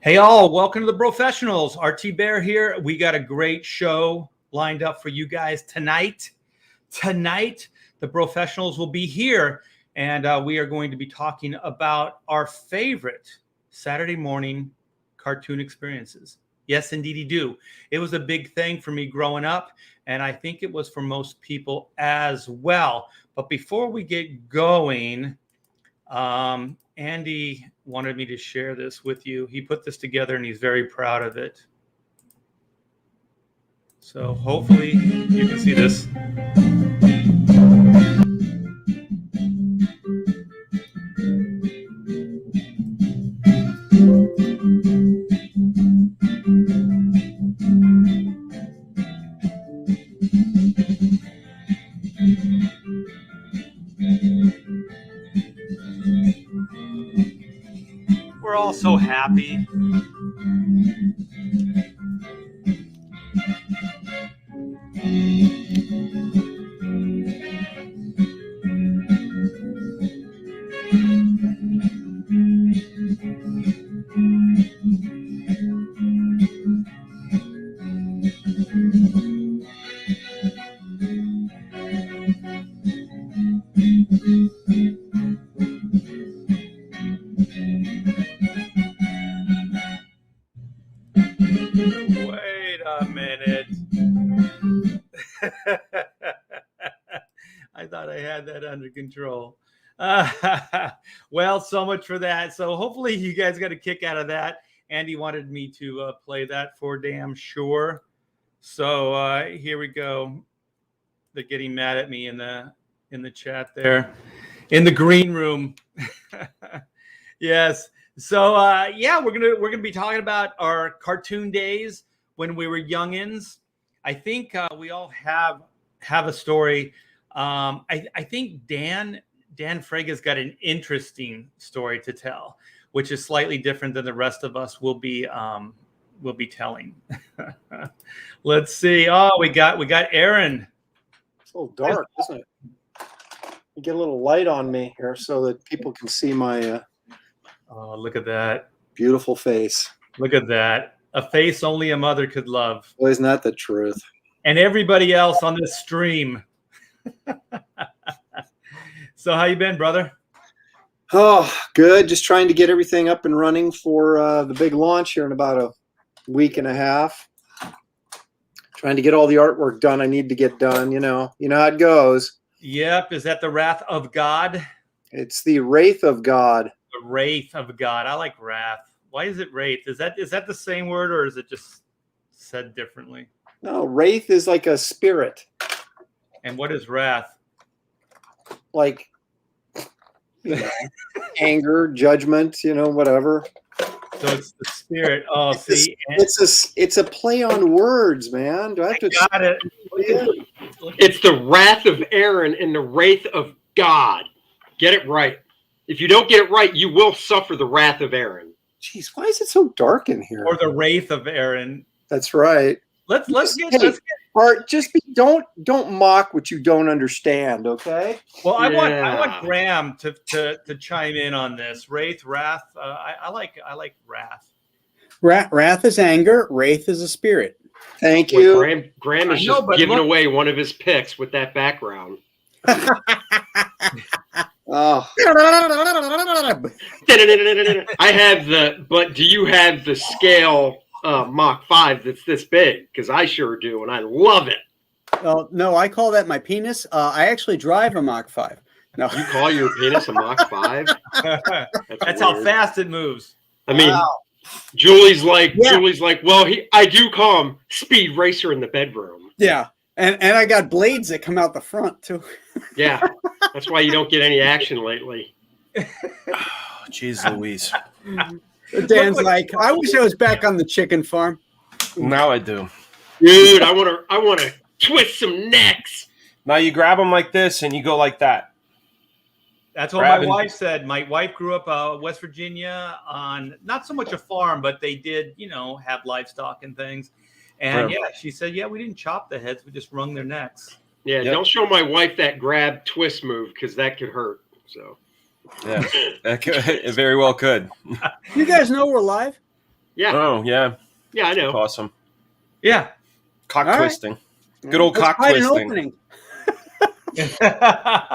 Hey all, welcome to the Professionals. RT Bear here. We got a great show lined up for you guys tonight. Tonight, the Professionals will be here, and we are going to be talking about our favorite Saturday morning cartoon experiences. Yes, indeed, do. It was a big thing for me growing up, and I think it was for most people as well. But before we get going, Andy wanted me to share this with you. He put this together and he's very proud of it. So hopefully you can see this. We're all so happy. Wait a minute. I thought I had that under control. Well, so much for that. So hopefully you guys got a kick out of that. Andy wanted me to play that for damn sure. So here we go. They're getting mad at me in the chat there, in the green room. Yes. So yeah, we're gonna be talking about our cartoon days when we were youngins. I think we all have a story. I think Dan Fraga's got an interesting story to tell, which is slightly different than the rest of us will be telling. Let's see. Oh, we got Aaron. It's a little dark, isn't it? You get a little light on me here so that people can see my Oh, look at that beautiful face. Look at that. A face only a mother could love. Well, isn't that the truth? And everybody else on this stream. So how you been, brother? Oh, good. Just trying to get everything up and running for the big launch here in about a week and a half. Trying to get all the artwork done I need to get done. You know how it goes. Yep. Is that the Wrath of God? It's the Wraith of God. The Wraith of God. I like Wrath. Why is it Wraith? Is that the same word, or is it just said differently? No, Wraith is like a spirit. And what is Wrath? Like anger, judgment, whatever. So it's the spirit. Oh, see, it's a play on words, man. Do I have to? Got it. It's the Wrath of Aaron and the Wraith of God. Get it right. If you don't get it right, you will suffer the wrath of Aaron. Jeez, why is it so dark in here? Or the Wraith of Aaron. That's right. Let's get Art, just don't mock what you don't understand, okay? Well, I want Graham to chime in on this. Wrath, Wrath. I like Wrath. Wrath is anger. Wraith is a spirit. Thank you. Graham is just giving away one of his picks with that background. Oh. I have but do you have the scale Mach 5 that's this big? Because I sure do, and I love it. No, I call that my penis. I actually drive a Mach 5. No, you call your penis a Mach 5? That's how fast it moves. I mean, wow. Julie's like, well, I do call him Speed Racer in the bedroom. Yeah, and I got blades that come out the front too. Yeah, that's why you don't get any action lately. Jeez Louise. Dan's like, I wish I was back on the chicken farm. Now I do. Dude, I want to twist some necks. Now you grab them like this and you go like that. That's what my wife said. My wife grew up West Virginia on not so much a farm, but they did, have livestock and things. And yeah, she said, yeah, we didn't chop the heads. We just wrung their necks. Yeah, don't show my wife that grab twist move because that could hurt. So yeah, it very well could. You guys know we're live? Yeah. Oh, yeah. Yeah, I know. Awesome. Yeah. Cock All right. twisting. Good old That's cock quite an twisting. opening.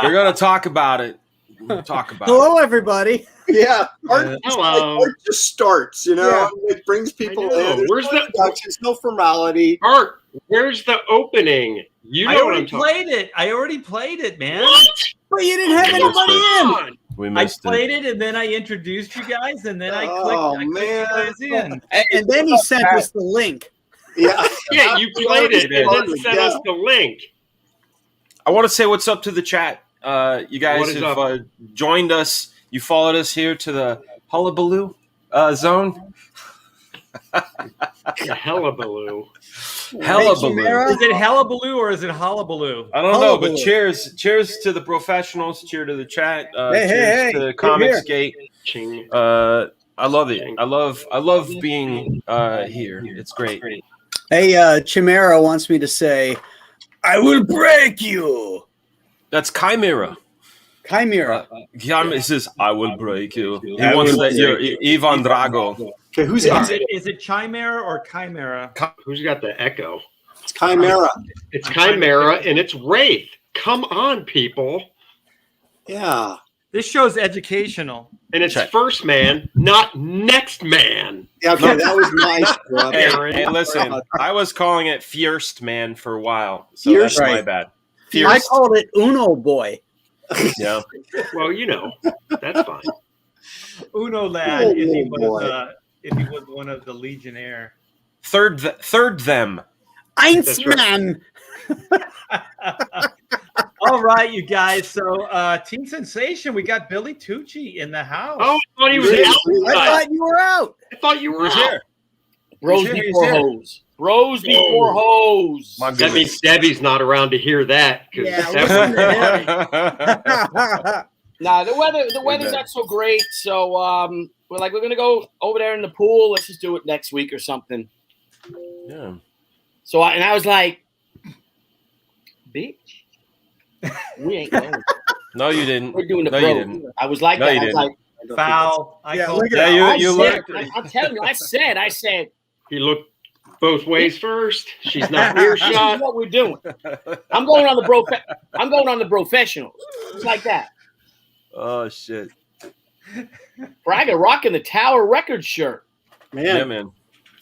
We're going to talk about it. We'll talk about it. Hello, everybody. Yeah, art, Hello. art just starts, you know. Yeah. It brings people I know. in. There's Where's no the- introductions, no formality. Art, where's the opening? You I know what already I'm talking played it. I already played it, man. What? But you didn't have anybody in. on. We I missed played it. it, and then I introduced you guys, and then I Oh, clicked man. you guys in. And then he sent us the link. Yeah. Yeah, you played it and then sent us the link. I want to say what's up to the chat. You guys What is have up? joined us. You followed us here to the Hullabaloo zone. The hullabaloo. Hullabaloo. Chimera. Is it Hullabaloo or is it Hullabaloo? I don't know, but Hullabaloo. cheers to the professionals. Cheers to the chat. Hey, cheers hey, to hey, Comicsgate. Ching. I love it. I love being here. It's great. Hey, Chimera wants me to say, I will break you. That's Chimera. Chimera. Chimera says, "I will break you." He I wants will that. You're break Ivan Drago. Okay, who's Is it Chimera or Chimera? Who's got the echo? It's Chimera. It's Chimera and it's Wraith. Come on, people. Yeah. This show's educational. And it's Check. first man, not next man. Yeah, okay, that was nice, bro. Hey, Aaron. hey, listen, I was calling it Fierst Man for a while, so Fierst? that's my Right. bad. I Fierst, called it Uno Boy. yeah. Well, you know, that's fine. Uno lad, Oh, if he was one of the Legionnaire. Third them. Einzmann. All right, you guys. So, Team Sensation, we got Billy Tucci in the house. Oh, I thought he was Really? outside. I thought you were out. I thought you were Who's out. here? Bros He's here, he's before here. hoes. Bros before hoes. My That means Debbie's not around to hear that. 'Cause Yeah, that was- Nah, the weather's not so great. So we're gonna go over there in the pool. Let's just do it next week or something. Yeah. So I was like, bitch, we ain't going. No, you didn't. We're doing the No, bro. you didn't. I was like No, that. you I was didn't. like, Foul. I Yeah, called look at foul. Yeah, I you said, looked. I'm telling you, I said, he looked both ways first. She's not this is earshot. what we're doing. I'm going on the professionals. It's like that. Oh shit. Fraga rocking the Tower Records shirt. Man, Yeah, man.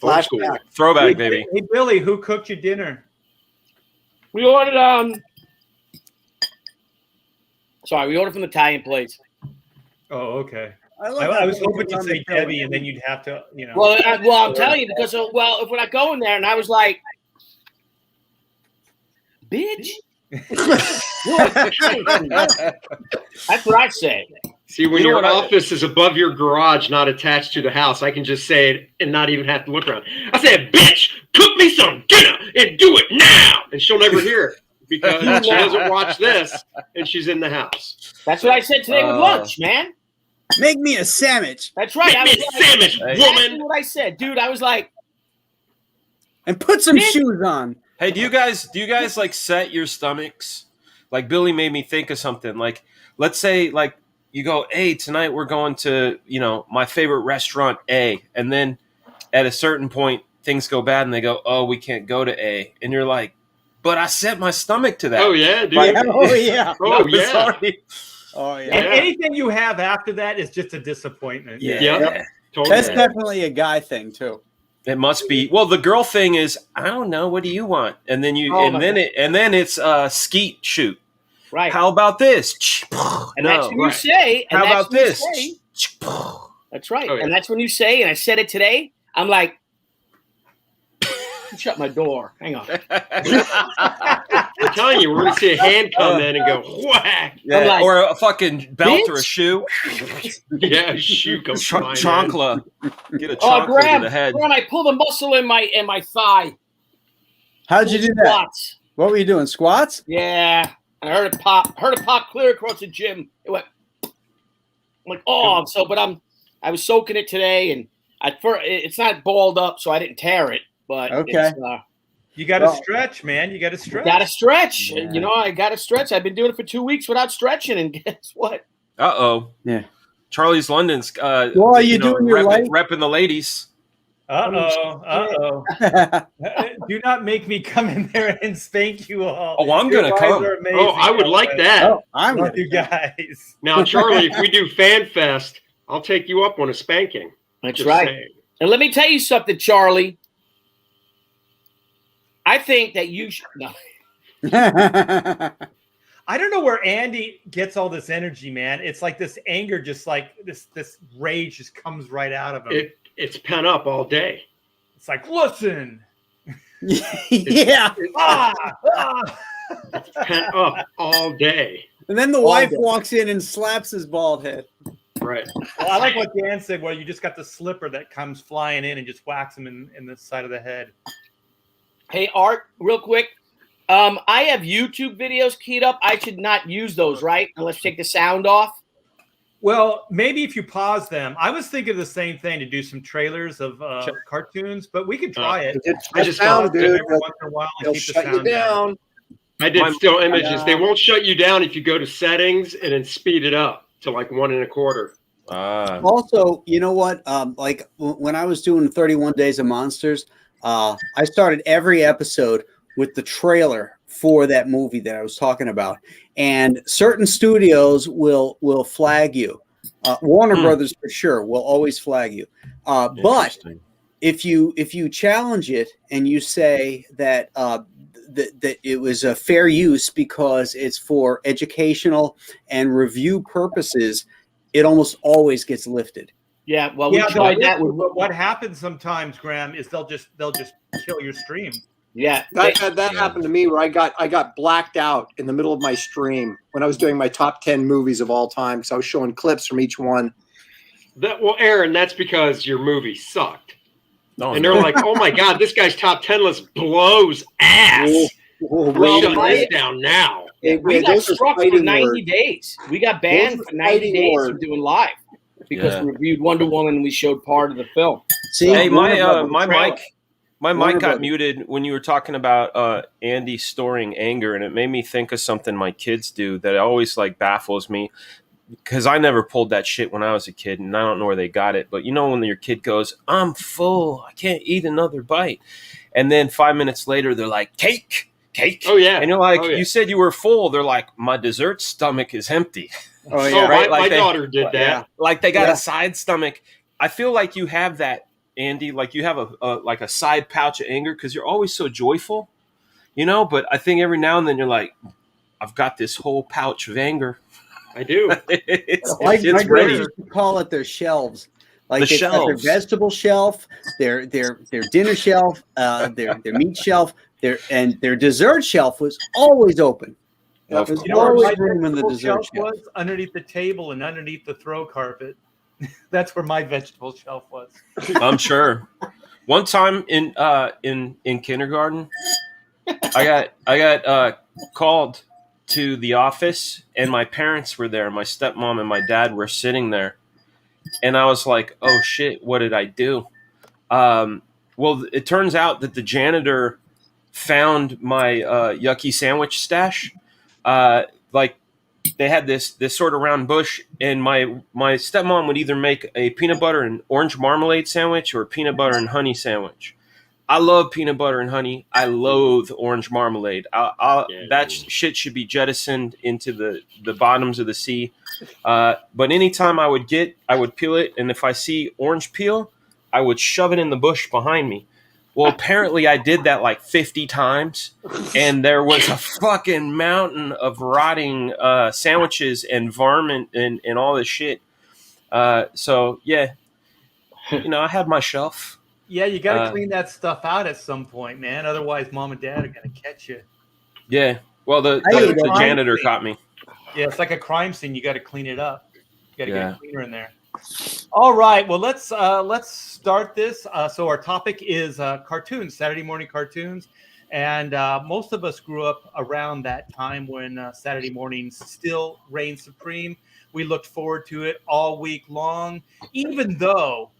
flashback. Throwback, baby. Hey, Billy, who cooked you dinner? We ordered we ordered from the Italian place. Oh, okay. I I was hoping you'd say Debbie, and then you'd have to, Well, I'm telling you because if we're not going there, and I was like, bitch. That's what I said. See, when You know your what I- office is above your garage, not attached to the house, I can just say it and not even have to look around. I said, bitch, cook me some dinner and do it now. And she'll never hear it because she doesn't watch this and she's in the house. That's what I said today with lunch, man. Make me a sandwich That's right. I Make was me a sandwich, Hey. Exactly woman. what I said, dude. I was like, and put some Bitch. shoes on. Hey, do you guys like set your stomachs? Like Billy made me think of something. Like, let's say like you go, hey, tonight we're going to, my favorite restaurant A. And then at a certain point, things go bad and they go, oh, we can't go to A. And you're like, but I set my stomach to that. Oh, yeah, dude. Yeah, oh yeah. Oh, I'm yeah. sorry. Oh yeah. And Yeah. anything you have after that is just a disappointment. Yeah. Yeah. Totally. That's definitely a guy thing too. It must be. Well, the girl thing is, I don't know. What do you want? And then Oh, my God. it's skeet shoot. right. How about this? And that's when you right. say, and How that's about when you this? say- That's right. Oh, yeah. And that's when you say, and I said it today, I'm like, shut my door. Hang on. I'm telling you, we're going to see a hand come in and go, whack. Yeah, I'm like, or a fucking belt or a bitch. shoe. Yeah, shoot comes flying in. Chancla. Get a Oh, chancla Graham, to the head. Graham, I pulled a muscle in my thigh. How'd you do that? Squats. What were you doing? Squats? Yeah. And I heard it pop. Heard it pop clear across the gym. It went. I'm like, oh, I was soaking it today, and it's not balled up, so I didn't tear it. But Okay. it's, You got to Well, stretch, man. You got to stretch. got to stretch. Yeah. I got to stretch. I've been doing it for 2 weeks without stretching, and guess what? Uh-oh. Yeah. Charlie's London's Well, are you doing your light? repping the ladies. Uh-oh. Do not make me come in there and spank you all. Oh, I'm Your gonna wives come. are amazing, Oh, I would like guys. that. Oh, I'm Love gonna you guys. Now, Charlie, if we do Fan Fest, I'll take you up on a spanking. That's Just right. saying. And let me tell you something, Charlie. I think that you should. No. I don't know where Andy gets all this energy, man. It's like this anger, just like this rage just comes right out of him. It's pent up all day. It's like, listen. Yeah. It's pent up all day. And then the wife walks in and slaps his bald head. Right. Well, I like what Dan said, where you just got the slipper that comes flying in and just whacks him in the side of the head. Hey, Art, real quick. I have YouTube videos keyed up. I should not use those, right? Unless you take the sound off. Well, maybe if you pause them. I was thinking the same thing, to do some trailers of cartoons, but we could try it. I just Pause found them dude. every once in a while and They'll keep the shut you sound down. down. I did still images. They won't shut you down if you go to settings and then speed it up to like 1 1/4. Also, you know what? Like when I was doing 31 Days of Monsters, I started every episode with the trailer for that movie that I was talking about. And certain studios will flag you. Warner Brothers for sure will always flag you. But if you challenge it and you say that that it was a fair use because it's for educational and review purposes, it almost always gets lifted. Yeah, well, we tried that. What happens sometimes, Graham, is they'll just kill your stream. Yeah, That happened to me where I got blacked out in the middle of my stream when I was doing my top 10 movies of all time because I was showing clips from each one. Well, Aaron, that's because your movie sucked. Oh, And they're like, oh my God, this guy's top 10 list blows ass. We're shutting this down now. we got struck for 90 days. We got banned for 90 days from doing live because we reviewed Wonder Woman and we showed part of the film. See, hey, my Warner mic got Brothers. muted when you were talking about Andy storing anger, and it made me think of something my kids do that always like baffles me, because I never pulled that shit when I was a kid, and I don't know where they got it. But you know when your kid goes, "I'm full, I can't eat another bite," and then 5 minutes later they're like, "Cake." Oh yeah, and you're like, "You said you were full." They're like, "My dessert stomach is empty." Oh Oh, yeah, my daughter did that. Like they got a side stomach. I feel like you have that, Andy. Like you have a side pouch of anger because you're always so joyful, you know. But I think every now and then you're like, I've got this whole pouch of anger. I do. it's my ready. used to call it their shelves. Like The they've got their shelves. vegetable shelf, their dinner shelf, their meat shelf, their dessert shelf was always open. Of There's You know where always my room in the vegetable dessert shelf shelf. was? Underneath the table and underneath the throw carpet. That's where my vegetable shelf was. I'm sure. One time in kindergarten, I got called to the office, and my parents were there. My stepmom and my dad were sitting there, and I was like, "Oh shit, what did I do?" Well, it turns out that the janitor found my yucky sandwich stash. Like they had this sort of round bush, and my stepmom would either make a peanut butter and orange marmalade sandwich or a peanut butter and honey sandwich. I love peanut butter and honey. I loathe orange marmalade. That shit should be jettisoned into the bottoms of the sea. But anytime I would peel it, and if I see orange peel, I would shove it in the bush behind me. Well, apparently I did that like 50 times, and there was a fucking mountain of rotting sandwiches and varmint and all this shit. So, yeah, you know, I had my shelf. Yeah, you got to clean that stuff out at some point, man. Otherwise, mom and dad are going to catch you. Yeah, well, the janitor caught me. Yeah, it's like a crime scene. You got to clean it up. You got to get a cleaner in there. All right. Well, let's start this. So our topic is cartoons, Saturday morning cartoons, and most of us grew up around that time when Saturday mornings still reigned supreme. We looked forward to it all week long, even though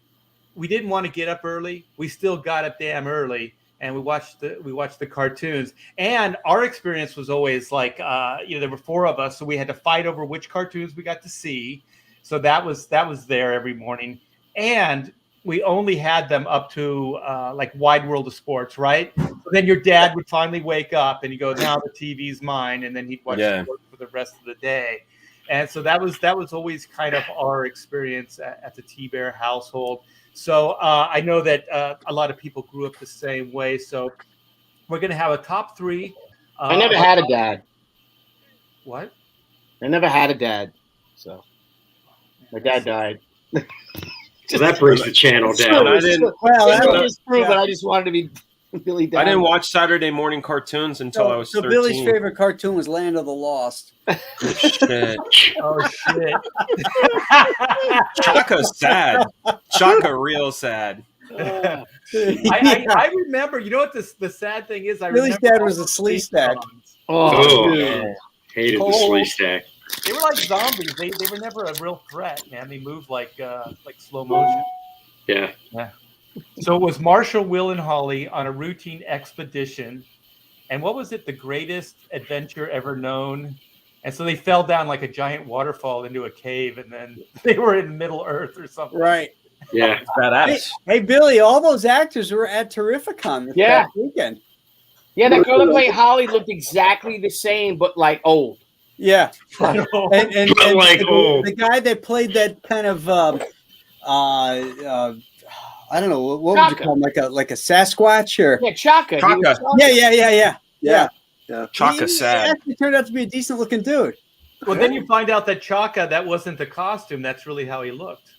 we didn't want to get up early. We still got up damn early, and we watched the cartoons. And our experience was always like, there were 4 of us, so we had to fight over which cartoons we got to see. So that was there every morning. And we only had them up to like Wide World of Sports, right? So then your dad would finally wake up and you go, now the TV's mine, and then he'd watch sports for the rest of the day. And so that was always kind of our experience at the T-Bear household. So I know that a lot of people grew up the same way. So we're going to have a top three. I never had a dad. What? I never had a dad. So my dad died. So that brings the channel down. Well, that was true, but I just wanted to be Billy down. I didn't watch Saturday morning cartoons until I was 13. So Billy's favorite cartoon was Land of the Lost. Shit. Oh, shit. Chaka's sad. Chaka real sad. I remember, you know what the sad thing is? Billy's dad was a slee stack. Hated the slee stack. They were like zombies. They were never a real threat, man. They moved like slow motion. Yeah. So it was Marshall, Will, and Holly on a routine expedition. And what was it? The greatest adventure ever known. And so they fell down like a giant waterfall into a cave, and then they were in Middle Earth or something. Right. Yeah. Hey, Billy, all those actors were at Terrificon this weekend. Yeah, that girl that played Holly looked exactly the same, but like old. Yeah. and like the guy that played that kind of I don't know, what would you call him? Like a Sasquatch or Chaka. Yeah. Chaka sad. He actually turned out to be a decent looking dude. Well, then you find out that Chaka, that wasn't the costume. That's really how he looked.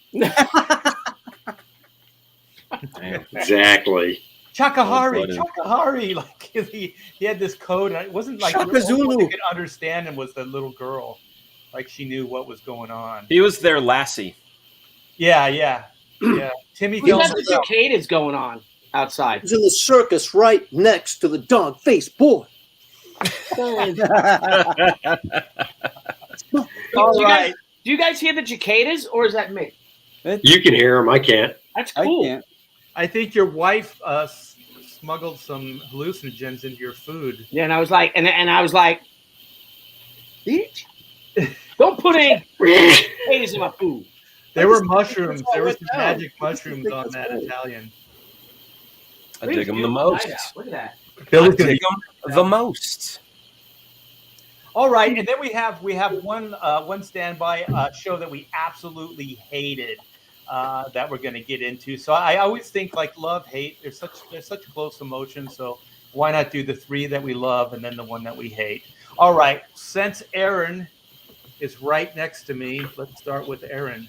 Exactly. Chakahari. Like he had this code. And it wasn't like Chaka Zulu. What could understand him was the little girl. Like she knew what was going on. He was their lassie. Yeah. Timmy. We got the cicadas going on outside. He's in the circus right next to the dog-faced boy. All right. Do you guys hear the cicadas, or is that me? You can hear them. I can't. That's cool. I can't. I think your wife smuggled some hallucinogens into your food. Yeah, and I was like, bitch, don't put any cicadas in my food. There were mushrooms. There were some magic mushrooms on that Italian. I dig them the most. Look at that. I dig them the most. All right, and then we have one standby show that we absolutely hated that we're going to get into. So I always think like love, hate. There's such close emotions. So why not do the three that we love and then the one that we hate? All right, since Aaron is right next to me, let's start with Aaron.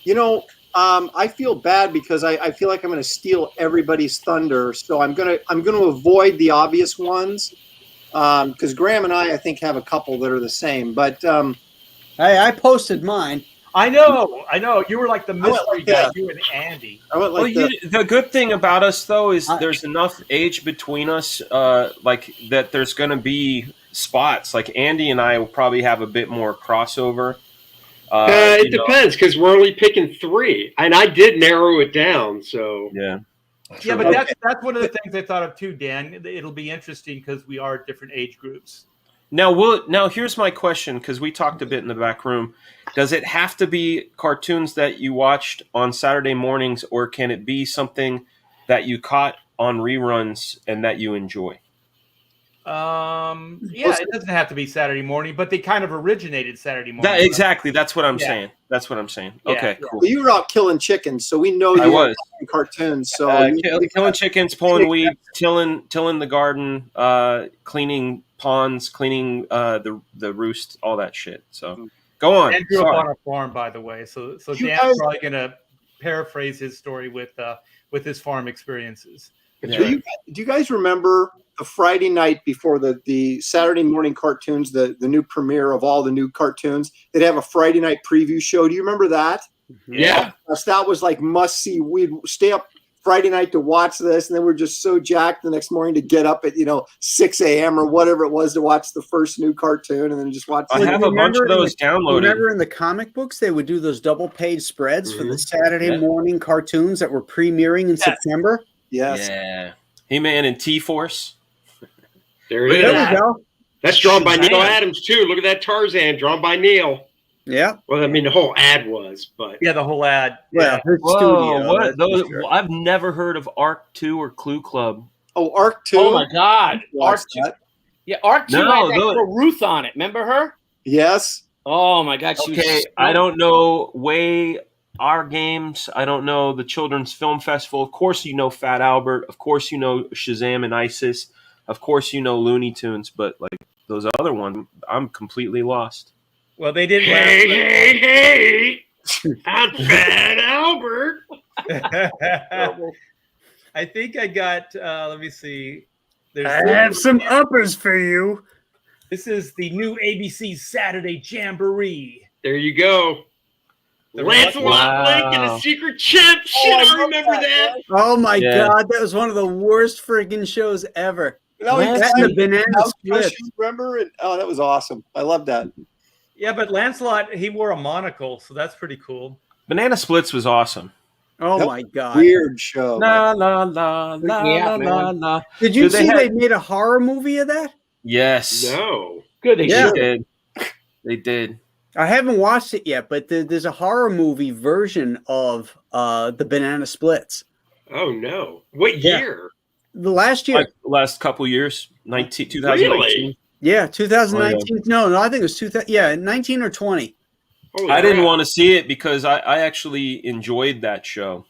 You know, I feel bad because I feel like I'm going to steal everybody's thunder. So I'm going to avoid the obvious ones because Graham and I think have a couple that are the same. But I posted mine. I know. You were like the mystery guy. You and Andy. The good thing about us though is there's enough age between us, like that. There's going to be spots. Like Andy and I will probably have a bit more crossover. It depends because we're only picking three, and I did narrow it down. So yeah, but that's one of the things I thought of too, Dan. It'll be interesting because we are different age groups. Now here's my question because we talked a bit in the back room. Does it have to be cartoons that you watched on Saturday mornings, or can it be something that you caught on reruns and that you enjoy? It doesn't have to be Saturday morning, but they kind of originated Saturday morning. Exactly. That's what I'm saying. That's what I'm saying. Yeah. Okay, cool. Well, you were out killing chickens, so we know you were watching cartoons. So killing chickens, pulling weeds, tilling the garden, cleaning ponds, cleaning the roost, all that shit. So go on. Dan grew up on a farm, by the way. So Dan's probably going to paraphrase his story with his farm experiences. Yeah. Do you guys remember the Friday night before the Saturday morning cartoons, the new premiere of all the new cartoons? They'd have a Friday night preview show. Do you remember that? Yeah. That was like must see. We'd stay up Friday night to watch this, and then we're just so jacked the next morning to get up at 6 a.m. or whatever it was to watch the first new cartoon, and then just watch. I have a bunch of those downloaded. Remember in the comic books they would do those double page spreads for the Saturday morning cartoons that were premiering in September. Yes. Yeah. He-Man and T-Force. There it is. There we go. That's drawn by Neil Adams too. Look at that Tarzan drawn by Neil. Yeah. Well, I mean, the whole ad was, but Yeah, the whole ad. Well, his Whoa, studio. what? that's Those, for sure. I've never heard of Arc 2 or Clue Club. Oh, Arc 2. Oh my God, Watch Arc 2. that. Yeah, Arc 2 No, had that those- girl Ruth on it. Remember her? Yes. Oh my God, she Okay, was. I don't know Our Games. I don't know the Children's Film Festival. Of course, you know Fat Albert. Of course, you know Shazam and Isis. Of course, you know Looney Tunes. But like those other ones, I'm completely lost. Well, they didn't. hey, I'm Fat Albert. I think I got. Let me see. some uppers for you. This is the new ABC Saturday Jamboree. There you go. The Lancelot Wow. Link and the Secret Chimp. Shit, I I love remember that, that. man. Oh my Yeah. God, that was one of the worst freaking shows ever. No, What? That and the banana House split. Crush, remember? And, oh, that was awesome. I love that. Yeah, but Lancelot, he wore a monocle, so that's pretty cool. Banana Splits was awesome. Oh Yep. my God. Weird show. La la la la Yeah, la man. la la. Did you Dude, they see had- they made a horror movie of that? Yes, No. Good. They Yeah. should. they did. They did. I haven't watched it yet, but there's a horror movie version of the banana splits. Oh, no. What Yeah. year? The last year. Like last couple years, 2019. Really? Yeah, 2019. No, I think it was 2000. Yeah, 19 or 20. Holy I didn't crap. want to see it because I actually enjoyed that show.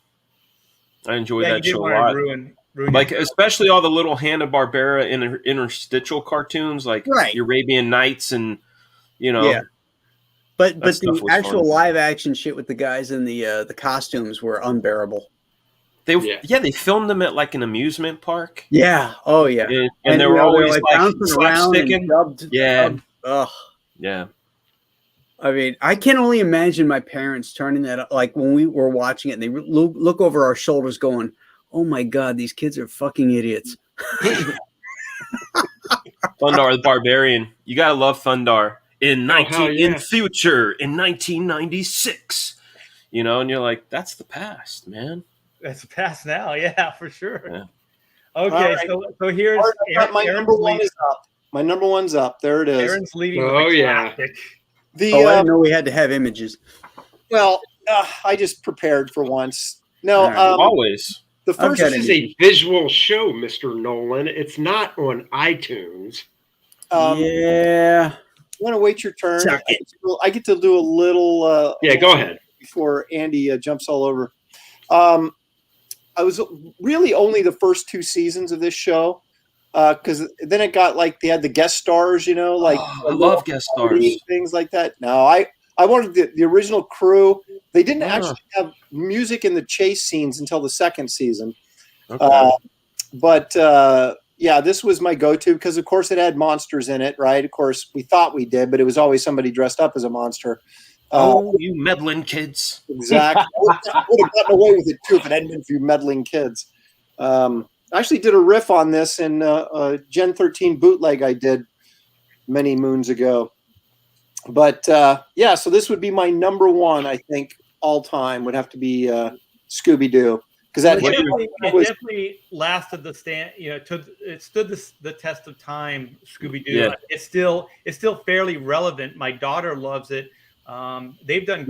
I enjoyed Yeah, you that didn't show a want lot. to ruin Like it. especially all the little Hanna-Barbera interstitial cartoons, like Right. Arabian Nights, and you know, Yeah. But That stuff the was actual fun. live action shit with the guys in the costumes were unbearable. they filmed them at like an amusement park, Yeah. Oh yeah. and they you were know, always like like bouncing around and slapsticking. dubbed. Yeah. Ugh. Yeah, I mean, I can only imagine my parents turning that up, like when we were watching it, and they look over our shoulders, going, "Oh my God, these kids are fucking idiots." Thundar the Barbarian. You gotta love Thundar in hell yeah. in future in 1996. You know, and you're like, that's the past, man. That's a pass now. Yeah, for sure. Yeah. Okay, All right. so here's All right, my Aaron's number one leading- is up. My number one's up. There it is. Aaron's leading. with Oh, a yeah. classic. The Oh, I didn't know we had to have images. well, I just prepared for once. No, All right. Always. the I've first got This is a visual show, Mr. Nolan. It's not on iTunes. Yeah. You want to wait your turn? Suck it. I get to do a little. Yeah, go ahead. Before Andy jumps all over. I was really only the first 2 seasons of this show because then it got like they had the guest stars, you know, like I love guest stars. things like that. No, I wanted the original crew. They didn't Ah. actually have music in the chase scenes until the 2nd season. Okay. But yeah, this was my go-to because, of course, it had monsters in it, right? Of course, we thought we did, but it was always somebody dressed up as a monster. Oh, you meddling kids. Exactly. Would have gotten away with it, too, if it hadn't been for you meddling kids. I actually did a riff on this in Gen 13 bootleg I did many moons ago. But, yeah, so this would be my number one, I think, all time, would have to be Scooby-Doo. Because that It was definitely lasted the stand. You know, it stood the test of time. Scooby Doo. Yeah. It's still fairly relevant. My daughter loves it. They've done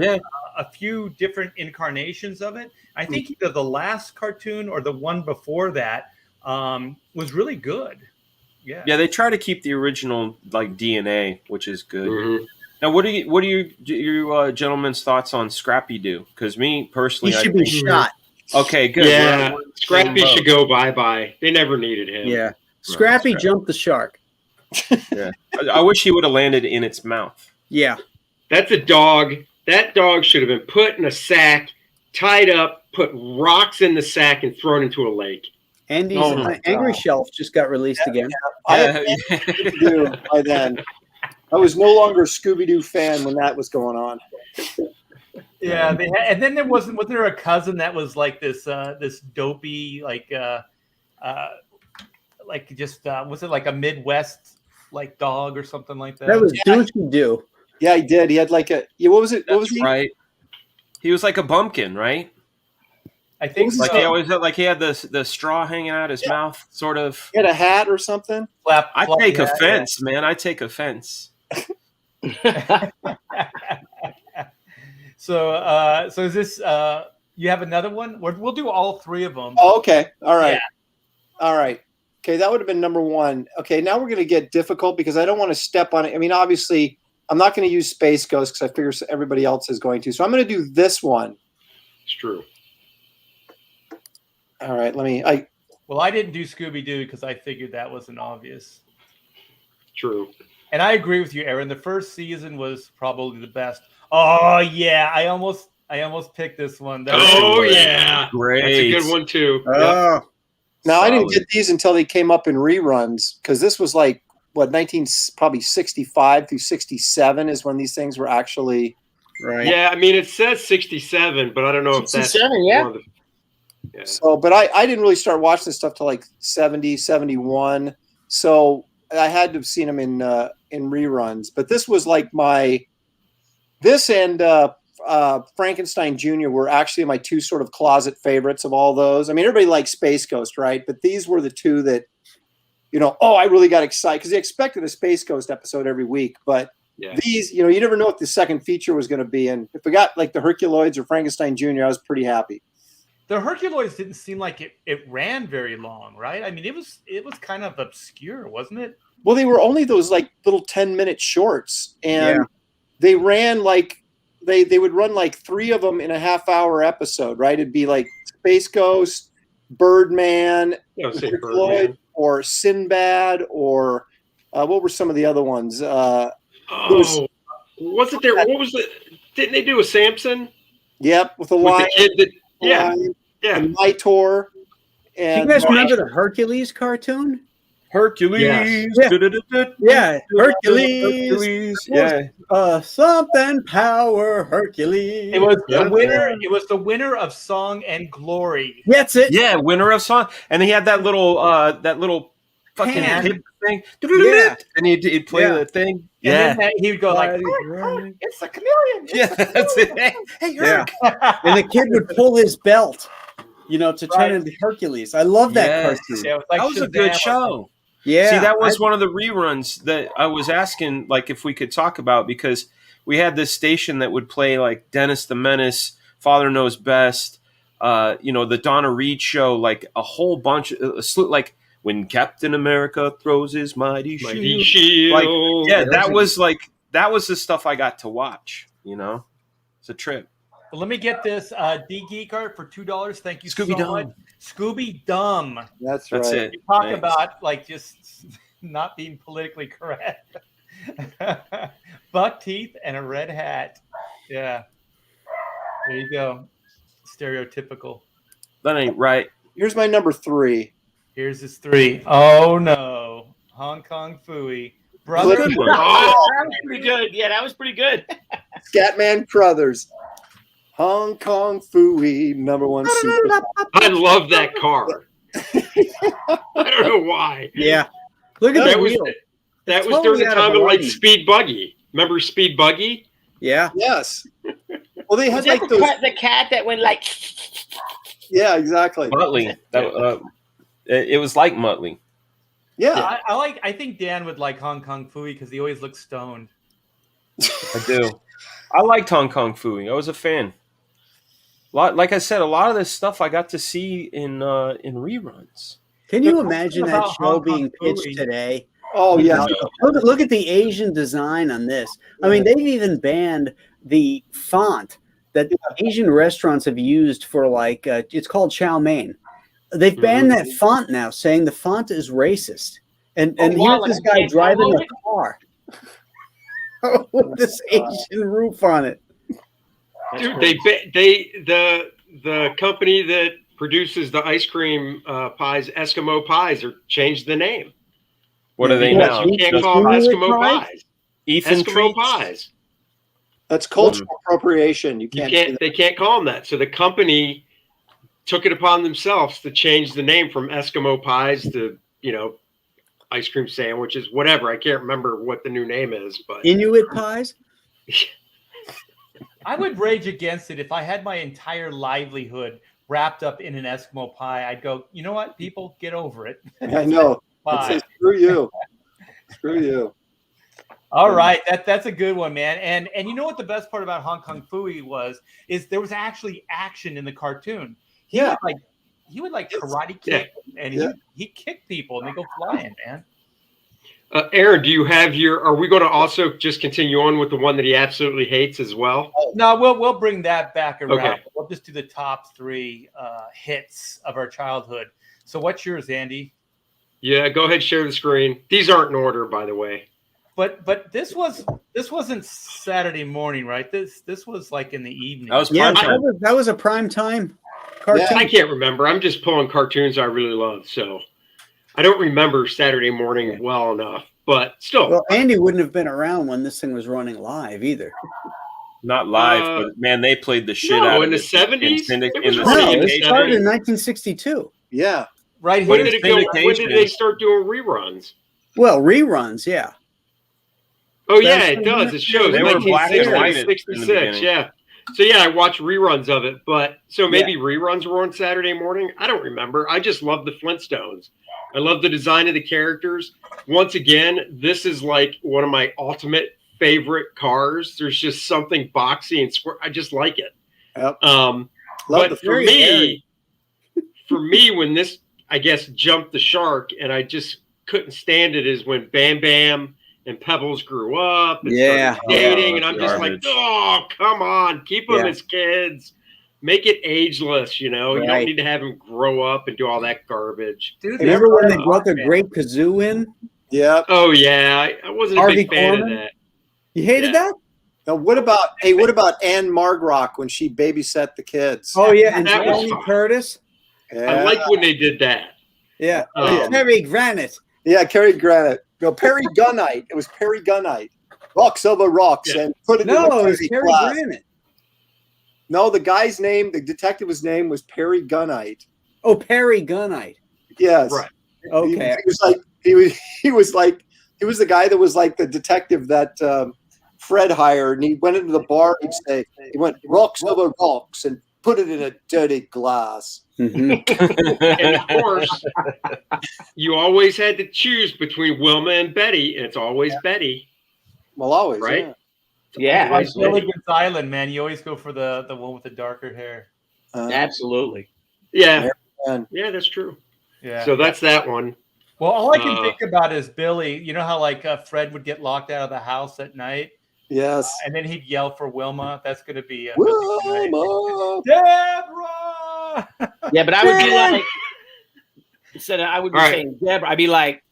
a few different incarnations of it. I think either the last cartoon or the one before that was really good. Yeah. Yeah, they try to keep the original like DNA, which is good. Mhm. Now, what are your gentlemen's thoughts on Scrappy Doo? Because me personally, He I should be think- shot. Okay, good. Yeah, We're Scrappy saying should go bye-bye. They never needed him. Yeah. Scrappy Scrappy. jumped the shark. both. I wish he would have landed in its mouth. Yeah. That's a dog. That dog should have been put in a sack, tied up, put rocks in the sack, and thrown into a lake. Andy's Oh my Angry God. Shelf just got released again. I Yeah, had Scooby-Doo by then. I was no longer a Scooby-Doo fan when that was going on. Yeah, and then wasn't there a cousin that was like this dopey was it like a Midwest like dog or something like that? That was Yeah. Tucci. Yeah, he did. He had like a what was it? What was That's he? right. He was like a bumpkin, right? I think What was so. Like he always had, like he had the straw hanging out his mouth, sort of. He had a hat or something. I Fluffy take hat, offense, man. I take offense. So is this? You have another one? We'll do all three of them. Oh, okay. All right. Yeah. All right. Okay, that would have been number one. Okay, now we're going to get difficult because I don't want to step on it. I mean, obviously, I'm not going to use Space Ghost because I figure everybody else is going to. So I'm going to do this one. It's true. All right, Well, I didn't do Scooby-Doo because I figured that wasn't obvious. True. And I agree with you, Aaron. The first season was probably the best. Oh yeah, I almost picked this one. Yeah, Great. That's a good one too. Now, Solid. I didn't get these until they came up in reruns because this was like, what, probably 65 through 67 is when these things were actually. Right. Yeah, I mean, it says 67, but I don't know if that's 67, yeah. one of the- yeah. So, but I didn't really start watching this stuff till like 70, 71. So I had to have seen them in reruns. But this was like this and Frankenstein Jr. were actually my two sort of closet favorites of all those. I mean, everybody likes Space Ghost, right? But these were the two that, I really got excited because they expected a Space Ghost episode every week. But these, you never know what the second feature was going to be. And if we got like the Herculoids or Frankenstein Jr., I was pretty happy. The Herculoids didn't seem like it ran very long, right? I mean, it was kind of obscure, wasn't it? Well, they were only those like little 10-minute shorts, and they ran like they would run like 3 of them in a half-hour episode, right? It'd be like Space Ghost, Birdman, Birdman. or Sinbad, or what were some of the other ones? Was it there? What was it? Didn't they do a Samson? Yep, with a With lion. the kid that, And Mytor. Do you And guys remember the Hercules cartoon? Hercules. Yes. Yeah, Hercules. Yeah. Something power Hercules. It was the winner. It was the winner of Song and Glory. That's it. Yeah, winner of song. And he had that little fucking Hand. hip thing. Yeah. And he'd play the thing. And then he would go like, Right. "It's a chameleon." Yeah, that's it. Hey, Yeah. Herc. And the kid would pull his belt, to turn into Hercules. I love that Yes. cartoon. Yeah, it was like That was a Shazam good or show. Yeah. See, that was one of the reruns that I was asking, like, if we could talk about, because we had this station that would play, like, Dennis the Menace, Father Knows Best, the Donna Reed show, like, a whole bunch, like, When Captain America Throws His Mighty Shield. Like, yeah, that was the stuff I got to watch, It's a trip. Well, let me get this D Geek Art for $2. Thank you so Scooby-Dum. much. Scooby-Dum. that's That's right. it. Talk Thanks. about like just not being politically correct. Buck teeth and a red hat. Yeah. There you go. Stereotypical. That ain't right. Here's my number 3. Here's his 3. Oh no. Hong Kong Phooey. Brother. Good one. That was pretty good. Yeah, that was pretty good. Scatman Crothers. Hong Kong Phooey, number 1 super. I love that car. I don't know why. Yeah. Look at That the was wheel. that was Totally during the out of time of like line. Speed Buggy. Remember Speed Buggy? Yeah. Yes. Well, they Was had that like those. the cat that went like? Yeah, exactly. Muttley. It was like Muttley. Yeah. I think Dan would like Hong Kong Phooey because he always looks stoned. I do. I liked Hong Kong Phooey. I was a fan. Like I said, a lot of this stuff I got to see in reruns. Can you The imagine question that about show Hong Kong being pitched Phooey- today? Oh, yeah. Look at the Asian design on this. I mean, they've even banned the font that Asian restaurants have used for like it's called chow mein. They've banned that font now, saying the font is racist. And wow, here's this like guy a driving cowboy? a car with this Asian roof on it. Dude, the company that produces the ice cream pies, Eskimo Pies, are changed the name. What are they Because now? you can't Just call them Eskimo Eskimo pies? Pies. Ethan Eskimo Treats? Pies. That's cultural appropriation. You You can't. can't. They can't call them that. So the company took it upon themselves to change the name from Eskimo Pies to ice cream sandwiches, whatever. I can't remember what the new name is, but Inuit pies? I would rage against it if I had my entire livelihood wrapped up in an Eskimo pie. I'd go, you know what, people, get over it. I know. I'd Bye. say, screw you. Screw you. All right, that's a good one, man. And you know what the best part about Hong Kong Phooey is there was actually action in the cartoon. He would karate kick, and he kicked people, and they go flying, man. Aaron, do you have are we going to also just continue on with the one that he absolutely hates as well? No, we'll bring that back around. Okay. We'll just do the top 3 hits of our childhood. So what's yours, Andy? Yeah, go ahead, share the screen. These aren't in order, by the way. But this wasn't Saturday morning, right? This was like in the evening. That was prime time. That was a prime time cartoon. I can't remember. I'm just pulling cartoons I really love, so I don't remember Saturday morning well enough. But still, Well, Andy wouldn't have been around when this thing was running live either. Not live, but man, they played the shit out of in the it. 70s. In the It started in syndication. 1962. Yeah. Right When here. did it go? When did they start doing reruns? Well, reruns, yeah. Oh yeah, it does. It shows They were black and white in the 1966. beginning. Yeah. So yeah, I watched reruns of it, but so maybe reruns were on Saturday morning. I don't remember. I just love the Flintstones. I love the design of the characters. Once again, this is like one of my ultimate favorite cars. There's just something boxy and square. I just like it. Yep. But for me, when this, I guess, jumped the shark and I just couldn't stand it is when Bam Bam and Pebbles grew up and started dating, and I'm just like, oh, come on, keep them as kids, make it ageless, you know. You don't need to have them grow up and do all that garbage. Dude, remember when they brought the Great Kazoo in? Yeah. Oh yeah, I wasn't a big fan of that. You hated that? Now, what about Anne Margrock when she babysat the kids? Oh yeah, and That was Tony fun. Curtis. Yeah. I like when they did that. Yeah, Terry Granite. Yeah, Cary Grant. No, Perry Gunite. It was Perry Gunite. Rocks over rocks and put it in No, the it was Cary Granite. No, the guy's name, the detective's name was Perry Gunite. Oh, Perry Gunite. Yes. Right. Okay. He was the guy that was like the detective that Fred hired, and he went into the bar and he went rocks over rocks and put it in a dirty glass. Mm-hmm. And of course, you always had to choose between Wilma and Betty, and it's always Betty. Well, always, right? Yeah, Like Gilligan's Island, man. You always go for the one with the darker hair. absolutely. Yeah, Man. yeah, that's true. Yeah. So that's that one. Well, all I can think about is Billy. You know how like Fred would get locked out of the house at night, Yes. and then he'd yell for Wilma. That's going to be Wilma. Deborah. Yeah, but I would be like, instead of I would be All right. saying Deborah, I'd be like,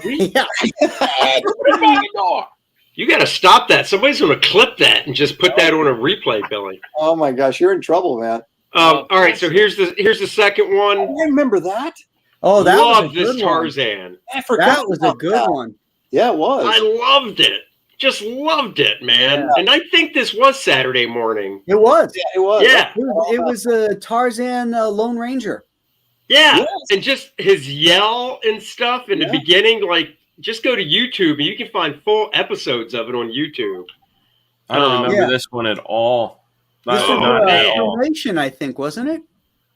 Yeah. You got to stop that. Somebody's going to clip that and just put that on a replay, Billy. Oh my gosh, you're in trouble, man. All right, so here's the second one. I remember that. Oh, that Love was a good this one. Tarzan. I forgot. That was a about good that. one. Yeah, it was. I loved it. Just loved it, man. Yeah. And I think this was Saturday morning. It was. Yeah, it was. Yeah. It was a Tarzan Lone Ranger. Yeah. Yes. And just his yell and stuff in the beginning, like, just go to YouTube and you can find full episodes of it on YouTube. I don't remember Yeah. this one at all. This Oh, was man. Filmation, I think, wasn't it?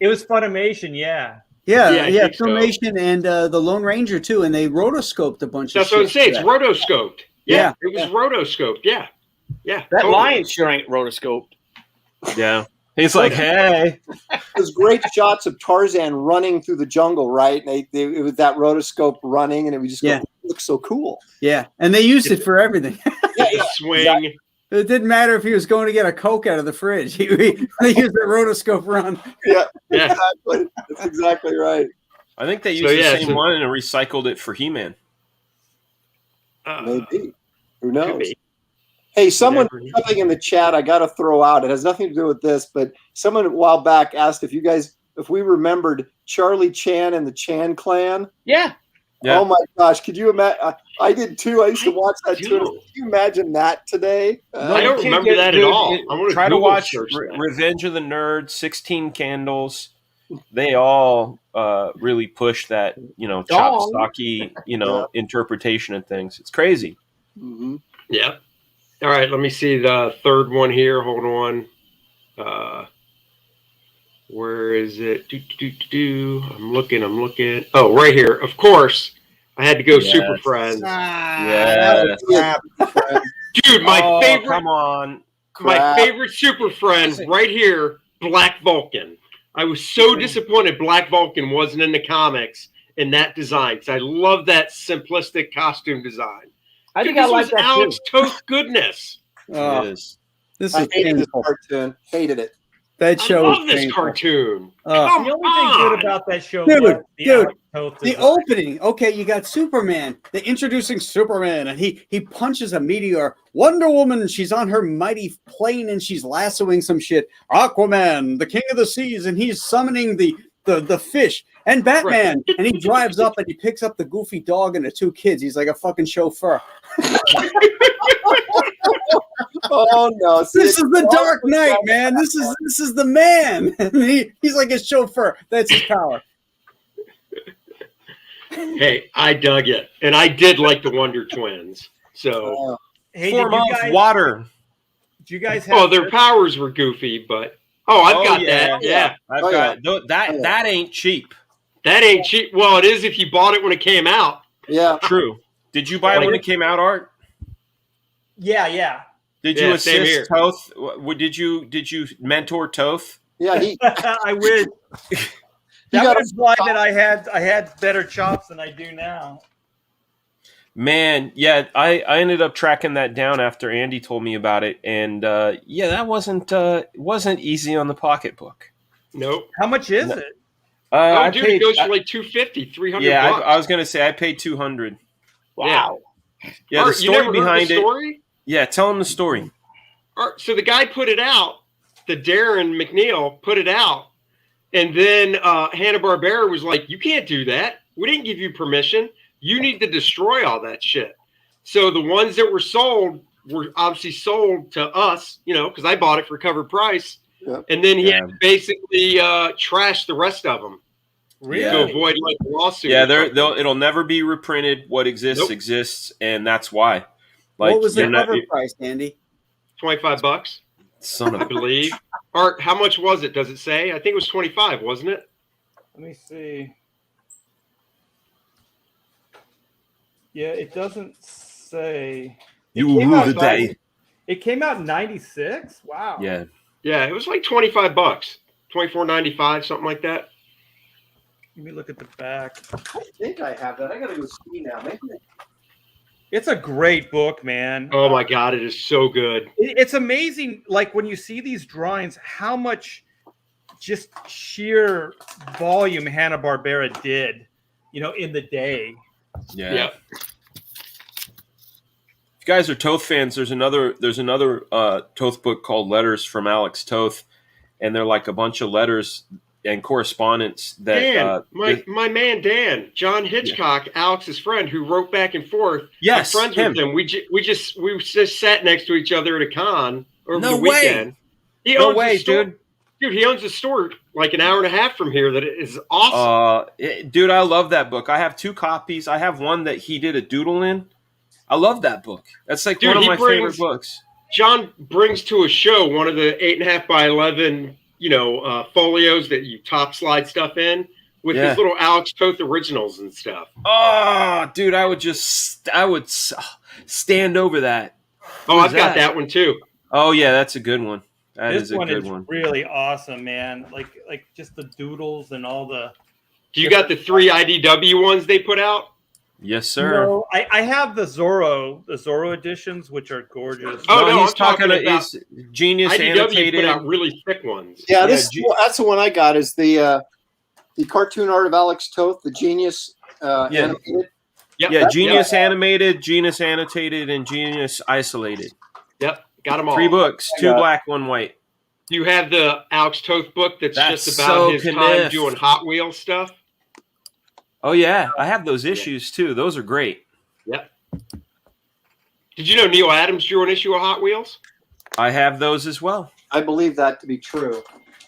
It was Funimation, yeah. Yeah, Yeah, I yeah, think so. Filmation and the Lone Ranger too, and they rotoscoped a bunch That's of what I'm shit. saying. It's rotoscoped. Yeah. It was rotoscoped. Yeah. Yeah. that totally. lion sure ain't rotoscoped. Yeah. He's like, hey. There's great shots of Tarzan running through the jungle, right? And it was that rotoscope running, and it would just go, Yeah. it looks so cool. Yeah, and they used it for everything. The swing. It didn't matter if he was going to get a Coke out of the fridge. They used the rotoscope run. Yeah, Yeah. exactly. That's exactly right. I think they used So, the yeah, same so- one and recycled it for He-Man. Maybe. Who could knows? be. Hey, someone Never knew. something in the chat I got to throw out. It has nothing to do with this, but someone a while back asked if we remembered Charlie Chan and the Chan clan. Yeah. Yeah. Oh my gosh, could you imagine? I did too. I used to watch that do. too. Can you imagine that today? I don't you can't remember get- that at dude, all. it- I'm gonna try to Google watch search that. Revenge of the Nerds, 16 Candles. They all really push that, Dong. chop-stocky, interpretation of things. It's crazy. Mm-hmm. Yeah. All right, let me see the third one here. Hold on. Where is it? I'm looking. Oh, right here. Of course, I had to go Yes. Super Friends. Yes. Dude, my favorite. Come on. My favorite Super Friend right here, Black Vulcan. I was so disappointed Black Vulcan wasn't in the comics in that design. Because I love that simplistic costume design. I think Dude, I like was that Alex too. Toth goodness. It is. This I is hated this painful. cartoon. Hated it. That I show love is this painful. cartoon. The only thing good about that show Dude, was the dude, Alex Toth The design. opening, okay, you got Superman. They're introducing Superman, and he punches a meteor. Wonder Woman, she's on her mighty plane, and she's lassoing some shit. Aquaman, the king of the seas, and he's summoning the fish. And Batman, and he drives up and he picks up the goofy dog and the two kids. He's like a fucking chauffeur. Oh no! See, This is the Dark Knight, man. This is the man. He's like a chauffeur. That's his power. Hey, I dug it. And I did like the Wonder Twins. So, Hey, Form of water. Did you guys have their powers were goofy, but I've got that. Yeah. I've got that ain't cheap. That ain't cheap. Well, it is if you bought it when it came out. Yeah. True. Did you buy it when it came out, Art? Yeah. Did Yeah, you same here. assist Toth? Did you mentor Toth? Yeah. He I wish. got That was why that I had better chops than I do now. Man, yeah, I ended up tracking that down after Andy told me about it, and that wasn't easy on the pocketbook. Nope. How much is it? It goes for like $250, $300. Yeah, I was gonna say I paid $200. Wow. Yeah, Art, the you never story heard behind the it. story? Yeah, tell him the story. Art, so the guy put it out. The Darren McNeil put it out, and then Hanna-Barbera was like, "You can't do that. We didn't give you permission. You need to destroy all that shit." So the ones that were sold were obviously sold to us, because I bought it for cover price. Yep. And then he had to basically trash the rest of them to avoid like a lawsuit. Yeah, it'll never be reprinted. What exists exists, and that's why. Like, What was the cover price, Andy? $25, son of I believe. Art, how much was it? Does it say? I think it was 25, wasn't it? Let me see. Yeah, it doesn't say. You rule the day. It came out in '96. Wow. Yeah. Yeah, it was like $25, $24.95, something like that. Let me look at the back. I think I have that. I gotta go see now. Maybe. It's a great book, man. Oh my God, it is so good. It's amazing, like when you see these drawings, how much just sheer volume Hanna-Barbera did, in the day. Yeah. If you guys are Toth fans, there's another Toth book called Letters from Alex Toth, and they're like a bunch of letters and correspondence that Dan, my man Dan, John Hitchcock, Alex's friend, who wrote back and forth. Yes, I'm friends with him. We just sat next to each other at a con over the weekend. No way, dude. Dude, he owns a store like an hour and a half from here that is awesome. Dude, I love that book. I have 2 copies. I have one that he did a doodle in. I love that book. That's like one of my favorite books. John brings to a show one of the 8.5 by 11, folios that you top slide stuff in with his little Alex Toth originals and stuff. Oh, dude, I would stand over that. Oh, I've got that one too. Oh yeah, that's a good one. This one is really awesome, man. Like just the doodles and all the. Do you got the 3 IDW ones they put out? Yes, sir. No, I have the Zorro editions, which are gorgeous. Oh no, he's I'm talking about he's Genius IDW annotated. put out really thick ones. Yeah, that's the one I got. Is the cartoon art of Alex Toth, the Genius animated. Yep. Yeah, Genius animated, Genius annotated, and Genius isolated. Yep, got them all. 3 books, 2 black, 1 white. Do you have the Alex Toth book that's just about so his time connived. doing Hot Wheels stuff? Oh yeah, I have those issues too. Those are great. Yep. Did you know Neil Adams drew an issue of Hot Wheels? I have those as well. I believe that to be true.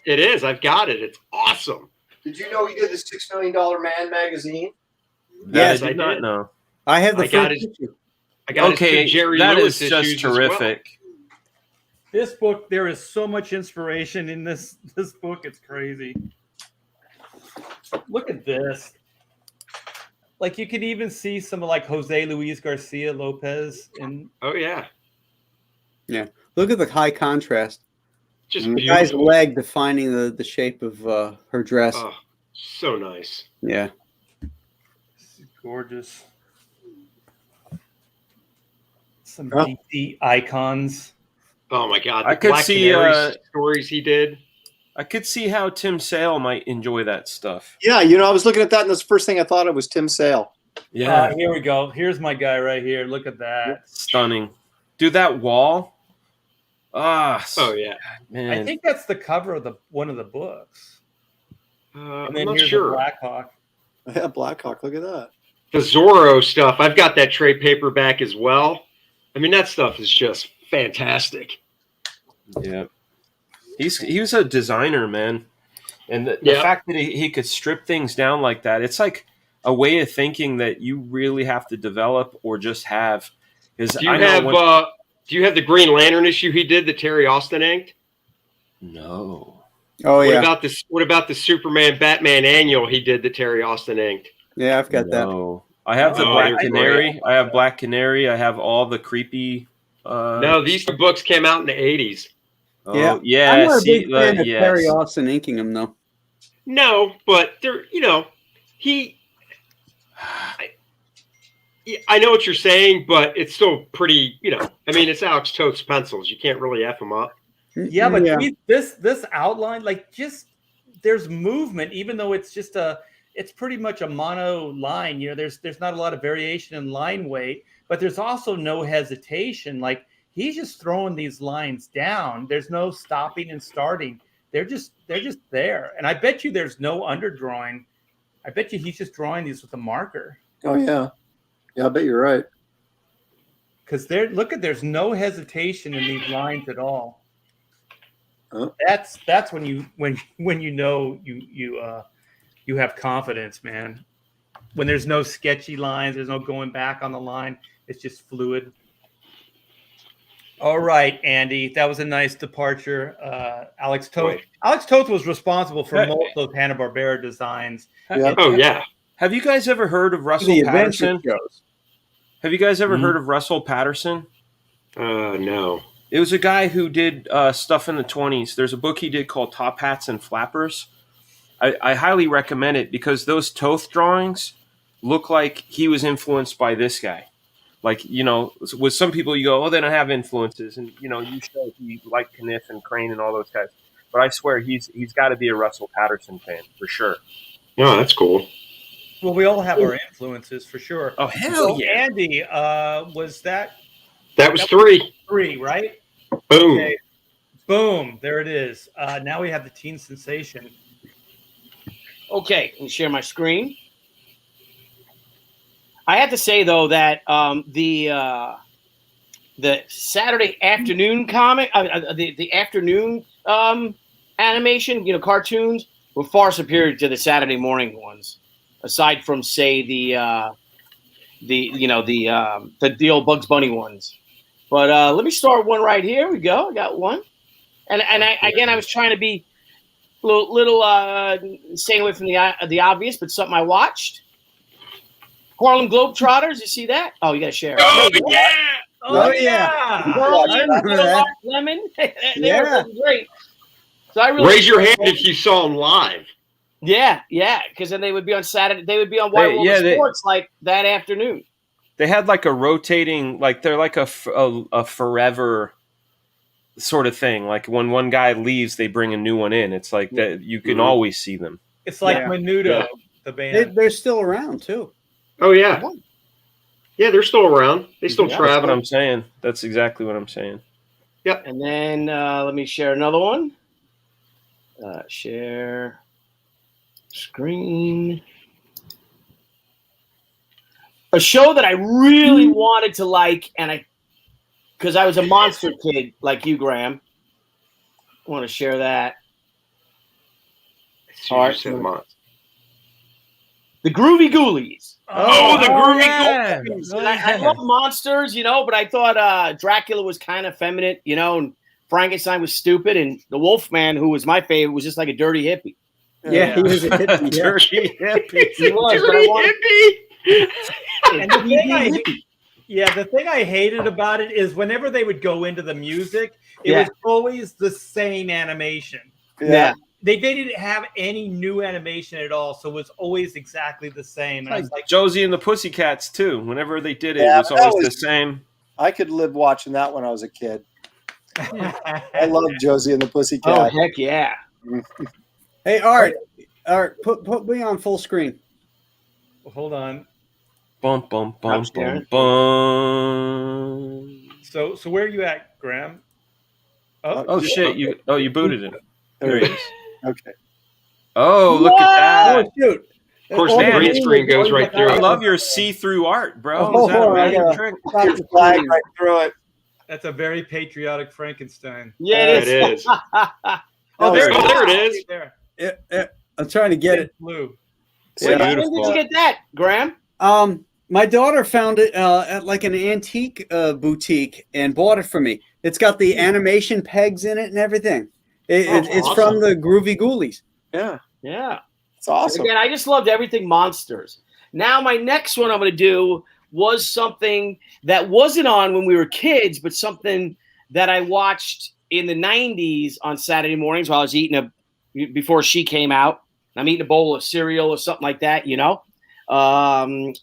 It is. I've got it. It's awesome. Did you know he did the $6 Million Man magazine? Yes, I I did not did. know. I have the I got first it. issue. I got Okay, his Jerry that Lewis is just issues as well. terrific. This book, there is so much inspiration in this book. It's crazy. Look at this. Like you could even see some like Jose Luis Garcia Lopez in. Oh yeah, Look at the high contrast. just And the guy's beautiful. leg defining the shape of her dress. Oh, so nice. Yeah. Gorgeous. Some Huh? DC icons. Oh my God, I the could Black see, Canary stories he did. I could see how Tim Sale might enjoy that stuff. Yeah, I was looking at that, and that's the first thing I thought it was Tim Sale. Yeah, Here we go. Here's my guy right here. Look at that. stunning. Dude, that wall. Ah, Oh yeah, man. I think that's the cover of one of the books. And I'm then not here's sure. the Blackhawk. Yeah, Blackhawk. Look at that. The Zorro stuff. I've got that trade paperback as well. I mean, that stuff is just fantastic. Yeah, he was a designer, man, and the Yeah. fact that he could strip things down like that, it's like a way of thinking that you really have to develop or just have. Because Do you have the Green Lantern issue he did that Terry Austin inked? no. Oh What yeah. about this? What about the Superman Batman annual he did that Terry Austin inked? Yeah, I've got that. No. I have the Oh, Black they're Canary. I have Black Canary. I have all the creepy. No, these two books came out in the 80s. Oh, Yeah. yeah. I'm not a See, big fan of yes. Terry Austin inking them though. No, but they're I know what you're saying, but it's still pretty. I mean, it's Alex Toth's pencils. You can't really f them up. Yeah, but this outline, like, just there's movement, even though it's just it's pretty much a mono line. There's not a lot of variation in line weight, but there's also no hesitation. Like he's just throwing these lines down. There's no stopping and starting. They're just there. And I bet you there's no underdrawing. I bet you he's just drawing these with a marker. Oh yeah, yeah. I bet you're right. Because there's no hesitation in these lines at all. Oh. That's when you know you have confidence, man. When there's no sketchy lines, there's no going back on the line. It's just fluid. All right, Andy, that was a nice departure. Alex Toth. Right. Alex Toth was responsible for most of Hanna-Barbera designs. Yeah. Oh yeah. Have you guys ever heard of Russell The adventure Patterson? shows. Have you guys ever Mhm. heard of Russell Patterson? No. It was a guy who did stuff in the 20s. There's a book he did called Top Hats and Flappers. I highly recommend it because those Toth drawings look like he was influenced by this guy. Like, with some people you go, oh, they don't have influences. And, you show he liked Kniff and Crane and all those guys. But I swear he's got to be a Russell Patterson fan for sure. No, that's cool. Well, we all have our influences for sure. Oh, hell So, yeah. Andy, was that That was 3. 3, right? Boom. Okay. Boom. There it is. Now we have the teen sensation. Okay, let me share my screen. I have to say though that the Saturday afternoon comic, the afternoon animation, cartoons were far superior to the Saturday morning ones. Aside from say the old Bugs Bunny ones. But let me start one right here. We go. I got one, and I was trying to be little staying away from the obvious, but something I watched. Harlem Globetrotters. You see that? Oh, you got to share it. Oh There you go. yeah. Oh, yeah. Whirly, I remember Little that. Mark Lemon. They Yeah. were great. So I really Raise your hand if you saw them live. Yeah, because then they would be on Saturday. They would be on White World of Sports like that afternoon. They had like a rotating, like they're like a forever sort of thing. Like when one guy leaves, they bring a new one in. It's like that you can always see them. It's like Yeah. Menudo, the band. They're still around too. Oh yeah. Yeah, they're still around. They still That's what travel. I'm saying. That's exactly what I'm saying. And then let me share another one. Share screen. A show that I really wanted to like, because I was a monster kid like you, Graham. I want to share that. All right. The Groovy Ghoulies. Oh, the Groovy yeah. Ghoulies. And I love monsters, but I thought Dracula was kind of feminine, and Frankenstein was stupid, and the Wolfman, who was my favorite, was just like a dirty hippie. Yeah, he was a hippie. Dirty hippie. He was, but Dirty hippie. And the thing I hated about it is whenever they would go into the music, it was always the same animation. Yeah. They didn't have any new animation at all, so it was always exactly the same. And I was like, Josie and the Pussycats too. Whenever they did it, Yeah, it was but that always was- the same. I could live watching that when I was a kid. I love Josie and the Oh Pussycat. heck yeah! Hey, Art, put me on full screen. Hold on. Bum bum bum Upstairs. bum. So where are you at, Graham? Oh shit! You booted him. There There he it is. Okay. Oh, look at that! Oh, shoot. Of course, All the the green green screen is goes going right back through I it. love your see-through art, bro. Oh, Is that a I magic gotta- trick? Stop the Flag screen. right through it. That's a very patriotic Frankenstein. Yeah, It it is. is. Oh, Oh, there it it is. There. I'm trying to get it. Blue. When did Beautiful. you get that, Graham? My daughter found it at like an antique boutique and bought it for me. It's got the animation pegs in it and everything. It's awesome. from the Groovy Ghoulies. Yeah. Yeah. It's awesome. Again, I just loved everything monsters. Now, my next one I'm going to do was something that wasn't on when we were kids, but something that I watched in the 90s on Saturday mornings while I was eating before she came out. I'm eating a bowl of cereal or something like that, you know. Let's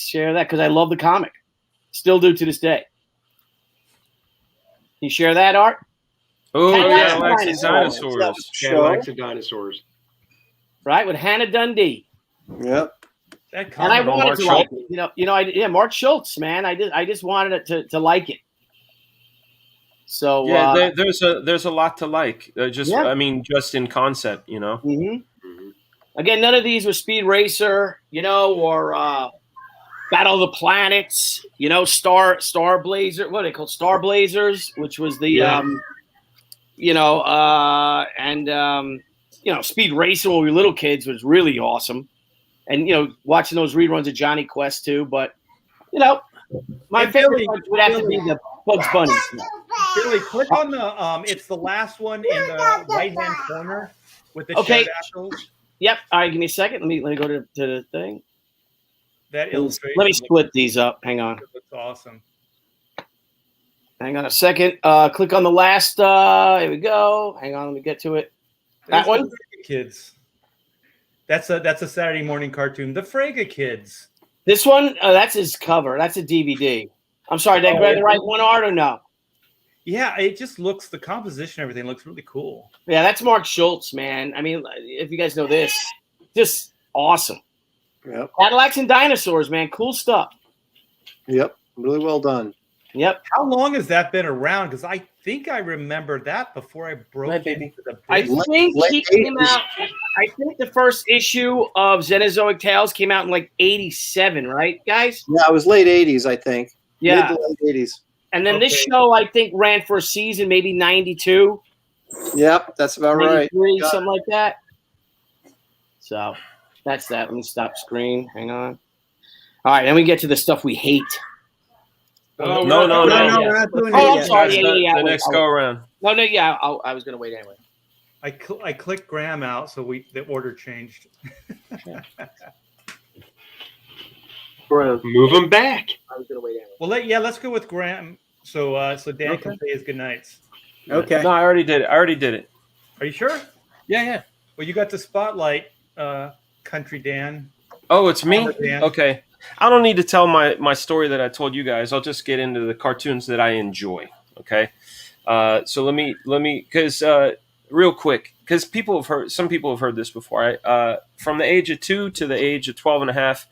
share that because I love the comic. Still do to this day. Can you share that, Art? Oh, Cadillacs and Cadillacs and Dinosaurs. Dinosaurs. Cadillacs and Dinosaurs. Right, with Hannah Dundee. Yep. That And I comic- wanted Mark to like it. Mark Schultz, man. I just wanted it to like it. So Yeah, there's a lot to like. Yeah. I mean, just in concept, you know. mhm. Again, none of these were Speed Racer, or Battle of the Planets, Star Blazer. What are they called? Star Blazers, which was the Yeah. Speed Racer when we were little kids was really awesome, and watching those reruns of Johnny Quest too. But my Hey, favorite Billy, ones would have to be the Bugs Bunny. Billy, click on the it's the last one in the right hand corner with the Okay. pterodactyls. Yep. All right, give me a second. Let me go to the thing. That illustration. Let me split these up. Hang on. looks awesome. Hang on a second. Click on the last. Here we go. Hang on. Let me get to it. That There's one? the Fraga Kids. That's a Saturday morning cartoon. The Fraga Kids. This one. That's his cover. That's a DVD. I'm sorry. Did I grab the right one, Art, or no? Yeah, it just looks, the composition, everything looks really cool. Yeah, that's Mark Schultz, man. I mean, if you guys know this, just awesome. Yep. Cadillacs and Dinosaurs, man. Cool stuff. Yep. Really well done. Yep. How long has that been around? Because I think I remember that before I broke Right, baby. into the I business. think he late came 80s. out. I think the first issue of Xenozoic Tales came out in like '87, right, guys? Yeah, it was late 80s, I think. Yeah. Mid to late 80s. And then this Okay. show, I think, ran for a season, maybe '92, Yep, that's about right. '93, Got something like that. So that's that. Let me stop screen. Hang on. All right, then we get to the stuff we hate. Oh, No, no, No, no. we're not doing Oh, it I'm yet. sorry. That's Yeah, the next go around. No, yeah, I was going to wait anyway. I clicked Graham out, so the order changed. Move them back. I was going to wait anyway. Well, let's go with Graham, so Dan can say his good nights. Okay. No, I already did it. Are you sure? Yeah. Well, you got the spotlight, Country Dan. Oh, it's me? Farmer Dan. Okay. I don't need to tell my story that I told you guys. I'll just get into the cartoons that I enjoy. Okay. So let me, because real quick, because some people have heard this before. From the age of 2 to the age of 12 and a half,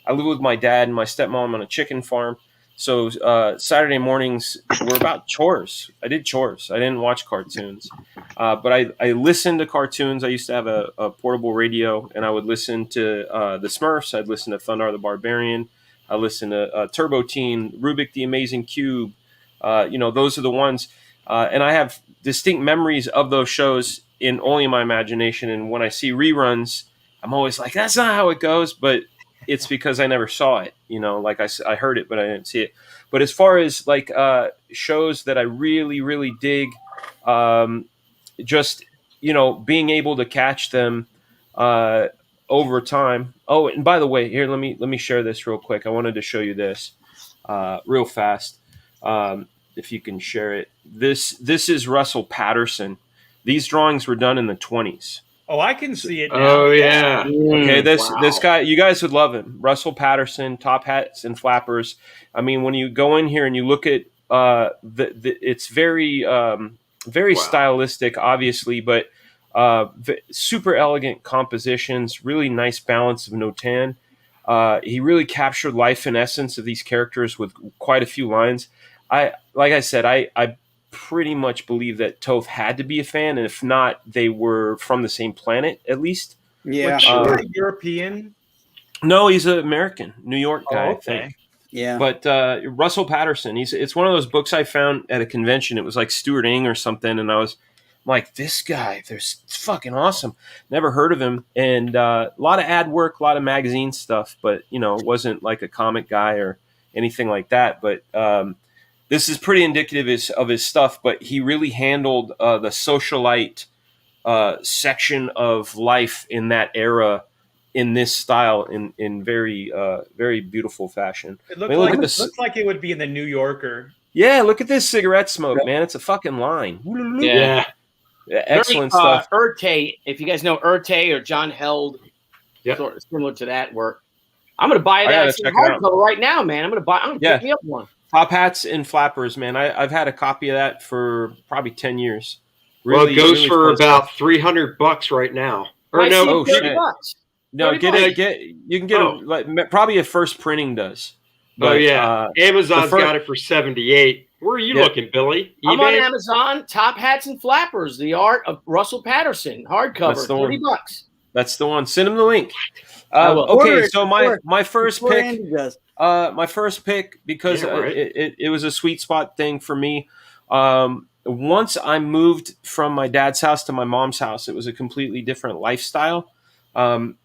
I lived with my dad and my stepmom on a chicken farm. So Saturday mornings were about chores. I did chores. I didn't watch cartoons. But I listened to cartoons. I used to have a portable radio, and I would listen to the Smurfs. I'd listen to Thundar the Barbarian. I listened to Turbo Teen, Rubik the Amazing Cube. Those are the ones. And I have distinct memories of those shows only in my imagination. And when I see reruns, I'm always like, that's not how it goes. But it's because I never saw it, like I heard it, but I didn't see it. But as far as like shows that I really, really dig, just, being able to catch them over time. Oh, and by the way, here let me share this real quick. I wanted to show you this real fast. If you can share it. This is Russell Patterson. These drawings were done in the 20s. Oh, I can see it now. Oh yeah. Okay, this guy, you guys would love him. Russell Patterson, Top Hats and Flappers. I mean, when you go in here and you look at it's very stylistic, obviously, but super elegant compositions, really nice balance of no-tan. He really captured life and essence of these characters with quite a few lines. Like I said, I pretty much believe that Toph had to be a fan, and if not, they were from the same planet at least. Yeah. European. No, he's an American, New York guy, Oh, I think. okay. Yeah. But Russell Patterson, it's one of those books I found at a convention. It was like Stuart Ing or something, and I was like, this guy, it's fucking awesome. Never heard of him, and a lot of ad work, a lot of magazine stuff, but it wasn't like a comic guy or anything like that. But this is pretty indicative of his stuff, but he really handled the socialite section of life in that era in this style in very very beautiful fashion. It looks like it would be in the New Yorker. Yeah, look at this cigarette smoke, man. It's a fucking line. Yeah. Excellent Very, stuff. Urte, if you guys know Urte or John Held, sort of similar to that work. I'm gonna buy that hardcover right now, man. I'm gonna pick me up one. Top Hats and Flappers, man. I've had a copy of that for probably 10 years. Well, it goes for about $300 right now. Or no, shit. No, you can get probably a first printing does. But, Amazon's got it for $78. Where are you looking, Billy? eBay? I'm on Amazon. Top Hats and Flappers, the art of Russell Patterson, hardcover, $30. That's the one. Send him the link. Okay, so my first pick. My first pick, because it was a sweet spot thing for me. Once I moved from my dad's house to my mom's house, it was a completely different lifestyle. And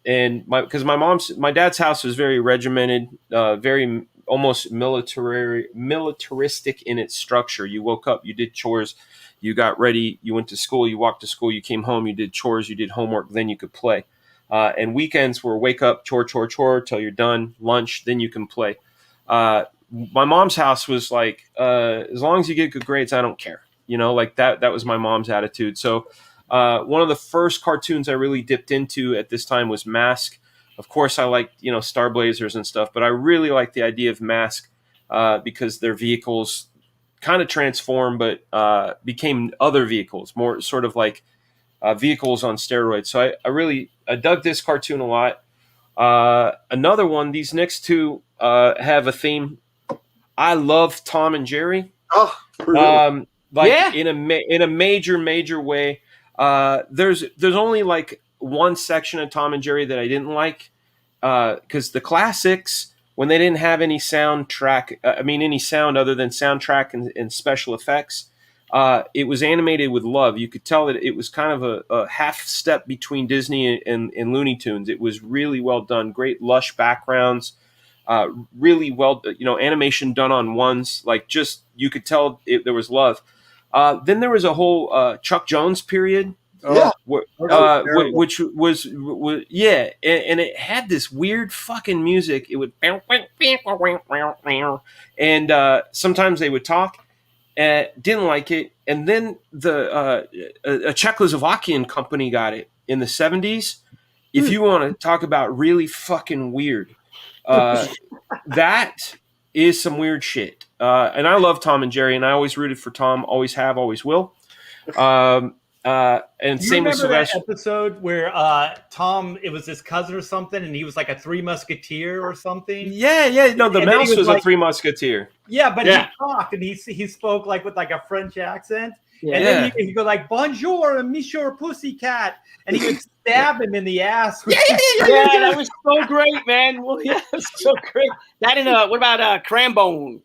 because my dad's house was very regimented, very almost militaristic in its structure. You woke up, you did chores, you got ready, you went to school, you walked to school, you came home, you did chores, you did homework, then you could play. And weekends were wake up, chore till you're done, lunch, then you can play. My mom's house was like, as long as you get good grades, I don't care. Like that was my mom's attitude. So one of the first cartoons I really dipped into at this time was Mask. Of course, I liked, Star Blazers and stuff, but I really liked the idea of Mask because their vehicles kind of transformed, but became other vehicles, more sort of like vehicles on steroids. So I dug this cartoon a lot. Another one, these next two have a theme. I love Tom and Jerry. Oh, really? In a major way. There's only like one section of Tom and Jerry that I didn't like because the classics, when they didn't have any soundtrack, any sound other than soundtrack and special effects, it was animated with love. You could tell that it was kind of a half step between Disney and Looney Tunes. It was really well done. Great lush backgrounds, really well, animation done on ones. Like just you could tell there was love. Then there was a whole Chuck Jones period. Which was and it had this weird fucking music. It would and sometimes they would talk. Didn't like it, and then a Czechoslovakian company got it in the 70s. If you want to talk about really fucking weird, that is some weird shit. And I love Tom and Jerry, and I always rooted for Tom. Always have, always will. And Do you same with remember that Sylvester. episode where Tom, it was his cousin or something, and he was like a Three Musketeer or something? Yeah. No, the And then mouse he was was a Three Musketeer. Yeah, but he talked and he spoke like with like a French accent. Yeah. And then he'd go like, bonjour, Monsieur Pussycat. And he would stab him in the ass. Yeah, that was so great, man. Well, yeah, that's so great. That and what about Crambone?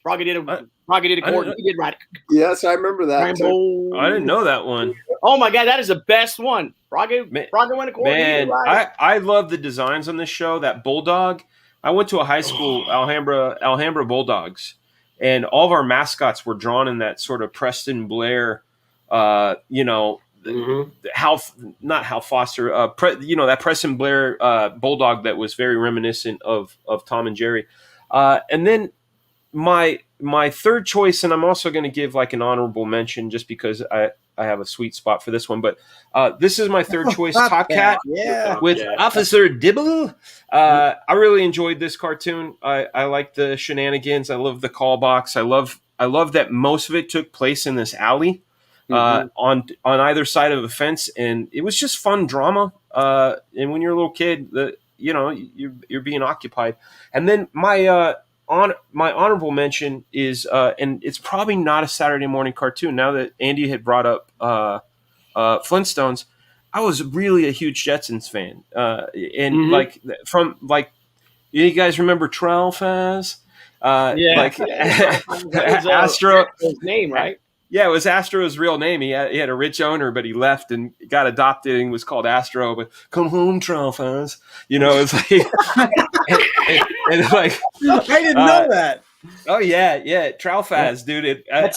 Fraga did a quarter. He did right. Yes, I remember that. I didn't know that one. Oh my god, that is the best one. Fraga went a quarter. Man, I love the designs on this show. That bulldog. I went to a high school, Alhambra Bulldogs, and all of our mascots were drawn in that sort of Preston Blair, not Hal Foster, that Preston Blair bulldog that was very reminiscent of Tom and Jerry. And then my third choice, and I'm also going to give like an honorable mention just because I have a sweet spot for this one, but this is my third choice, Top Cat with Officer Dibble. I really enjoyed this cartoon. I like the shenanigans. I love the call box. I love that most of it took place in this alley on either side of a fence, and it was just fun drama. And when you're a little kid, you're being occupied. And then my honorable mention is, and it's probably not a Saturday morning cartoon. Now that Andy had brought up Flintstones, I was really a huge Jetsons fan. You guys remember Trelfaz? Astro. His name, right? Yeah, it was Astro's real name. He had a rich owner, but he left and got adopted and was called Astro. But come home, Trelfaz. It's like, I didn't know that. Oh yeah, Trelfaz, dude. That's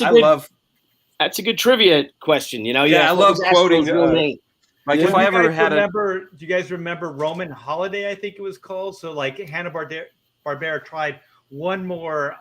a good trivia question. I love quoting. If I ever had do you guys remember Roman Holiday? I think it was called. So like Hanna-Barbera tried one more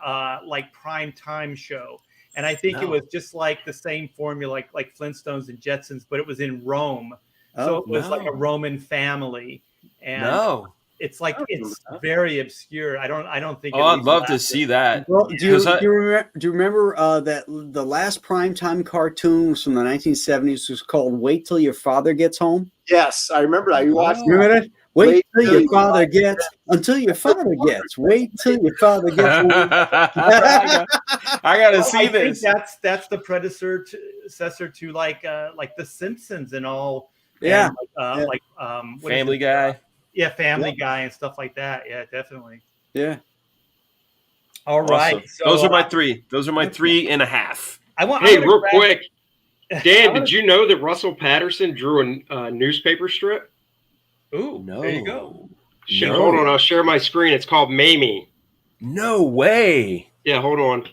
prime time show. And I think it was just like the same formula, like Flintstones and Jetsons, but it was in Rome. So it was like a Roman family. And it's like it's very obscure. I don't think. Oh, I'd love to see that. Well, do you remember that the last primetime cartoon was from the 1970s? Was called "Wait Till Your Father Gets Home." Yes, I remember that. You watched. Remember that? Wait till your father gets. Until your father gets. Wait till your father gets. I gotta see this. That's the predecessor to like The Simpsons and all. Yeah. And Family Guy. Yeah, Family Guy and stuff like that. Yeah, definitely. Yeah. All right. Awesome. So, those are my three. Those are my 3.5. Real quick, Dan, did you know that Russell Patterson drew a newspaper strip? Ooh, no. There you go. Hold on, I'll share my screen. It's called Mamie. No way. Yeah, hold on.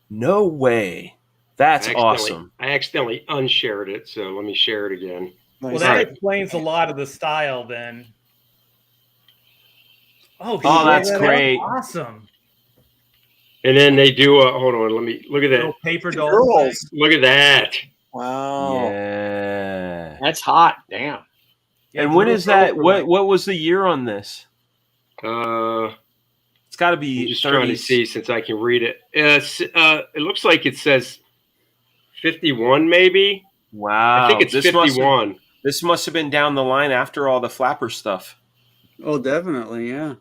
No way. That's awesome. I accidentally unshared it, so let me share it again. Nice. Well, that explains a lot of the style then. Oh, that's great. Awesome. And then they do hold on, let me look at that. Little paper dolls. Look at that. Wow. Yeah. That's hot. Damn. Yeah, and when is that? What was the year on this? It's got to be. I'm just 30s. trying to see since I can read it. It looks like it says 51, maybe. Wow, I think it's 51. This must have been down the line after all the Flapper stuff. Oh, definitely, yeah.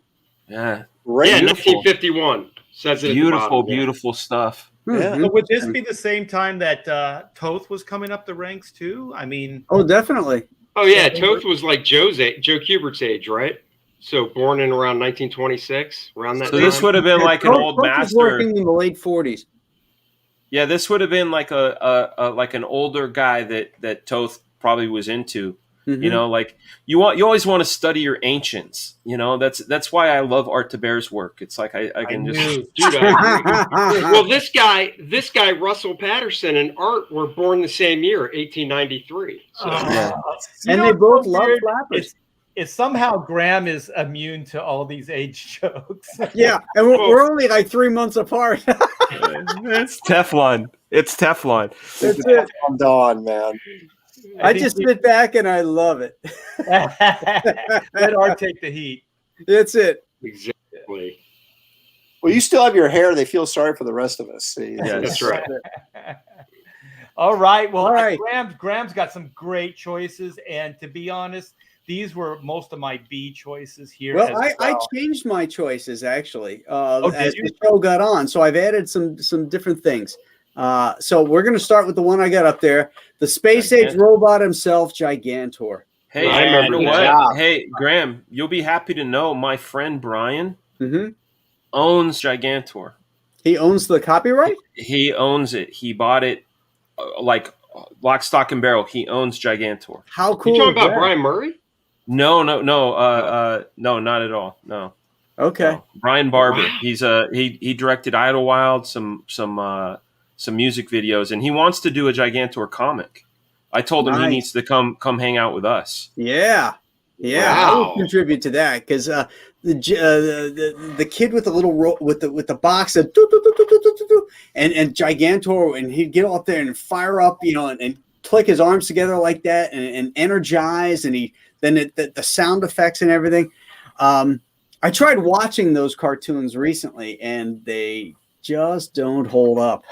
Yeah. Right. Yeah, 1951. Says it Beautiful stuff. Yeah. So would this be the same time that Toth was coming up the ranks too? I mean. Oh, definitely. Oh yeah, Toth was like Joe Kubert's age, right? So born in around 1926, around that. So this would have been like an old master. Was working in the late 40s. Yeah, this would have been like like an older guy that Toth probably was into. Mm-hmm. Like you always want to study your ancients. That's why I love Art Taber's work. It's like I can just. Dude, I agree. Well, this guy Russell Patterson and Art were born the same year, 1893. So. And they both love flappers. It's somehow Graham is immune to all these age jokes. Yeah, and we're only like 3 months apart. It's Teflon. It's Teflon. That's it. I'm done, man. I just sit back and I love it. Let Art take the heat. That's it. Exactly. Well, you still have your hair. They feel sorry for the rest of us. See, that's right. All right. Well, all right. Graham's got some great choices, and to be honest, these were most of my B choices here. Well, I changed my choices actually as the show got on, so I've added some different things. So we're going to start with the one I got up there, the space age robot himself, Gigantor. Hey, I remember what? Hey, Graham, you'll be happy to know my friend Brian owns Gigantor. He owns the copyright? He owns it. He bought it like lock, stock, and barrel. He owns Gigantor. How cool! You talking about Brian Murray? No, no, not at all. No. Okay. No. Brian Barber. Wow. He's he directed Idlewild, some music videos, and he wants to do a Gigantor comic. I told him he Nice. needs to come hang out with us. Yeah. I would contribute to that because the kid with the little with the box and Gigantor, and he'd get up there and fire up, and click his arms together like that and energize, and the sound effects and everything. I tried watching those cartoons recently, and they just don't hold up.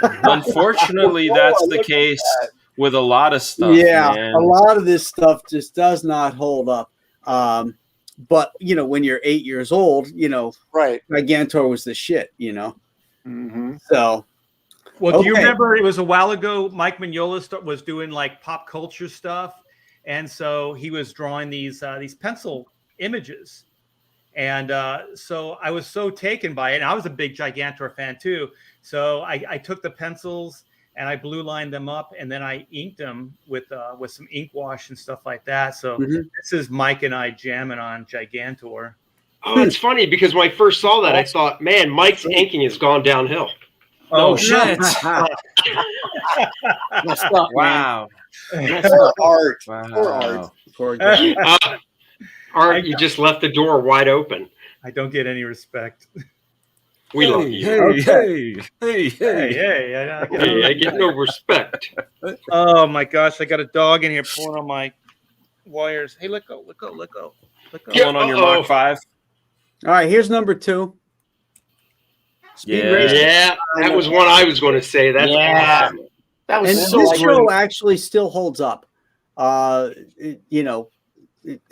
Unfortunately, that's the case with a lot of stuff. Yeah, man. a lot of this stuff just does not hold up. But when you're 8 years old, Right. Gigantor was the shit. Mm-hmm. So, Well, do you Okay. remember it was a while ago? Mike Mignola was doing like pop culture stuff, and so he was drawing these pencil images, and so I was so taken by it. And I was a big Gigantor fan too. So I took the pencils and I blue lined them up, and then I inked them with some ink wash and stuff like that. So this is Mike and I jamming on Gigantor. Oh, it's funny because when I first saw that, I thought, man, Mike's inking has gone downhill. Oh, shit. wow. Wow. Poor Art. Poor Wow. Art. Art, you just left the door wide open. I don't get any respect. We love you. Hey. Hey, I get no respect. Oh my gosh, I got a dog in here pulling on my wires. Hey, let go. Going on your Mark 5? All right, here's number 2. Speed Yeah. Racer. Yeah, that was one I was going to say. That's awesome. That was And so this great. show actually still holds up. It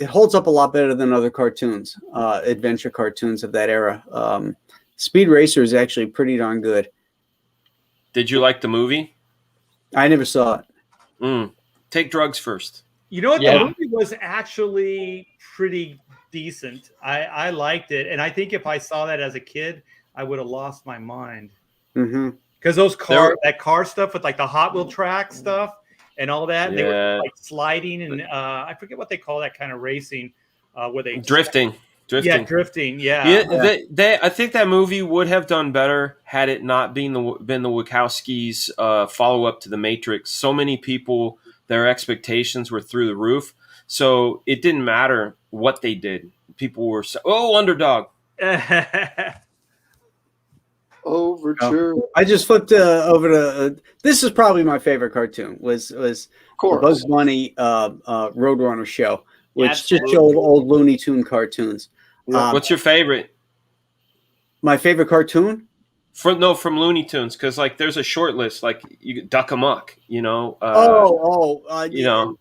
holds up a lot better than other cartoons, adventure cartoons of that era. Speed Racer is actually pretty darn good. Did you like the movie? I never saw it. Take drugs first. You know what? Yeah. The movie was actually pretty decent. I liked it, and I think if I saw that as a kid, I would have lost my mind. Mm-hmm. Because that car stuff with like the Hot Wheel track stuff and all that, and they were like sliding, and I forget what they call that kind of racing, where they Drifting. Yeah, drifting. Yeah. I think that movie would have done better had it not been the Wachowskis' follow up to The Matrix. So many people, their expectations were through the roof, so it didn't matter what they did. People were underdog. Overture. I just flipped over to this is probably my favorite cartoon was Of course. Bugs Bunny Roadrunner show, which just Absolutely. showed old Looney Tune cartoons. What's your favorite? My favorite cartoon? From Looney Tunes, because like there's a short list, like you Duck 'em Up,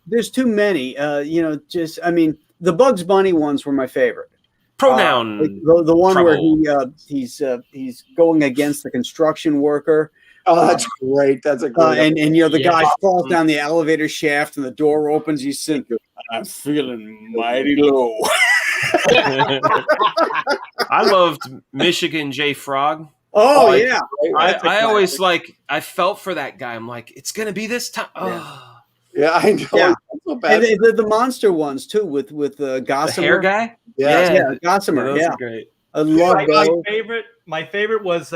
There's too many. The Bugs Bunny ones were my favorite. pronoun. The one trouble. where he's going against the construction worker. Oh, that's great. That's a great. And the guy falls down the elevator shaft and the door opens. He's saying, "I'm feeling mighty low." I loved Michigan J. Frog. Oh yeah, I always I felt for that guy. I'm like, it's gonna be this time. Oh. Yeah, I know. Yeah. So bad. And the monster ones too with Gossamer. The hair guy. Yeah. Gossamer. those Yeah, are great. I love those. My favorite was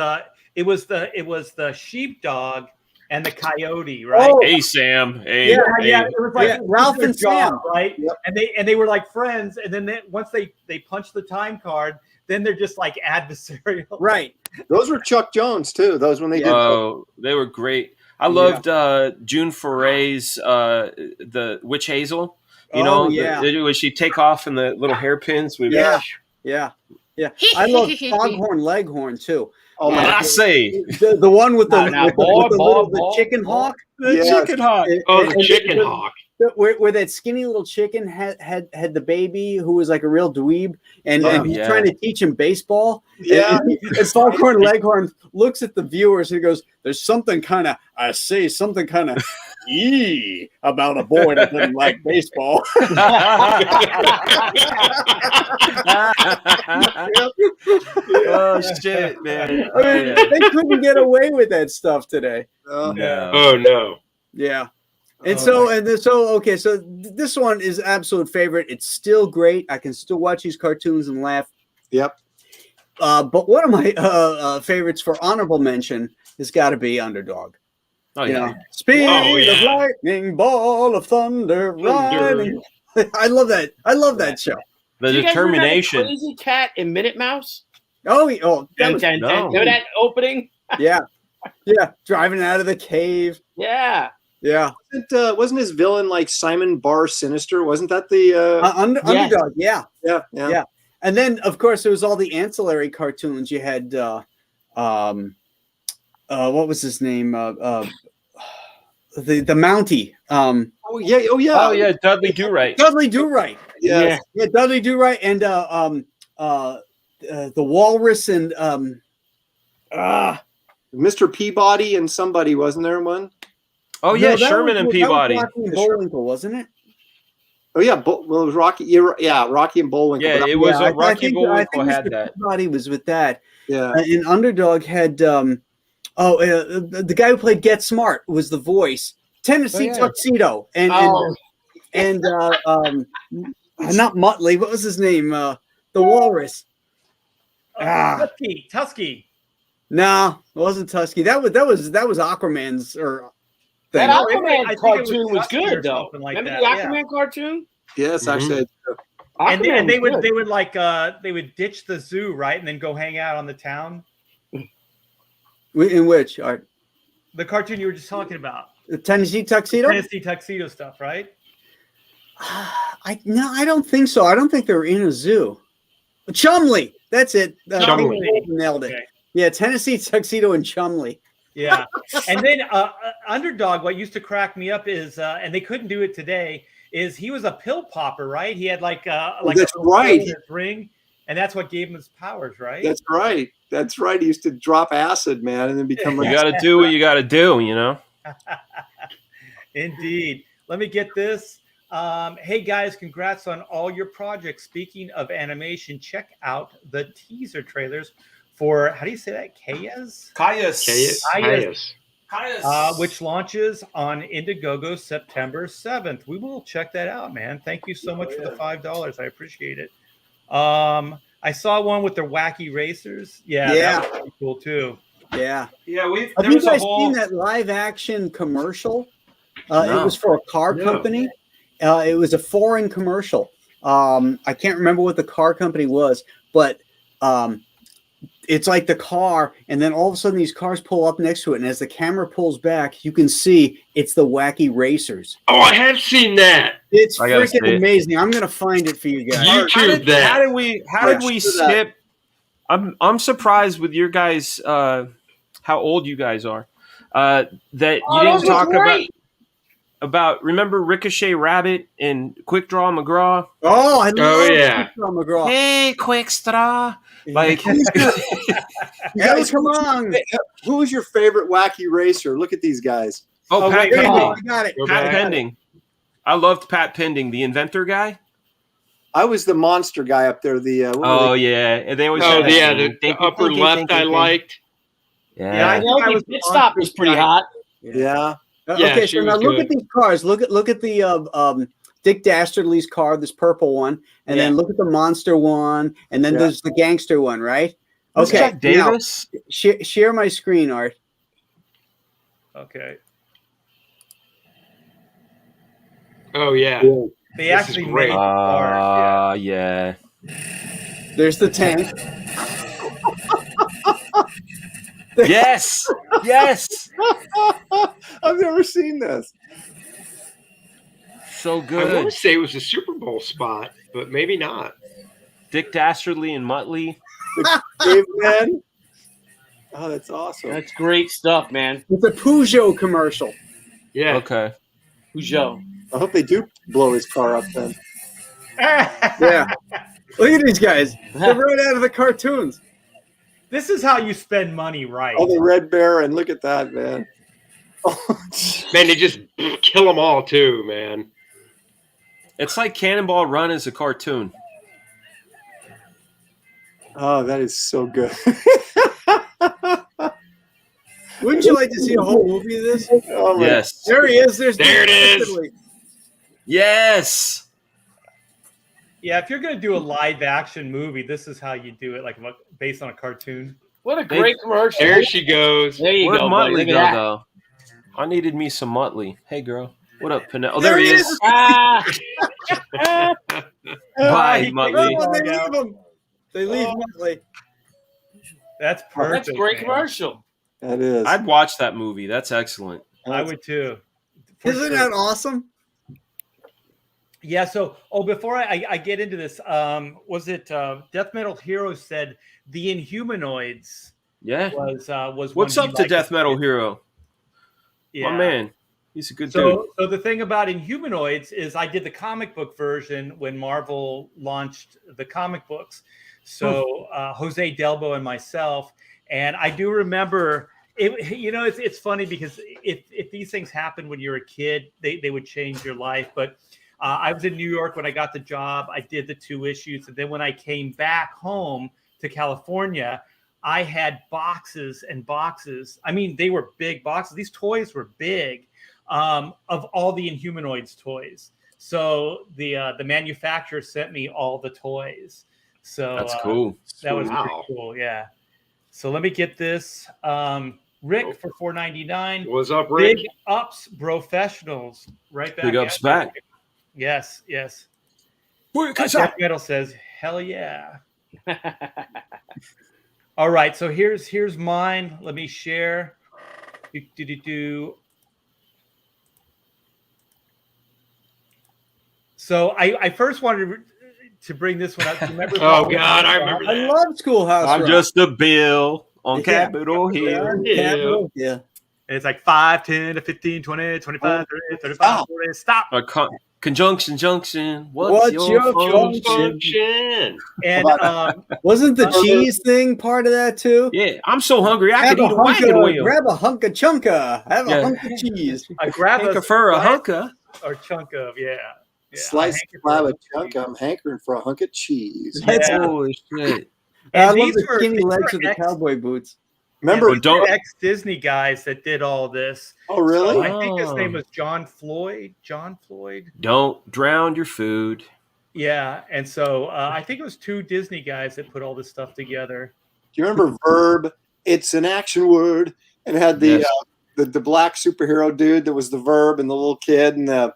it was the sheepdog and the coyote, right? Oh, Hey Sam. Hey. Yeah, it was like Ralph and John, Sam. right? Yep. And they were like friends, and then once they punch the time card, then they're just like adversarial. Right. Those were Chuck Jones too. Those when they did. Oh, they were great. I loved June Foray's the Witch Hazel. When she take off in the little hairpins. Yeah. I love Foghorn Leghorn too. Oh my I say The one with the Ball, chicken hawk. the Yes. chicken hawk. The chicken hawk. Where that skinny little chicken had the baby who was like a real dweeb, and he's trying to teach him baseball. Yeah. And Foghorn Leghorn looks at the viewers and he goes, "There's something kind of about a boy that doesn't like baseball." Oh shit, man! I mean, they couldn't get away with that stuff today. No. Oh no. Yeah. So this one is absolute favorite. It's still great. I can still watch these cartoons and laugh. Yep. But one of my favorites for honorable mention has got to be Underdog. Oh You yeah. know, speed Oh, of yeah. lightning, ball of thunder, riding. I love that. I love that show. The Do you guys remember determination. Crazy Cat and Minute Mouse? Oh, that was No. Know that opening? yeah, yeah. Driving out of the cave. Yeah. Yeah, Wasn't his villain like Simon Bar Sinister? Wasn't that the? Underdog. Yeah. Yeah. And then, of course, there was all the ancillary cartoons. You had, what was his name? The Mountie. Oh yeah. Oh yeah, Dudley Do Right. Dudley Do Right. Yes. Yeah, Dudley Do Right, and the Walrus and Mr. Peabody and somebody, wasn't there one? Oh yeah, no, that Sherman was- and that was Peabody. Rocky and Bullwinkle, wasn't it? Oh yeah, well it was Rocky. Yeah, Rocky and Bullwinkle. Yeah, but it was I Rocky think Bullwinkle had Mr. that. Peabody was with that. yeah. And Underdog had the guy who played Get Smart was the voice. Tennessee Oh, yeah. Tuxedo and not Muttley. What was his name? The Walrus. Tusky. No, it wasn't Tusky. That was Aquaman's or thing. That I Aquaman think it was cartoon was Tusky or good though. something like Remember that, the yeah. Aquaman cartoon? Yes, actually. And Aquaman they was would good. they would ditch the zoo, right, and then go hang out on the town. In which art? The cartoon you were just talking about, The Tennessee Tuxedo? Tennessee Tuxedo stuff, right? I don't think so. I don't think they were in a zoo. Chumley. That's it. Chumley. Nailed it. Okay. Yeah, Tennessee Tuxedo and Chumley. Yeah, and then Underdog. What used to crack me up is, and they couldn't do it today, is he was a pill popper, right? He had like that's a right. pill in his ring, and that's what gave him his powers, right? That's right. That's right. He used to drop acid, man, and then become You like got to do what you got to do, you know. Indeed. Let me get this. Hey guys, congrats on all your projects. Speaking of animation, check out the teaser trailers for, how do you say that? Kayas? Caius. Which launches on Indiegogo September 7th. We will check that out, man. Thank you so much for the $5. I appreciate it. I saw one with their wacky racers. Yeah. That was pretty cool too. Yeah. Yeah, Have there you was a guys whole. seen that live action commercial? No. It was for a car company. It was a foreign commercial. I can't remember what the car company was, but it's like the car, and then all of a sudden these cars pull up next to it, and as the camera pulls back, you can see it's the wacky racers. Oh, I have seen that. It's I gotta see freaking it. amazing. I'm gonna find it for you guys. YouTube that. How did we skip? I'm surprised with your guys how old you guys are. That you didn't talk about remember Ricochet Rabbit and Quick Draw McGraw? Oh, I love yeah. McGraw. Hey, Quick Straw. Like Guys, come on. Who was your favorite wacky racer? Look at these guys. Pat There you go. Pending. I got it. Go Pat back. Pending. I loved Pat Pending, the inventor guy. I was the monster guy up there. The what were Oh they? yeah, and they always Oh, had that yeah, thing. the upper left I liked. Yeah, I Yeah. think I was Pit Stop was pretty hot. Yeah. Yeah, Okay, she so now was look good. at these cars. Look at the Dick Dastardly's car, this purple one, and then look at the monster one, and then there's the gangster one, right? Was Okay, Jack Davis? now, share my screen, Art. Okay. Oh yeah. They This actually is great. made cars. Yeah. There's the tank. Yes. Yes. I've never seen this. So I want good. to say it was a Super Bowl spot, but maybe not. Dick Dastardly and Muttley. Caveman. Oh, that's awesome. That's great stuff, man. It's a Peugeot commercial. Yeah. Okay. Peugeot. I hope they do blow his car up then. Yeah. Look at these guys. They're right out of the cartoons. This is how you spend money, right? Oh, the Red Baron. Look at that, man. Man, they just kill them all too, man. It's like Cannonball Run is a cartoon. Oh, that is so good. Wouldn't you like to see a whole movie of this? Oh, my Yes. There he is. There it is. Yes. Yeah, if you're going to do a live action movie, this is how you do it, like based on a cartoon. What a great commercial. There she goes. There you Where'd go, buddy. Muttley Look go, at that. though? I needed me some Muttley. Hey, girl. What up, Pinel? Oh, there he is. Ah, Bye, he Muttley. picked Oh, they the dog leave out. him. They leave Muttley. That's perfect. that's a great man. commercial. That is. I'd watch that movie. That's excellent. I would too. For Isn't sure. that awesome? Yeah. So, before I get into this, was it Death Metal Hero said the Inhumanoids Yeah. was What's one he up to liked Death as a Metal kid. Hero? Yeah. My man. He's a good dude. So the thing about Inhumanoids is I did the comic book version when Marvel launched the comic books. So Jose Delbo and myself, and I do remember it. You know, it's funny because if these things happen when you're a kid, they would change your life. But I was in New York when I got the job. I did the 2 issues, and then when I came back home to California, I had boxes and boxes. I mean, they were big boxes. These toys were big. Of all the Inhumanoids toys. So the manufacturer sent me all the toys. So That's cool. That was Wow. pretty cool. Yeah. So let me get this. Rick for $4.99. What's up, Rick? Big ups, Professionals. Right back. Big ups at back. you. Yes. Yes. Wait, Death Metal says, hell yeah. All right. So here's mine. Let me share. So I first wanted to bring this one up. Remember? Oh, God, I remember I that. love Schoolhouse I'm Rock. just a bill on Yeah. Capitol Hill. Capitol, yeah. It's like 5, 10 to 15, 20, 25, 30, 35, 40. Stop. Conjunction junction. What's your function? Function. And Wasn't the cheese thing part of that too? Yeah, I'm so hungry I Have could eat a wagon wheel. grab a hunk of chunka. Have Yeah. a hunk of cheese. I grab Hanker a for a slice hunka. or chunk of Slice hanker slab for of chunk. I'm hankering for a hunk of cheese. That's Yeah. Holy shit. I And love these the were- skinny these legs were with the ex- cowboy boots. Remember? But don't- ex-Disney guys that did all this. Oh, really? So I think his Oh. name was John Floyd. John Floyd. Don't drown your food. Yeah, and so I think it was 2 Disney guys that put all this stuff together. Do you remember Verb? It's an action word, and it had the Yes. the black superhero dude that was the Verb and the little kid and the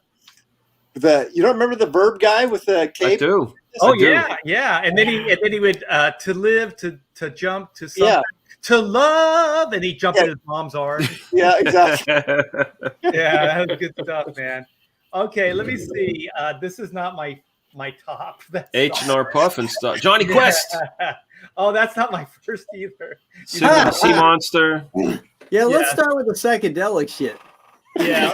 you don't remember the Verb guy with the I cape? do. Oh I do. yeah. And then he would to live, to jump, to something, Yeah. to love, and he jumped Yeah. in his mom's arms. Yeah, exactly. Yeah, that was good stuff, man. Okay, let me see. This is not my top. That's H&R Puff and stuff. Johnny Quest. Oh, that's not my first either. Sea Monster. Yeah, let's Yeah. start with the psychedelic shit. Yeah,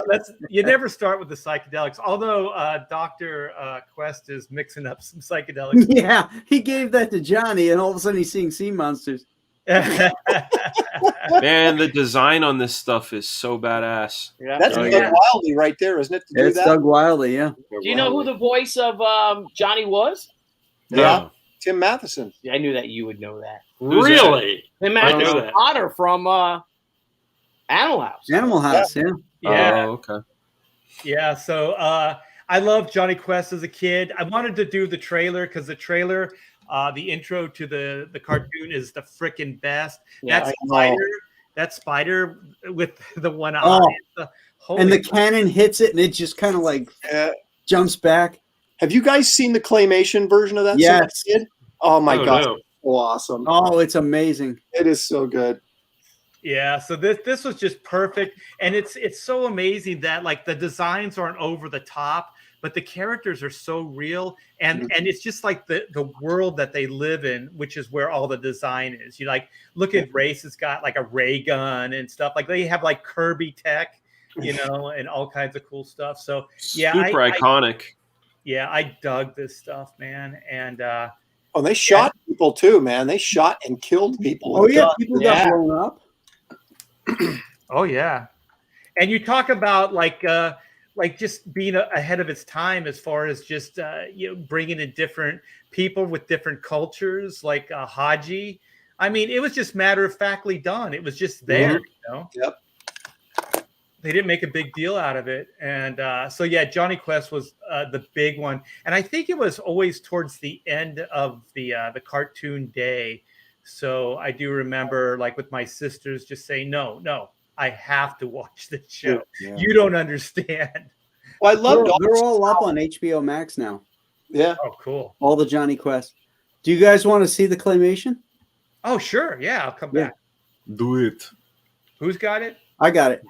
you never start with the psychedelics. Although Dr. Quest is mixing up some psychedelics. Yeah, he gave that to Johnny, and all of a sudden he's seeing sea monsters. Man, the design on this stuff is so badass. That's Oh, Doug yeah. Wildey right there, isn't it? To do It's that? Doug Wildey, yeah. Do you know who the voice of Johnny was? Yeah. Tim Matheson. Yeah, I knew that you would know that. Who's Really? Him I and know Mr. that. Potter from Animal House. Animal House, yeah. Yeah. Oh, okay. Yeah, so I loved Johnny Quest as a kid. I wanted to do the trailer because the trailer, the intro to the cartoon is the freaking best. Yeah, That spider with the one eye. Oh. Holy And the cannon hits it, and it just kind of like jumps back. Have you guys seen the claymation version of that? Yes. Kid? Oh my Oh, gosh, no. it's so awesome! Oh, it's amazing. It is so good. Yeah, so this was just perfect, and it's so amazing that like the designs aren't over the top, but the characters are so real, and it's just like the world that they live in, which is where all the design is. You like look at Race has got like a ray gun and stuff, like they have like Kirby tech, and all kinds of cool stuff. So yeah, Super iconic. I dug this stuff, man, and Oh, they shot people too, man. They shot and killed people. Oh, yeah. God. People Yeah. got blown up. oh yeah, and you talk about like just being ahead of its time as far as just bringing in different people with different cultures, like Haji. I mean, it was just matter of factly done. It was just there, Yep. They didn't make a big deal out of it, and so yeah, Johnny Quest was the big one, and I think it was always towards the end of the cartoon day. So I do remember, like with my sisters, just saying, no, I have to watch this show. Yeah. You don't understand. Well, I loved They're all up on HBO Max now. Yeah. Oh, cool. All the Johnny Quest. Do you guys want to see the claymation? Oh, sure. Yeah, I'll come Yeah. back. Do it. Who's got it? I got it.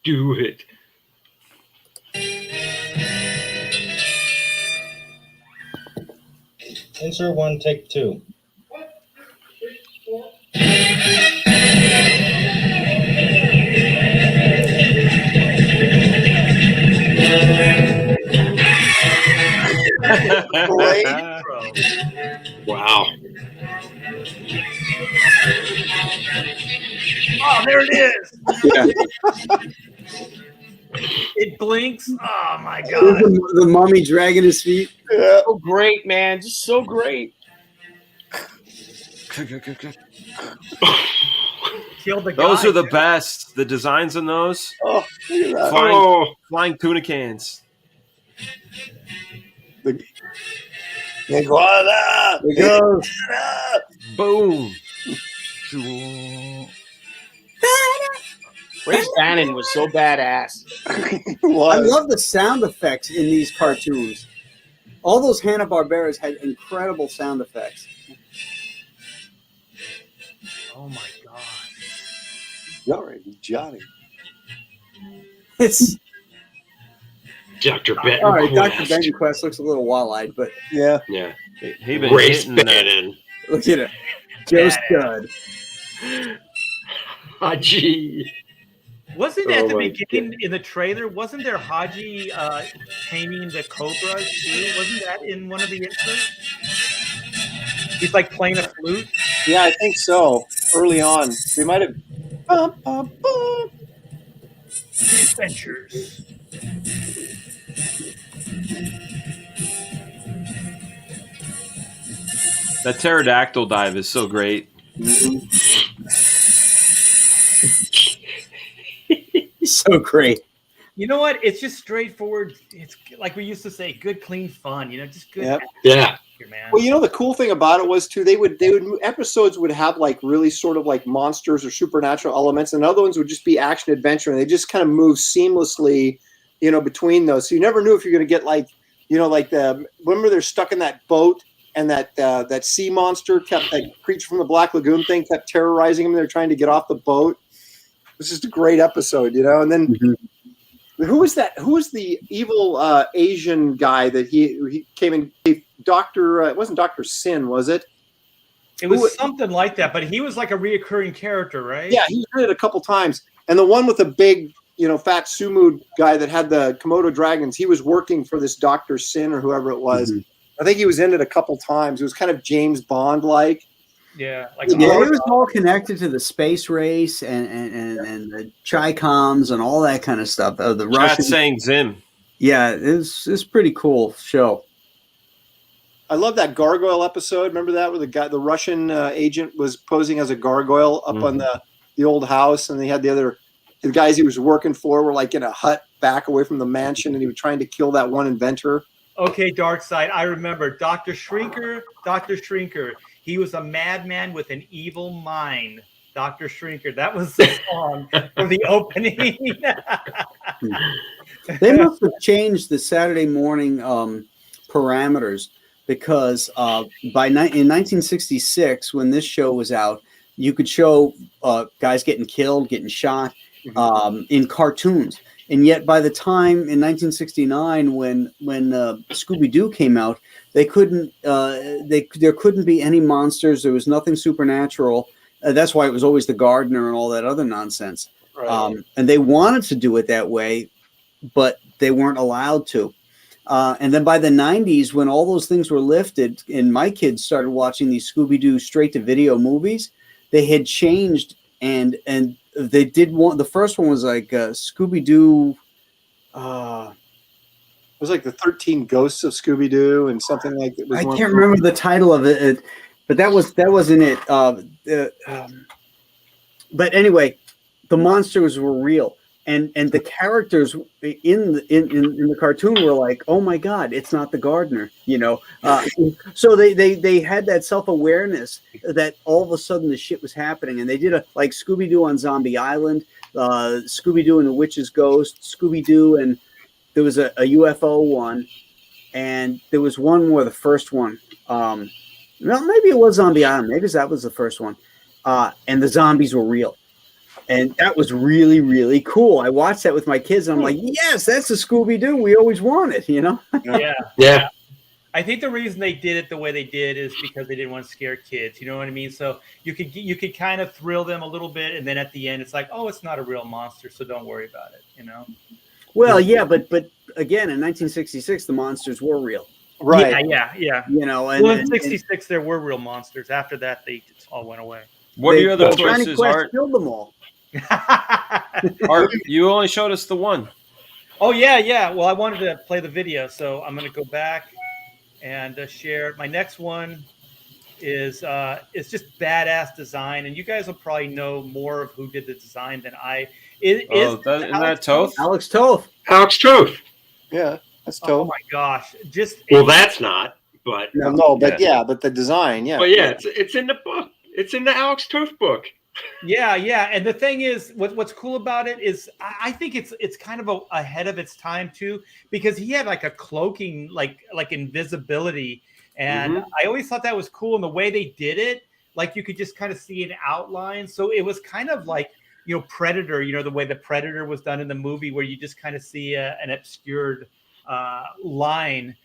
Do it. Insert 1, take 2. Wow. Oh, there it is. Yeah. It blinks. Oh my There's god. the mummy dragging his feet. Yeah. So great, man. Just so great. Killed the guy. Those are the best. The designs on those. Oh, look at that. Flying, Oh, flying tuna cans. Iguana! There goes. Boom. Ray Bannon was so badass. I What? love the sound effects in these cartoons. All those Hanna-Barberas had incredible sound effects. Oh my god. Sorry, Johnny. It's Dr. Benton. all right. Dr. Quest. Benton Quest looks a little wall-eyed, but Yeah. Yeah. He been Race hitting that. Bannon. look at it. Joe Stud. Haji. Wasn't at Oh the my beginning in the trailer? Wasn't there Haji taming the cobras too? Wasn't that in one of the inserts? He's like playing a flute. Yeah, I think so. Early on. They might have. Adventures. That pterodactyl dive is so great. So great. You know what? It's just straightforward. It's like we used to say, good, clean fun. You know, just good. Yep. Yeah. Here, man. Well, you know the cool thing about it was too they would episodes would have like really sort of like monsters or supernatural elements, and other ones would just be action adventure, and they just kind of move seamlessly, you know, between those. So you never knew if you're going to get like, you know, like remember they're stuck in that boat and that sea monster kept that creature from the Black Lagoon thing kept terrorizing them. They're trying to get off the boat. It was just a great episode, you know. And then who was that? Who was the evil Asian guy that he came in? Doctor, it wasn't Dr. Sin, was it? It was something like that, but he was like a reoccurring character, right? Yeah, he did it a couple times. And the one with the big, you know, fat sumo guy that had the Komodo dragons, he was working for this Dr. Sin or whoever it was. I think he was in it a couple times. It was kind of James Bond-like. Yeah. Like Yeah, it was all connected to the space race and the Chi-Coms and all that kind of stuff. The Chat Russian. saying Zim. Yeah, it's pretty cool show. I love that gargoyle episode. Remember that where the Russian agent was posing as a gargoyle up on the old house, and they had the guys he was working for were like in a hut back away from the mansion, and he was trying to kill that one inventor. Okay, Dark Side. I remember Dr. Shrinker. Dr. Shrinker. He was a madman with an evil mind. Dr. Shrinker. That was the song for the opening. They must have changed the Saturday morning parameters because in 1966, when this show was out, you could show guys getting killed, getting shot in cartoons. And yet, by the time in 1969, when Scooby-Doo came out, they couldn't. There couldn't be any monsters. There was nothing supernatural. That's why it was always the gardener and all that other nonsense. Right. And they wanted to do it that way, but they weren't allowed to. And then by the 90s, when all those things were lifted, and my kids started watching these Scooby-Doo straight-to-video movies, they had changed, and they did one. The first one was like Scooby-Doo. It was like the 13 Ghosts of Scooby-Doo and something like that. I can't remember the title of it, but that wasn't it. But anyway, the monsters were real, and the characters in the cartoon were like, oh my god, it's not the gardener, you know. So they had that self-awareness that all of a sudden the shit was happening, and they did a like Scooby-Doo on Zombie Island, Scooby-Doo and the Witch's Ghost, Scooby-Doo, and there was a UFO one, and there was one more, the first one. Well, maybe it was Zombie Island, maybe that was the first one, and the zombies were real. And that was really, really cool. I watched that with my kids, and I'm like, yes, that's the Scooby-Doo we always wanted, you know? Yeah. I think the reason they did it the way they did is because they didn't want to scare kids. You know what I mean? So you could kind of thrill them a little bit, and then at the end, it's like, oh, it's not a real monster, so don't worry about it, you know? Well, yeah, but again, in 1966, the monsters were real. Right. Yeah. You know, Well, in 66, there were real monsters. After that, they just all went away. What are your other Johnny choices, Quest Art? killed them all. Art, you only showed us the one. Oh, yeah. Well, I wanted to play the video, so I'm going to go back and share. My next one is it's just badass design, and you guys will probably know more of who did the design than I. Isn't that Toth? Alex Toth. Alex Toth. Yeah, that's Oh dope. my gosh! Well, that's not, but But the design, yeah. But yeah, it's in the book. It's in the Alex Toth book. Yeah. And the thing is, what's cool about it is I think it's kind of ahead of its time too, because he had like a cloaking, like invisibility, and I always thought that was cool. And the way they did it, like you could just kind of see an outline. So it was kind of like, you know, Predator. You know, the way the Predator was done in the movie, where you just kind of see an obscured line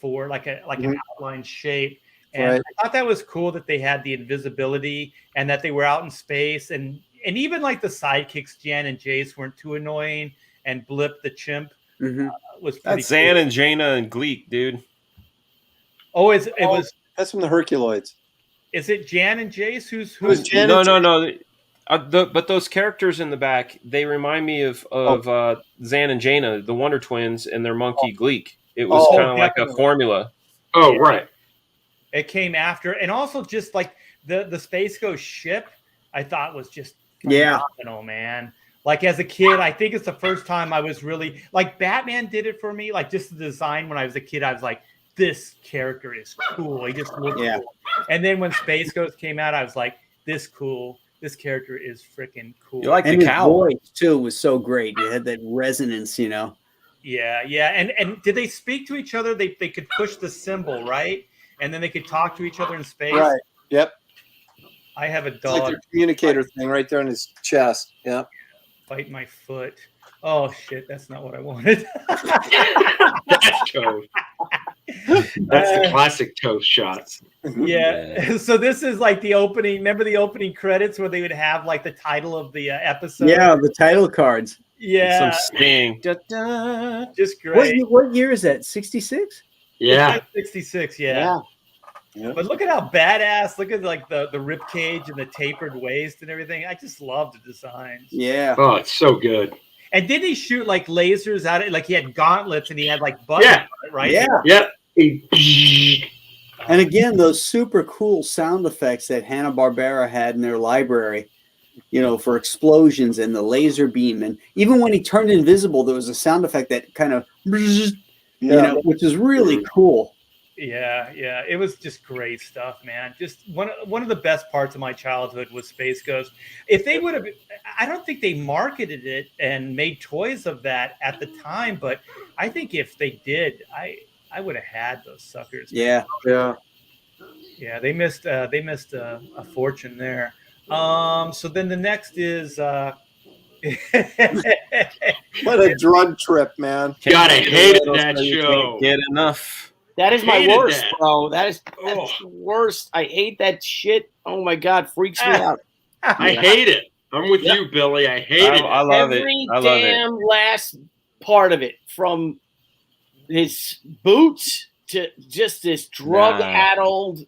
for like an outline shape. And I thought that was cool that they had the invisibility and that they were out in space, and even like the sidekicks, Jan and Jace, weren't too annoying, and Blip the chimp was pretty That's Zan cool. and Jaina and Gleek, dude. Oh, it was. That's from the Herculoids. Is it Jan and Jace? Who's Jan No. and But those characters in the back, they remind me of Zan and Jaina, the Wonder Twins, and their monkey Gleek. It was kind of like a formula. Oh, right. It came after, and also just like the Space Ghost ship, I thought was just phenomenal, man. Like as a kid, I think it's the first time I was really like Batman did it for me. Like just the design when I was a kid, I was like, this character is cool. He just looked cool. And then when Space Ghost came out, I was like, this cool. This character is freaking cool. You like And the his cow? voice too was so great. It had that resonance, you know. Yeah. And did they speak to each other? They could push the symbol, right? And then they could talk to each other in space. Right. Yep. I have a It's like dog their communicator thing right there in his chest. Yeah. bite my foot. Oh shit, that's not what I wanted. That's Toth. That's the classic Toth shots. Yeah. So this is like the opening. Remember the opening credits where they would have like the title of the episode? Yeah, the title cards. Yeah. Some sting. Just great. What year is that? 66? Yeah. 66. Yeah. But look at how badass. Look at like the rib cage and the tapered waist and everything. I just love the designs. Yeah. Oh, it's so good. And didn't he shoot like lasers out of it? Like he had gauntlets and he had like buttons, Yeah. right? Yeah. Yep. And again, those super cool sound effects that Hanna-Barbera had in their library, you know, for explosions and the laser beam. And even when he turned invisible, there was a sound effect that kind of, you know, which is really cool. Yeah. It was just great stuff, man. Just one of the best parts of my childhood was Space Ghost. If they would have, I don't think they marketed it and made toys of that at the time, but I think if they did, I would have had those suckers. Yeah. Yeah, they missed a fortune there. So then the next is What a drug trip, man. God, I hated that show. Get enough. That is my Hated worst, that. bro. That's the worst. I hate that shit. Oh my god, freaks me out. I hate it. I'm with you, Billy. I hate it. I love Every it. I love it. damn last part of it, from his boots to just this drug-addled,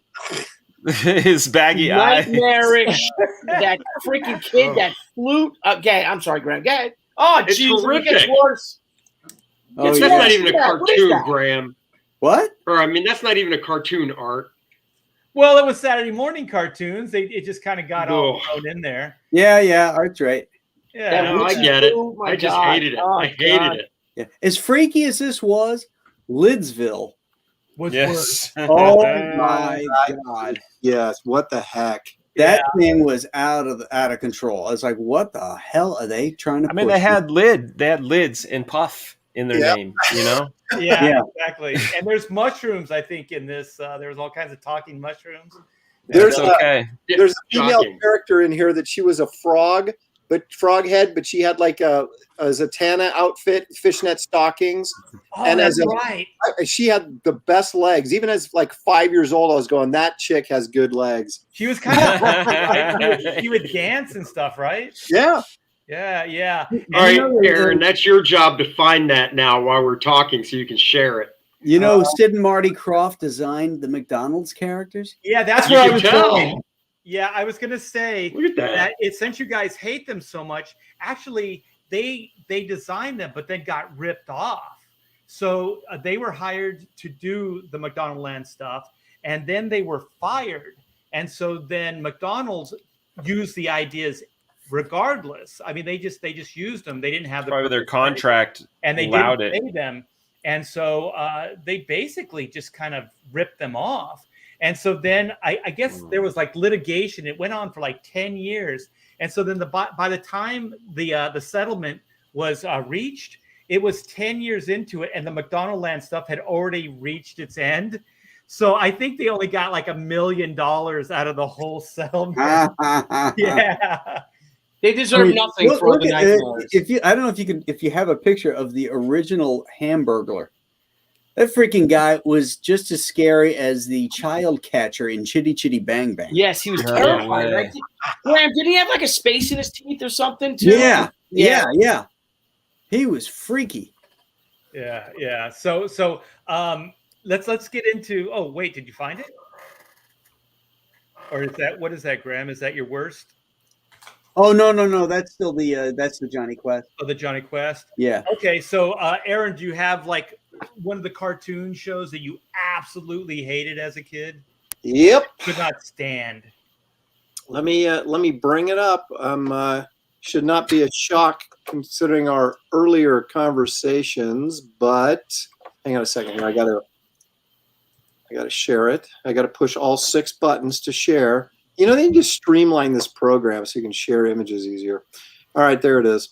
His baggy eyes. nightmarish, that freaking kid, that flute. Okay, I'm sorry, Graham. Go ahead. Oh, It's jeez, it horrific. gets worse. Oh, That's yeah. not even a What is cartoon, that? Graham. What? Or, I mean, that's not even a cartoon, Art. well, it was Saturday morning cartoons. It just kind of got all Ugh. thrown in there. Yeah, Art's right. Yeah, No, I Witchy get it. Boo, my I just God. hated it. Oh, I hated God. it. Yeah. As freaky as this was, Lidsville. was Yes. Oh my God. Yes. What the heck? That thing was out of control. I was like, what the hell are they trying to I mean, push? they had lids and puff in their Yep. name, you know? Yeah, Yeah. exactly. And there's mushrooms, I think, in this. There's all kinds of talking mushrooms. There's That's okay. There's a female Shocking. character in here that she was a frog, frog head, but she had like a Zatanna outfit, fishnet stockings. Oh, And that's as a- right. She had the best legs. Even as like 5 years old, I was going, that chick has good legs. She was kind of right? She would dance and stuff, right? Yeah. Yeah. All And right, you know, Aaron, that's your job to find that now while we're talking so you can share it. You know, Sid and Marty Croft designed the McDonald's characters. yeah, that's You where I can was tell. going. Yeah, I was gonna say Look at that. since you guys hate them so much, actually they designed them, but then got ripped off. So they were hired to do the McDonald Land stuff, and then they were fired. And so then McDonald's used the ideas regardless. I mean, they just used them. They didn't have the Probably their perfect writing, contract and they allowed didn't it. pay them. And so they basically just kind of ripped them off. And so then I guess there was like litigation. It went on for like 10 years. And so then by the time the settlement was reached, it was 10 years into it, and the McDonald Land stuff had already reached its end. So I think they only got like $1 million out of the whole settlement. Yeah. They deserve nothing for all the nightmares. I don't know if you have a picture of the original Hamburglar. That freaking guy was just as scary as the child catcher in Chitty Chitty Bang Bang. Yes, he was No terrifying. way. Right? Graham, did he have like a space in his teeth or something too? Yeah. He was freaky. Yeah. So let's get into. Oh wait, did you find it? Or is that what is that, Graham? Is that your worst? Oh no. That's still that's the Johnny Quest. Oh, the Johnny Quest. Yeah. Okay, so Aaron, do you have like one of the cartoon shows that you absolutely hated as a kid? Yep. Could not stand. Let me bring it up. Should not be a shock considering our earlier conversations, but hang on a second here. I gotta share it. I gotta push all 6 buttons to share. You know, they can just streamline this program so you can share images easier. All right, there it is.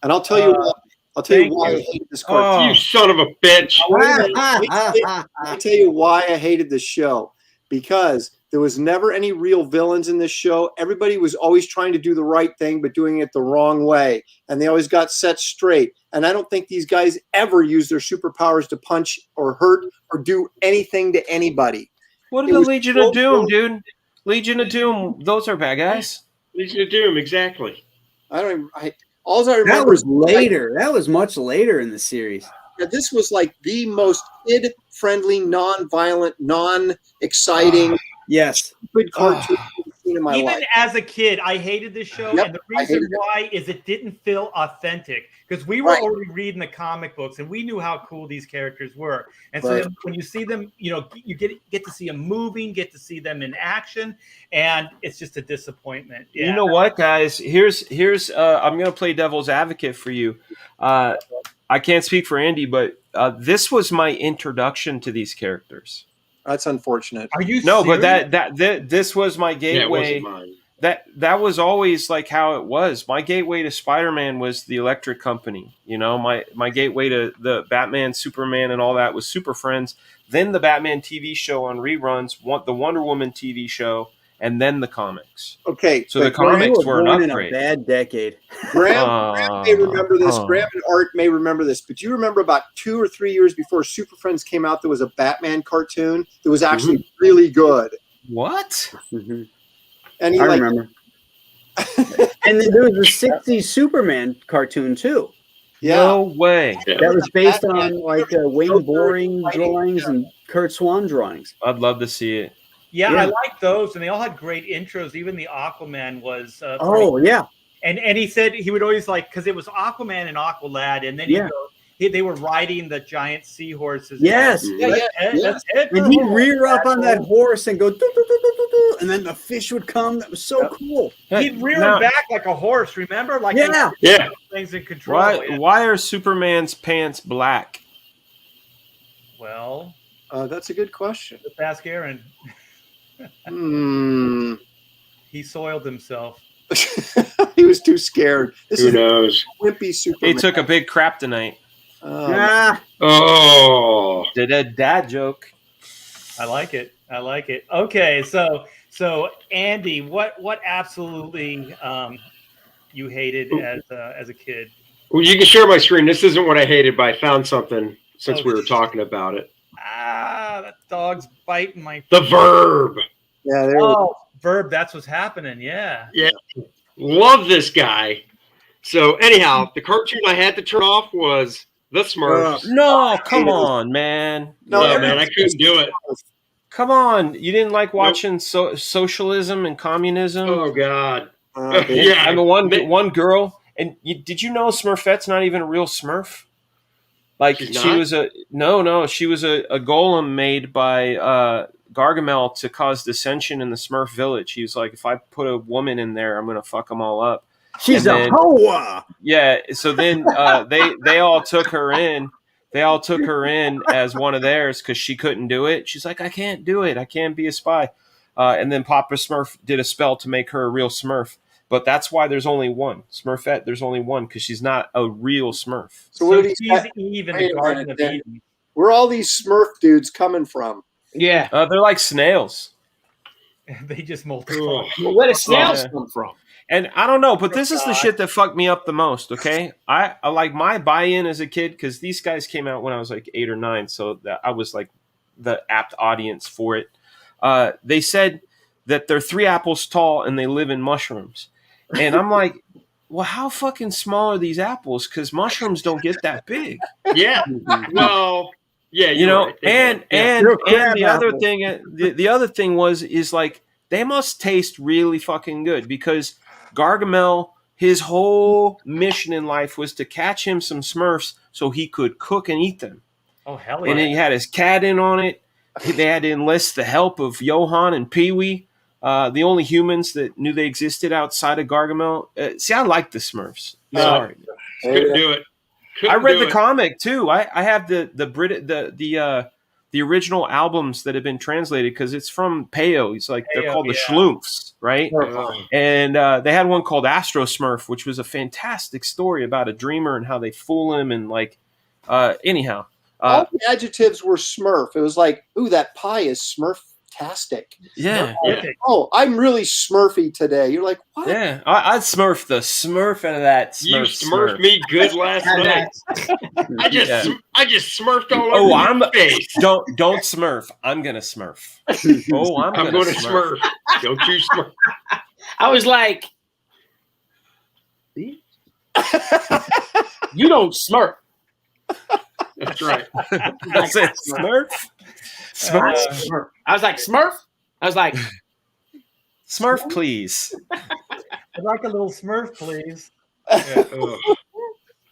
And I'll tell you what. I'll tell you why I hated this cartoon. You son of a bitch. I'll tell you why I hated this show. Because there was never any real villains in this show. Everybody was always trying to do the right thing, but doing it the wrong way. And they always got set straight. And I don't think these guys ever used their superpowers to punch or hurt or do anything to anybody. What It are the was Legion so of Doom, good. dude? Legion of Doom, those are bad guys. Legion of Doom, exactly. I don't even, all I remember That was is later. That was much later in the series. this was like the most kid-friendly, non-violent, non-exciting, Yes. stupid cartoon I've seen in my Even life. as a kid, I hated this show, Yep, and the I reason hated it. why is it didn't feel authentic because we were Right. already reading the comic books and we knew how cool these characters were. And so Right. then when you see them, you know, you get to see them moving, get to see them in action, and it's just a disappointment. Yeah. You know what, guys? Here's I'm gonna play devil's advocate for you. I can't speak for Andy, but this was my introduction to these characters. That's unfortunate. Are you No, but serious? this was my Yeah, it gateway. wasn't mine. That was always like how it was. My gateway to Spider-Man was the Electric Company. You know, my gateway to the Batman, Superman, and all that was Super Friends. Then the Batman TV show on reruns, the Wonder Woman TV show, and then the comics. Okay, So the but comics You were an born in a upgrade. bad decade. Graham may remember this. Oh. Graham and Art may remember this. But do you remember about 2 or 3 years before Super Friends came out, there was a Batman cartoon that was actually really good. What? Mm-hmm. And he I like remember. And then there was a 60s Superman cartoon too. yeah. No way. Yeah. That was based Batman. on like Wayne Boring drawings and Kurt Swan drawings. I'd love to see it. Yeah, Yeah. I like those, and they all had great intros. Even the Aquaman was. Oh yeah, And he said he would always like because it was Aquaman and Aqualad, and then Yeah. they were riding the giant seahorses. yes. That's it. And he'd rear up on that horse and go. "Doo, doo, doo, doo, doo, and then the fish would come. That was so cool. He'd rear Now- him back like a horse. Remember? Like Yeah. Yeah. things in control. Why are Superman's pants black? Well, That's a good question. let's ask Aaron. He soiled himself. He was too scared. This Who is knows? wimpy He Superman. took a big crap tonight. Yeah. Oh. Did a dad joke. I like it. I like it. Okay, so Andy, what absolutely you hated as a kid? Well, you can share my screen. This isn't what I hated, but I found something since Oh, we were talking about it. That dog's biting my. The Verb. Yeah, there. Oh, Verb. That's what's happening. Yeah. Yeah. Love this guy. So anyhow, the cartoon I had to turn off was The Smurfs. No, come on, man. No, Yeah, man, I couldn't do it. Come on. You didn't like watching socialism and communism? Oh God. Yeah, I mean, one girl. And did you know Smurfette's not even a real Smurf? Like She's she not? was she was a golem made by Gargamel to cause dissension in the Smurf village. He was like, if I put a woman in there, I'm gonna fuck them all up. She's And a then- hoa. Yeah. So then they all took her in. They all took her in as one of theirs because she couldn't do it. She's like, I can't do it. I can't be a spy. And then Papa Smurf did a spell to make her a real Smurf. But that's why there's only one Smurfette. There's only one because she's not a real Smurf. So what did he she's say? Eve in Wait the a Garden minute, of then. Eden. Where are all these Smurf dudes coming from? Yeah. They're like snails. They just multiply. Ugh. Where do snails Yeah. come from? And I don't know, but this is the shit that fucked me up the most. Okay, I like my buy-in as a kid because these guys came out when I was like 8 or 9, so that I was like the apt audience for it. They said that they're 3 apples tall and they live in mushrooms, and I'm like, well, how fucking small are these apples? Because mushrooms don't get that big, Yeah. Well. Yeah. you know. Right. And You're a crab the other apple. thing, the other thing is like they must taste really fucking good because Gargamel, his whole mission in life was to catch him some Smurfs so he could cook and eat them. Oh hell And yeah! he had his cat in on it. They had to enlist the help of Johann and Pee-wee, the only humans that knew they existed outside of Gargamel. See, I like the Smurfs. No. Sorry, Couldn't do it. I read the it. comic too. I have the original albums that have been translated because it's from Peyo. He's like they're Peyo, called the yeah. Schloomps, right? Oh. And they had one called Astro Smurf, which was a fantastic story about a dreamer and how they fool him. And like, anyhow, All the adjectives were Smurf. It was like, ooh, that pie is Smurf-tastic. yeah, Yeah. Perfect. Oh, I'm really Smurfy today. You're like, what? yeah. I'd Smurf the Smurf out of that You Smurf. smurfed me good last night. I just smurfed all over your face. Don't Smurf. I'm gonna Smurf. Oh, I'm I'm gonna going to smurf. Don't you smurf. I was like, you don't smurf. That's right. I said Smurf. Smurf. I was like, Smurf? I was like, Smurf, please. I'd like a little Smurf, please. Ugh.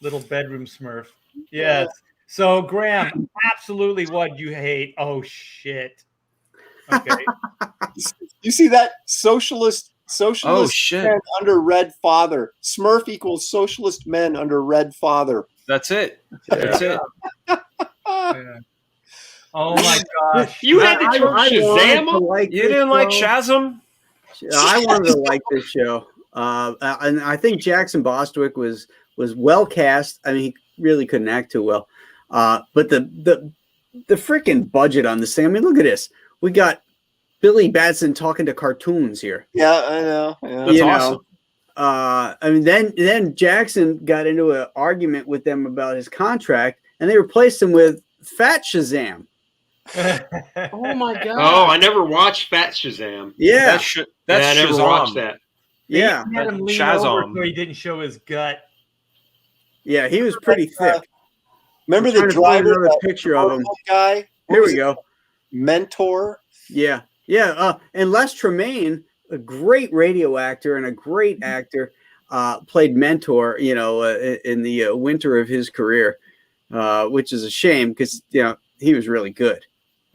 Little bedroom Smurf. Yes. So Graham, absolutely what you hate. Oh shit. Okay. You see that? Socialist Oh shit. men under red father. Smurf equals socialist men under red father. That's it. That's it. Yeah. Oh my gosh. You had to turn wanted to Shazam on? like You this didn't like show. Shazam? I wanted to like this show, and I think Jackson Bostwick was well cast. I mean, he really couldn't act too well, but the freaking budget on this thing. I mean, look at this. We got Billy Batson talking to cartoons here. Yeah, I know. Yeah. That's You know, awesome. I mean, then Jackson got into an argument with them about his contract, and they replaced him with Fat Shazam. oh my God. Oh, I never watched Fat Shazam. Yeah, That's Yeah, that's I never Shazam. watched that. yeah, He had him lean Shazam. over so he didn't show his gut. yeah. He was pretty thick. Remember I'm the trying to find driver, another that picture of him. guy? What Here was we it? go. Mentor. Yeah. And Les Tremaine, a great radio actor and a great actor, played Mentor. You know, in the winter of his career, which is a shame because he was really good.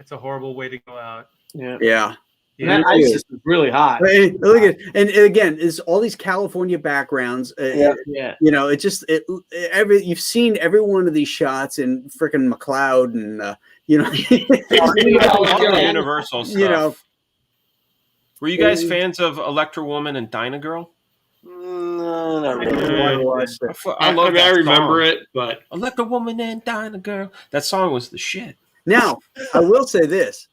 It's a horrible way to go out. Yeah. Yeah. And that ISIS was really hot. Hey, look at and again, it's all these California backgrounds. Yeah. You know, you've seen every one of these shots in freaking McLeod and you know, Universal stuff. You know, were you guys fans of Electra Woman and Dyna Girl? No, not really. I remember it, but Electra Woman and Dyna Girl. That song was the shit. Now, I will say this.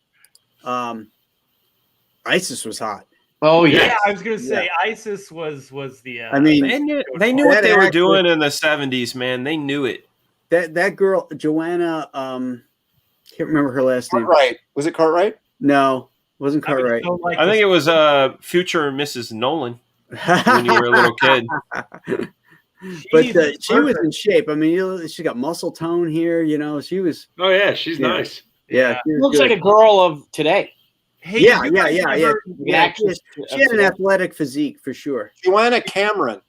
ISIS was hot. Oh yeah, I was gonna say ISIS was the. I mean, they knew what they were doing in the 70s, man. They knew it. That girl, Joanna, can't remember her last name. Cartwright. Was it Cartwright? No, it wasn't Cartwright. I think it was future Mrs. Nolan when you were a little kid. But she was in shape. I mean, she got muscle tone here. You know, she was. Oh yeah, she's nice. Yeah, she looks like a girl of today. Hey, yeah. She had an athletic physique for sure. Joanna Cameron.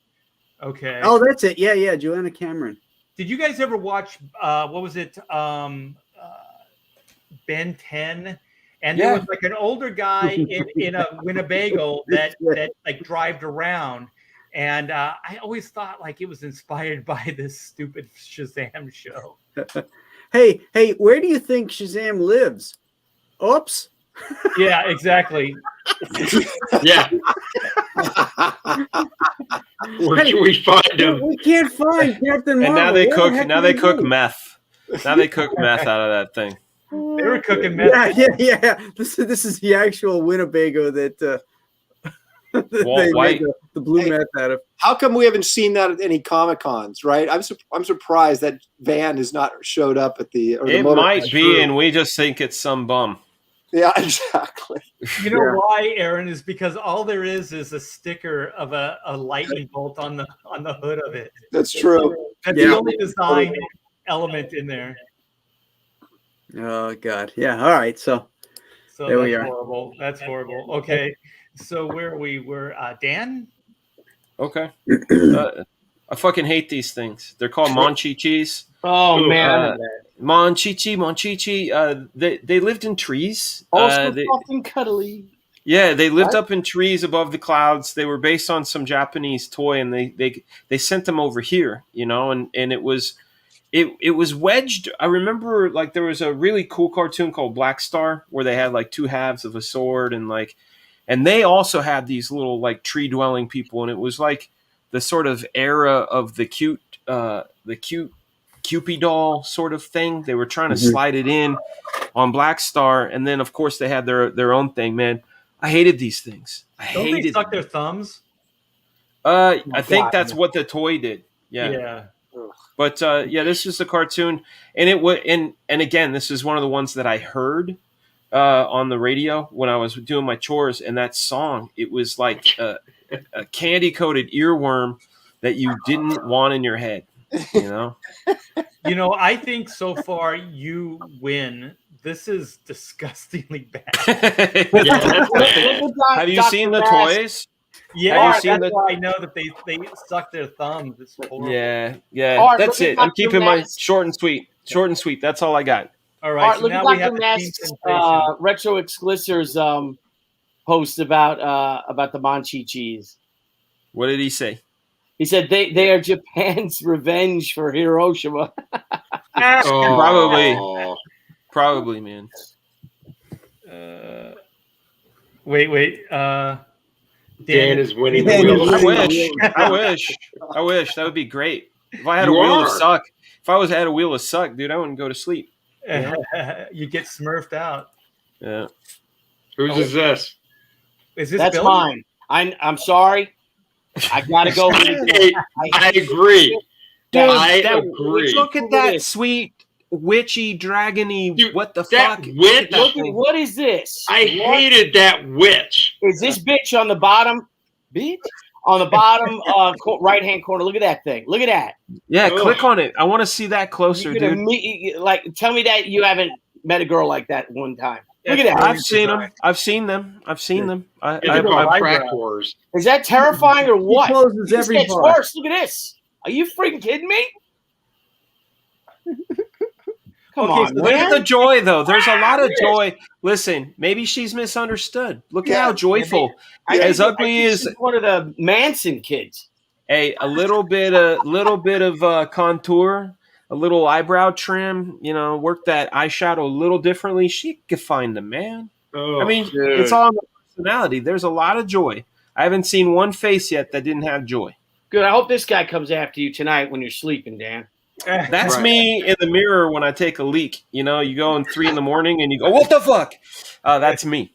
Okay. Oh, that's it. Yeah, Joanna Cameron. Did you guys ever watch? What was it? Ben 10, and there was like an older guy in a Winnebago that like drived around, and I always thought like it was inspired by this stupid Shazam show. Hey, where do you think Shazam lives? Oops. Yeah, exactly. Yeah. Where can we find him? We can't find Captain Marvel. And now they cook. Now they cook meth. Now they cook meth out of that thing. They were cooking meth. Yeah. This is the actual Winnebago that Walt White, the blue meth out of. How come we haven't seen that at any Comic Cons? Right? I'm surprised that van has not showed up at the. Or it the might be, and we just think it's some bum. Yeah, exactly. You know why, Aaron? Is because all there is a sticker of a lightning bolt on the hood of it. That's true. That's the only design element in there. Oh God, yeah. All right, so there we are. Horrible. That's horrible. Okay, so where are we? We're Dan. Okay. I fucking hate these things. They're called Monchichis. Oh man. Monchichi. They lived in trees. Also fucking cuddly. Yeah, they lived up in trees above the clouds. They were based on some Japanese toy, and they sent them over here, you know, and it was wedged. I remember like there was a really cool cartoon called Black Star where they had like two halves of a sword, and they also had these little like tree dwelling people, and it was like the sort of era of the cute Cupid doll sort of thing. They were trying to slide it in on Black Star, and then of course they had their own thing. Man, I hated these things. Don't they suck their thumbs? I think that's what the toy did. Yeah. But this is a cartoon, and it was and again, this is one of the ones that I heard on the radio when I was doing my chores, and that song, it was like a candy coated earworm that you didn't want in your head. You know. I think so far you win. This is disgustingly bad. Have you seen the toys? Yeah, that's why I know that they suck their thumbs. It's horrible. Yeah. Art, that's it. I'm keeping my short and sweet. Short and sweet. That's all I got. All right. Art, So look now at we have Dr. the team Ness' sensation. Retro Exclicers post about the Monchichis. What did he say? He said they are Japan's revenge for Hiroshima. Probably, man. Wait. Dan is winning Dan the wheel. I wish. That would be great. If I had a wheel of suck, had a wheel of suck, dude, I wouldn't go to sleep. You get smurfed out. Yeah. Whose is this? Is this That's Billy? mine. I'm sorry. I gotta go. I agree. Dude, I agree. Look at that sweet witchy dragony. Dude, what the that fuck? witch. What is this? I hated that witch. Is this bitch on the bottom? Bitch on the bottom right hand corner. Look at that thing. Look at that. Yeah, click on it. I want to see that closer, You dude. could tell me that you haven't met a girl like that one time. Look at that. I've seen them. I've seen them. Crack wars. Is that terrifying or what? He closes This every gets bar. worse. Look at this. Are you freaking kidding me? Come Okay, on, so Look at man. the joy, though. There's a lot of joy. Listen, maybe she's misunderstood. Look at how joyful. As ugly as she's one of the Manson kids. a little bit of contour, a little eyebrow trim. Work that eyeshadow a little differently. She could find the man. Oh, I mean, dude. it's all in the personality. There's a lot of joy. I haven't seen one face yet that didn't have joy. Good. I hope this guy comes after you tonight when you're sleeping, Dan. That's Right. me in the mirror when I take a leak. You go in 3 a.m. and you go, "What the fuck?" That's me.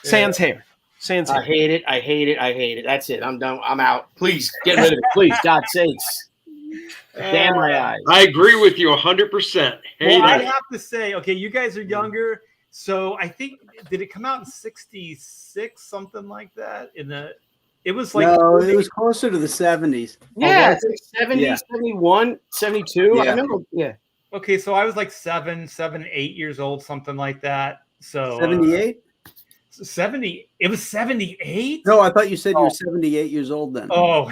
Sans hair. Sans I hair. hate it. I hate it. I hate it. That's it. I'm done. I'm out. Please get rid of it. Please, God's sakes. Damn my eyes. I agree with you 100%. Well, I Hate it. have to say, okay, you guys are younger, so I think did it come out in '66, something like that? It was like No, it was closer to the 70s. Yeah, was it's like 70, Yeah. 71, 72. I Yeah. remember. Yeah. okay. So I was like 7, 8 years old, something like that. So 78? 70. It was 78. No, I thought you said you were 78 years old then. Oh,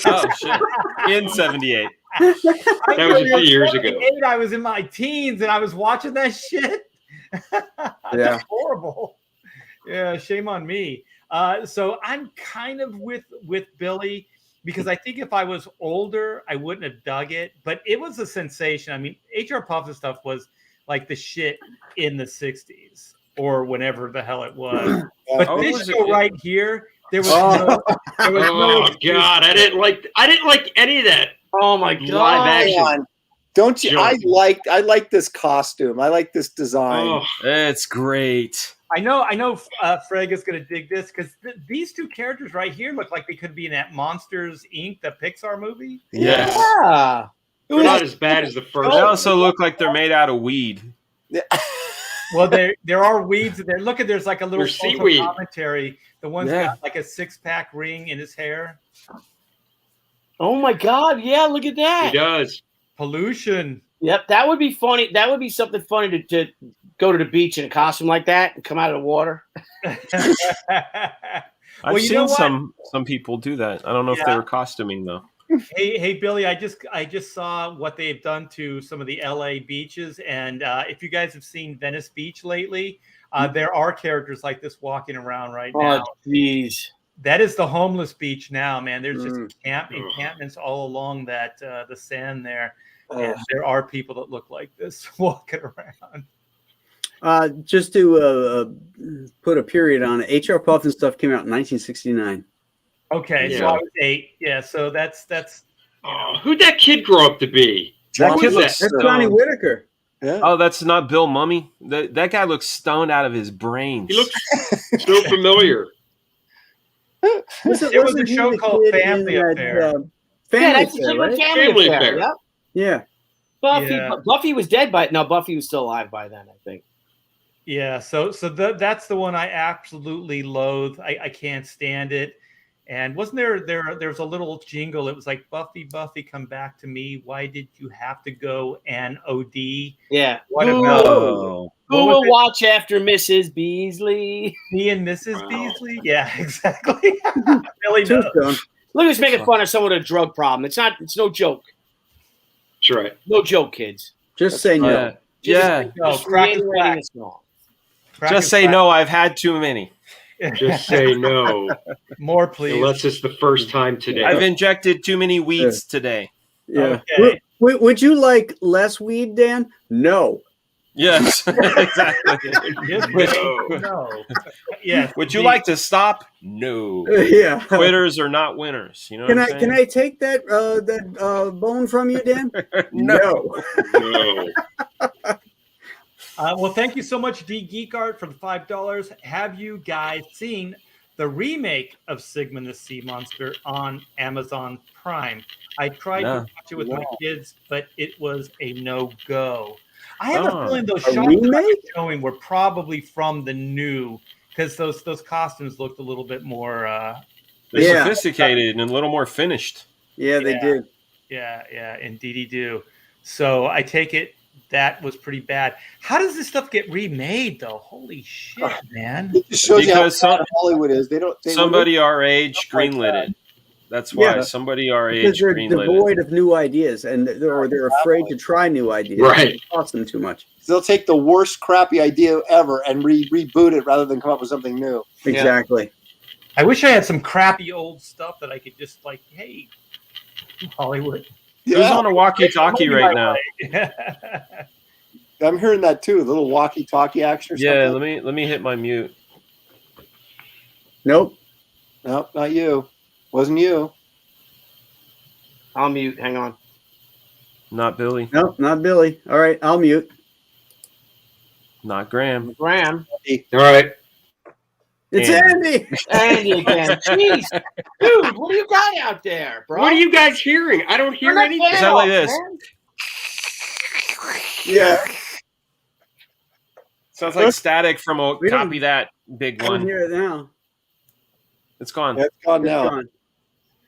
Oh shit! In '78. That was a few years ago. 78, I was in my teens and I was watching that shit. Yeah. That's horrible. Yeah, shame on me. So I'm kind of with Billy because I think if I was older, I wouldn't have dug it. But it was a sensation. I mean, HR Puffin stuff was like the shit in the '60s or whenever the hell it was. But Oh, this was it? show right here, there was Oh. Oh God, I didn't like any of that. Oh my Live God. action. Don't you? I Junk. like this costume. I like this design. Oh, It's great. I know. Fraga's going to dig this because these two characters right here look like they could be in that Monsters Inc., the Pixar movie. yes. Yeah. They're not as bad as the first. They one. also look like they're made out of weed. Well, there are weeds in there. Look at there's like a little There's social seaweed. commentary. The one's Yeah. got like a 6-pack ring in his hair. Oh my God. Yeah. Look at He that. does. Pollution. Yep. That would be funny. That would be something funny to go to the beach in a costume like that and come out of the water. I've Well, you know seen what? some people do that. I don't know if they Yeah. were costuming though. Hey, Billy! I just saw what they've done to some of the LA beaches, and if you guys have seen Venice Beach lately, there are characters like this walking around right now. Oh, jeez. That is the homeless beach now, man. There's just Mm. encampments all along that the sand there, Oh. and there are people that look like this walking around. Just to put a period on it, HR Puffin stuff came out in 1969. Okay, so Yeah. I was 8. Yeah, so that's Oh, who'd that kid grow up to be? That Who kid is looks That's stoned. Johnny Whitaker. Yeah. Oh, that's not Bill Mummy. That guy looks stoned out of his brains. He looks so familiar. There was a Wasn't he show the called kid Family in that, Affair. Yeah, Family that's Affair, a right? Family affair. Affair. Yep. Yeah. Buffy. Yeah. Buffy was dead by no. Buffy was still alive by then, I think. Yeah, so that's the one I absolutely loathe. I can't stand it. And wasn't there's a little jingle? It was like Buffy, Buffy, come back to me. Why did you have to go NOD? Yeah. What Who, about No. who what was will it? watch after Mrs. Beasley? Me and Mrs. Wow. Beasley? Yeah, exactly. Really knows. Tombstone. Look at us making fun of someone with a drug problem. It's no joke. That's right. No joke, kids. Just say no. Yeah. Yeah. No, Just crack is reiterating crack. a song. Crack Just is say crack. no. I've had too many. Just say no. More, please. Unless it's the first time today. I've injected too many weeds today. Yeah. Okay. Would you like less weed, Dan? No. Yes, exactly. Yes, No. no. Yes. Would you like to stop? No. Yeah. Quitters are not winners. You know Can what I I'm can saying? I take that bone from you, Dan? No. No. Well, thank you so much, D Geek Art, for the $5. Have you guys seen the remake of Sigmund the Sea Monster on Amazon Prime? I tried to No. watch it with my kids, but it was a no-go. I have a Oh. feeling those A shots that remake? were showing were probably from the new, because those costumes looked a little bit more. They're Yeah. sophisticated and a little more finished. Yeah, they Yeah. did. Yeah, indeedy do. So I take it that was pretty bad. How does this stuff get remade, though? Holy shit, man! It just shows you how Because bad Hollywood is. They don't. Somebody our age greenlit it. That's why Yeah. somebody our Because age they're greenlit it. devoid of new ideas, and they're afraid to try new ideas. Right. It costs them too much. They'll take the worst crappy idea ever and reboot it rather than come up with something new. Exactly. I wish I had some crappy old stuff that I could just like, hey, Hollywood. Who's on a walkie-talkie right now? I'm hearing that too. A little walkie-talkie action or Yeah, something. let me hit my mute. Nope. Nope, not you. Wasn't you. I'll mute. Hang on. Not Billy. Nope, not Billy. All right, I'll mute. Not Graham. Graham. All right. It's Andy. Andy. Andy again. Jeez. Dude, what do you got out there, bro? What are you guys hearing? I don't hear Turn that anything. fan Sound like off, this. man. Yeah. Sounds like static from a We don't- copy that big I don't one. hear it now. It's gone. That's gone It's now. gone.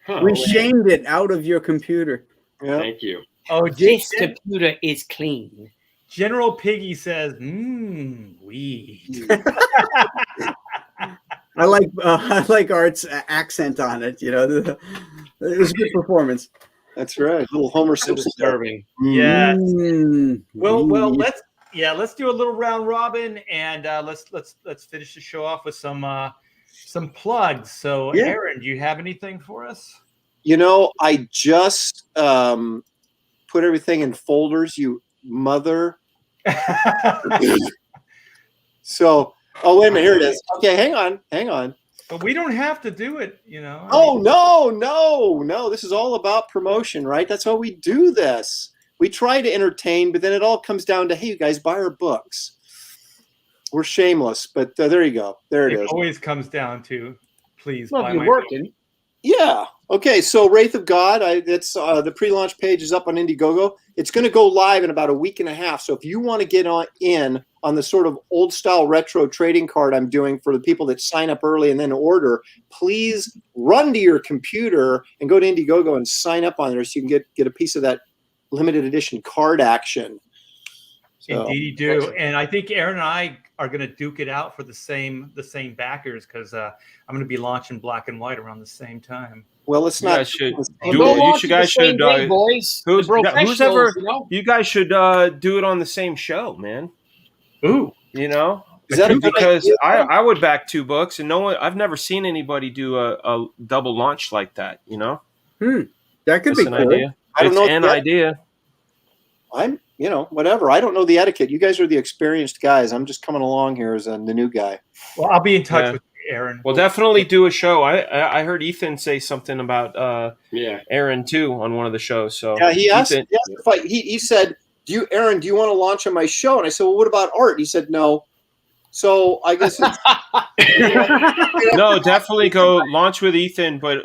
Huh. We shamed it out of your computer. Yeah. Thank you. Oh, This computer is clean. General Piggy says, weed. I like Art's accent on it. You know, it was a good performance. That's right. Little Homer So Simpson. disturbing. Yeah. Mm. Well, let's do a little round robin, and let's finish the show off with some plugs. So, Yeah. Aaron, do you have anything for us? You know, I just put everything in folders, you mother. So, oh, wait a minute. Here it is. Okay, hang on. But we don't have to do it, you know. Oh, no. This is all about promotion, right? That's why we do this. We try to entertain, but then it all comes down to, hey, you guys, buy our books. We're shameless, but there you go. There it It is. always comes down to, please Well, buy if you're my book. working. Yeah. Okay. So Wraith of God, it's the pre-launch page is up on Indiegogo. It's going to go live in about a week and a half. So if you want to get in on the sort of old style retro trading card I'm doing for the people that sign up early and then order, please run to your computer and go to Indiegogo and sign up on there so you can get a piece of that limited edition card action. So, Indeed, you do. And I think Aaron and I are going to duke it out for the same backers because I'm going to be launching Black and White around the same time. well, let's You not. guys should Well, do don't it. You launch should it the guys same should. day, boys. Who's The professionals, ever? you know? You guys should do it on the same show, man. Ooh. You know, Is that a good because idea? I would back 2 books, and no one. I've never seen anybody do a double launch like that. You know, That could it's be an cool. idea. I don't It's know an yet. idea. I'm, whatever. I don't know the etiquette. You guys are the experienced guys. I'm just coming along here as the new guy. Well, I'll be in touch Yeah. with you, Aaron. Well, definitely do a show. I heard Ethan say something about Yeah. Aaron too on one of the shows. So Yeah, he asked. Ethan, If he said, Aaron, do you want to launch on my show? And I said, well, what about Art? He said, no. So I guess it's, no, definitely go launch with Ethan, but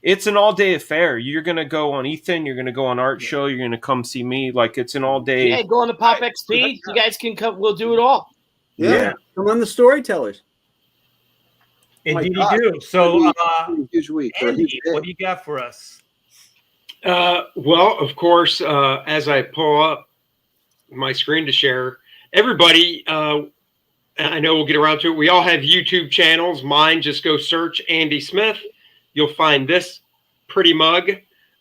it's an all-day affair. You're gonna go on Ethan. You're gonna go on Art show. You're gonna come see me. Like it's an all-day. Yeah, go on to Pop XP. You guys can come. We'll do it all. Yeah. Come on, the storytellers. Indeed, God. you do. So, a huge week. Or a Andy, huge day. what do you got for us? Well, of course, as I pull up my screen to share, everybody, I know we'll get around to it. We all have YouTube channels. Mine, just go search Andy Smith. You'll find this pretty mug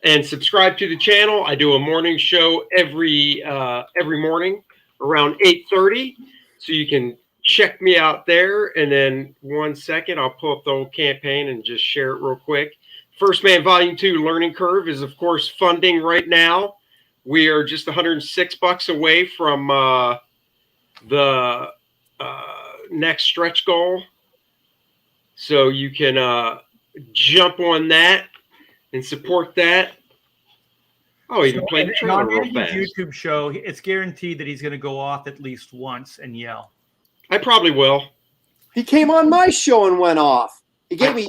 and subscribe to the channel. I do a morning show every morning around 8:30. So you can check me out there. And then 1 second, I'll pull up the old campaign and just share it real quick. First Man Volume 2 Learning Curve is, of course, funding right now. We are just $106 away from the next stretch goal. So you can jump on that and support that. Oh, you can play the And trailer on real Andy's fast. YouTube show, it's guaranteed that he's going to go off at least once and yell. I probably will. He came on my show and went off. He gave me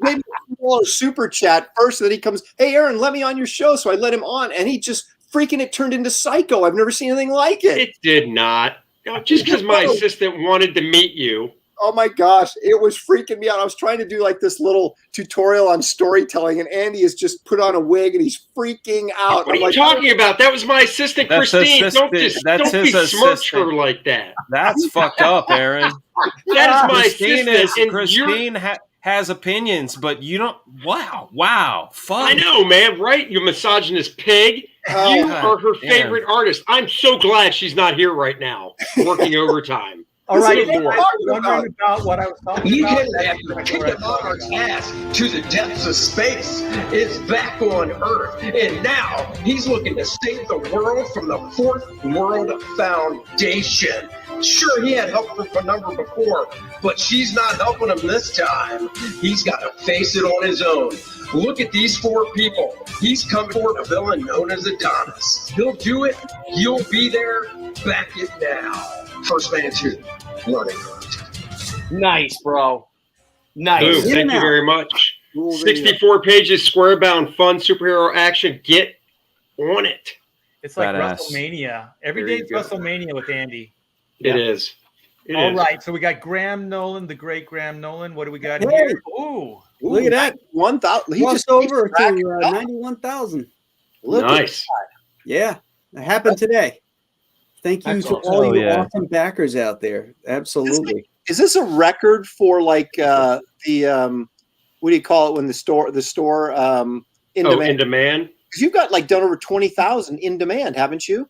a super chat first, and then he comes, hey, Aaron, let me on your show. So I let him on, and he just freaking it turned into Psycho. I've never seen anything like it. It did not. Just because my assistant wanted to meet you. Oh my gosh, it was freaking me out. I was trying to do like this little tutorial on storytelling, and Andy has just put on a wig and he's freaking out. What are I'm you like, talking about? That was my assistant, That's Christine. assistant- that's don't his besmirch assistant. her like that. That's fucked up, Aaron. That is my Christine assistant. and Christine. has opinions, but you don't. Wow, fun. I know, man. Right? You misogynist pig. Oh, You God are her damn. favorite artist. I'm so glad she's not here right now, working overtime. All right, This is if you what guys I'm were wondering about what I was talking You about, hit that's that exactly kick what I the was talking monarch's about. ass to the depths of space. It's back on Earth, and now he's looking to save the world from the Fourth World Foundation. Sure, he had help from Penumbra before, but she's not helping him this time. He's got to face it on his own. Look at these four people. He's coming for a villain known as Adonis. He'll do it. You'll be there. Back it now. First Man 2, Learning Earth. Nice, bro. Boom. Nice. Yeah. Thank you very much. Cool video. 64 pages, square bound, fun superhero action. Get on it. It's like Badass. WrestleMania. Every There day you it's go. WrestleMania with Andy. It is. It All is. right, so we got Graham Nolan, the great Graham Nolan. What do we got Hey. here? Ooh, Look at that. 1,000. He Crossed just over keeps racking to it up. 91,000. Look at Nice. Yeah, it happened today. Thank you That's to awesome. all Oh, you yeah. awesome backers out there. Absolutely. Is this a record for like the what do you call it when the store in In demand? demand. Because you've got like done over 20,000 in demand, haven't you?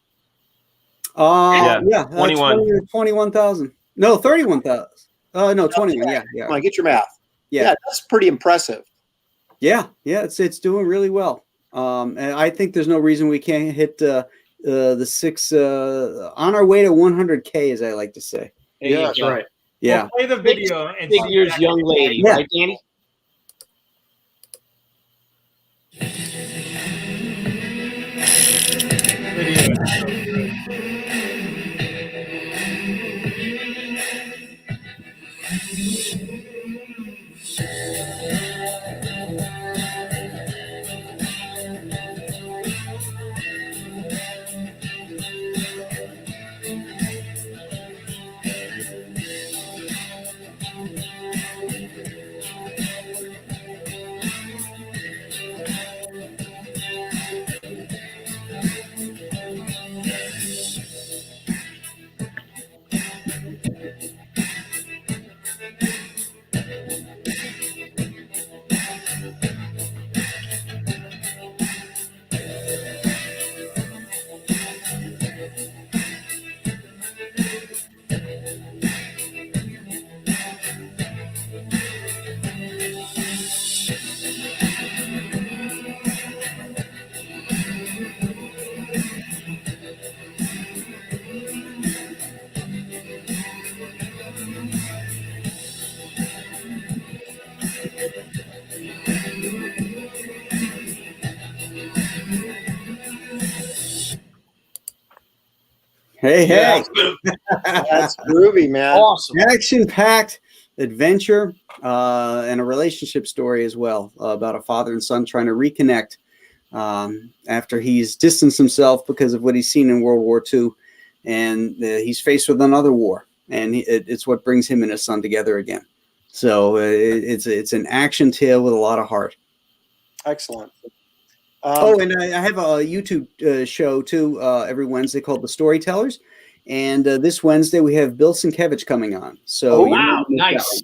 Yeah, 21. 21,000. No, 31,000. No, 21. Yeah. Come on, get your math. Yeah. That's pretty impressive. Yeah, it's doing really well. And I think there's no reason we can't hit the 6 on our way to 100K, as I like to say. There you That's go. right. Yeah. Well, play the video and see Figures, exactly young what lady, Yeah. right, Danny? the video is so good. Hey. That's groovy, man. Awesome. Action-packed adventure and a relationship story as well about a father and son trying to reconnect after he's distanced himself because of what he's seen in World War II, and he's faced with another war, and it's what brings him and his son together again. So it's an action tale with a lot of heart. Excellent. And I have a YouTube show too every Wednesday called The Storytellers. And this Wednesday we have Bill Sienkiewicz coming on. So Oh, wow. Nice.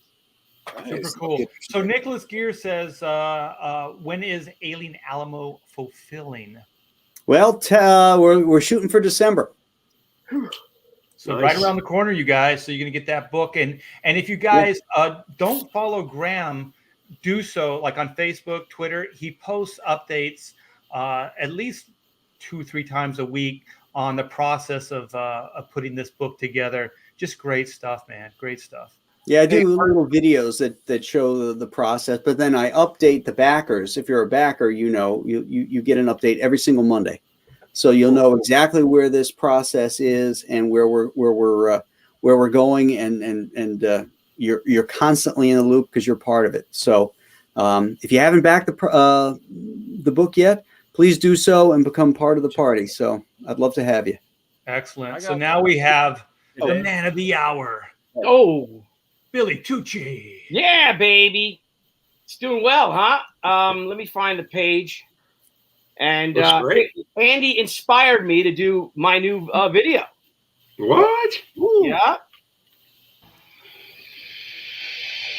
Super cool. So Nicholas Gear says, when is Alien Alamo fulfilling? Well, we're shooting for December. So Nice. right around the corner, you guys. So you're gonna get that book, and if you guys don't follow Graham, do so. Like on Facebook, Twitter, he posts updates at least 2-3 times a week on the process of putting this book together. Just great stuff, man. Great stuff. Yeah, I do little videos that show the process, but then I update the backers. If you're a backer, you know you get an update every single Monday, so you'll know exactly where this process is and where we're going, and you're constantly in the loop because you're part of it. So if you haven't backed the book yet, please do so and become part of the party. So I'd love to have you. Excellent. So now we have the man of the hour, Oh, Billy Tucci. yeah, baby. It's doing well, huh? Let me find the page. And Looks great. Andy inspired me to do my new video. What? Yeah.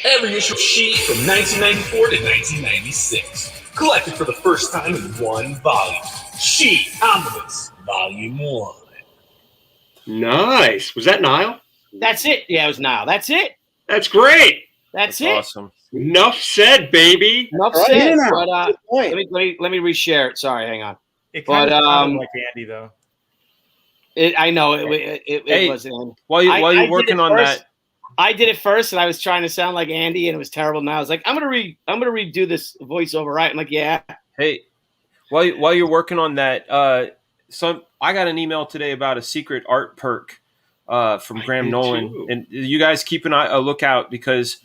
Every issue of She from 1994 to 1996. Collected for the first time in one volume. She Omnibus, Volume 1. Nice. Was that Nile? That's it. Yeah, it was now. That's it. That's great. That's it. Awesome. Enough said, baby. Enough Right. said. Yeah. But Good point. let me reshare it. Sorry, hang on. It kind But, of sounded like Andy, though. I know it Hey, wasn't. While I you're did working it on first. that, I did it first, and I was trying to sound like Andy, and it was terrible. Now I was like, I'm gonna redo this voiceover, right? I'm like, yeah. hey, while you're working on that, I got an email today about a secret art perk from Graham did Nolan, too. and you guys keep a lookout because,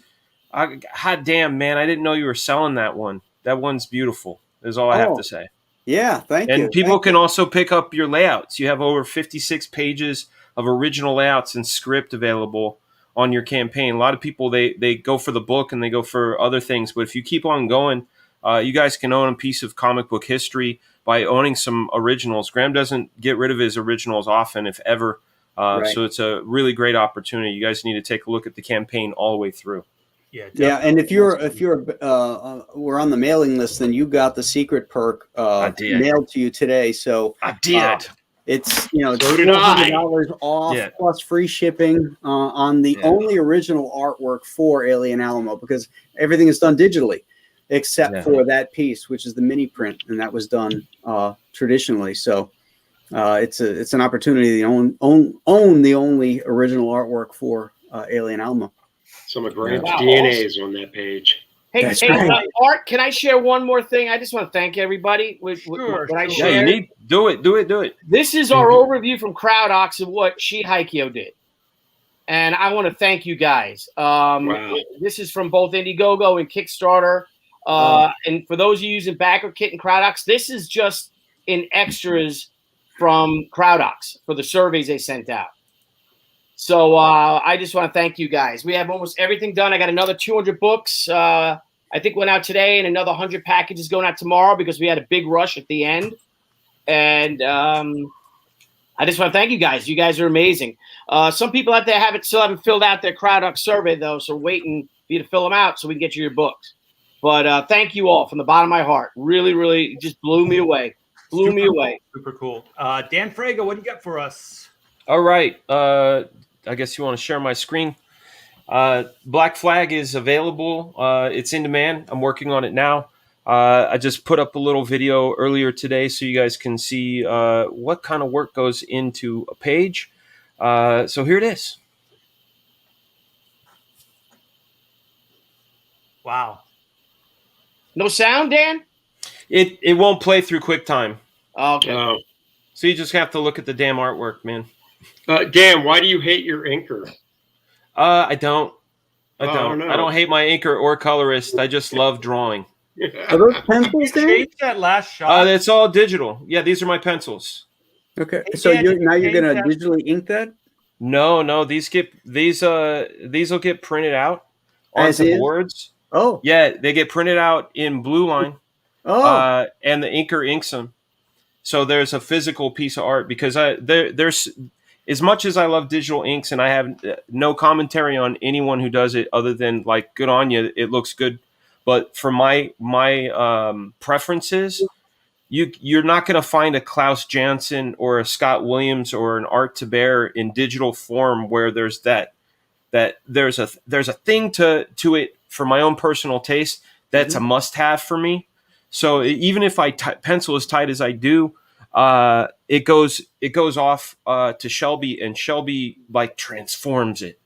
hot damn man, I didn't know you were selling that one. That one's beautiful. Is all I have Oh, to say. Yeah, thank you. And people Thank can you. also pick up your layouts. You have over 56 pages of original layouts and script available on your campaign. A lot of people, they go for the book and they go for other things. But if you keep on going, you guys can own a piece of comic book history by owning some originals. Graham doesn't get rid of his originals often, if ever. Right. So it's a really great opportunity. You guys need to take a look at the campaign all the way through. Yeah, Yeah, and if you're we're on the mailing list, then you got the secret perk did. mailed to you today. So I did. it's So did I. $400 off Yeah. plus free shipping on the Yeah. only original artwork for Alien Alamo, because everything is done digitally except Yeah. for that piece, which is the mini print, and that was done traditionally. So it's an opportunity to own the only original artwork for Alien Alamo. Some of Graham's Wow, DNA's on that page. Hey, That's hey, right. Art, can I share one more thing? I just want to thank everybody. Sure, When I sure. Yeah, share, you need do it. this is our overview from CrowdOx of what She Haikyo did. And I want to thank you guys. Wow. This is from both Indiegogo and Kickstarter. And for those of you using BackerKit and CrowdOx, this is just in extras from CrowdOx for the surveys they sent out. So I just want to thank you guys. We have almost everything done. I got another 200 books. I think went out today, and another 100 packages going out tomorrow because we had a big rush at the end. And I just want to thank you guys. You guys are amazing. Some people out there still haven't filled out their CrowdOx survey, though, so waiting for you to fill them out so we can get you your books. But thank you all from the bottom of my heart. Really, really just blew me away. Super cool. Dan Fraga, what do you got for us? All right. I guess you want to share my screen. Black Flag is available. It's in demand. I'm working on it now. I just put up a little video earlier today so you guys can see what kind of work goes into a page. So here it is. Wow. No sound, Dan? It won't play through QuickTime. Okay. So you just have to look at the damn artwork, man. Dan, why do you hate your inker? I don't. Oh, no. I don't hate my inker or colorist. I just love drawing. Are those pencils, Dan? Change that last shot. It's all digital. Yeah, these are my pencils. Okay, Hey, so Dan, you're change gonna that. digitally ink that No, these will get printed out As onto is? boards. Oh, Yeah, they get printed out in blue line, and the inker inks them. So there's a physical piece of art because there's as much as I love digital inks, and I have no commentary on anyone who does it other than like good on you. It looks good, but for my preferences, you're not going to find a Klaus Janson or a Scott Williams or an Art to Bear in digital form where there's there's a thing to it for my own personal taste that's a must have for me. So even if I pencil as tight as I do, it goes off to Shelby, and Shelby like transforms it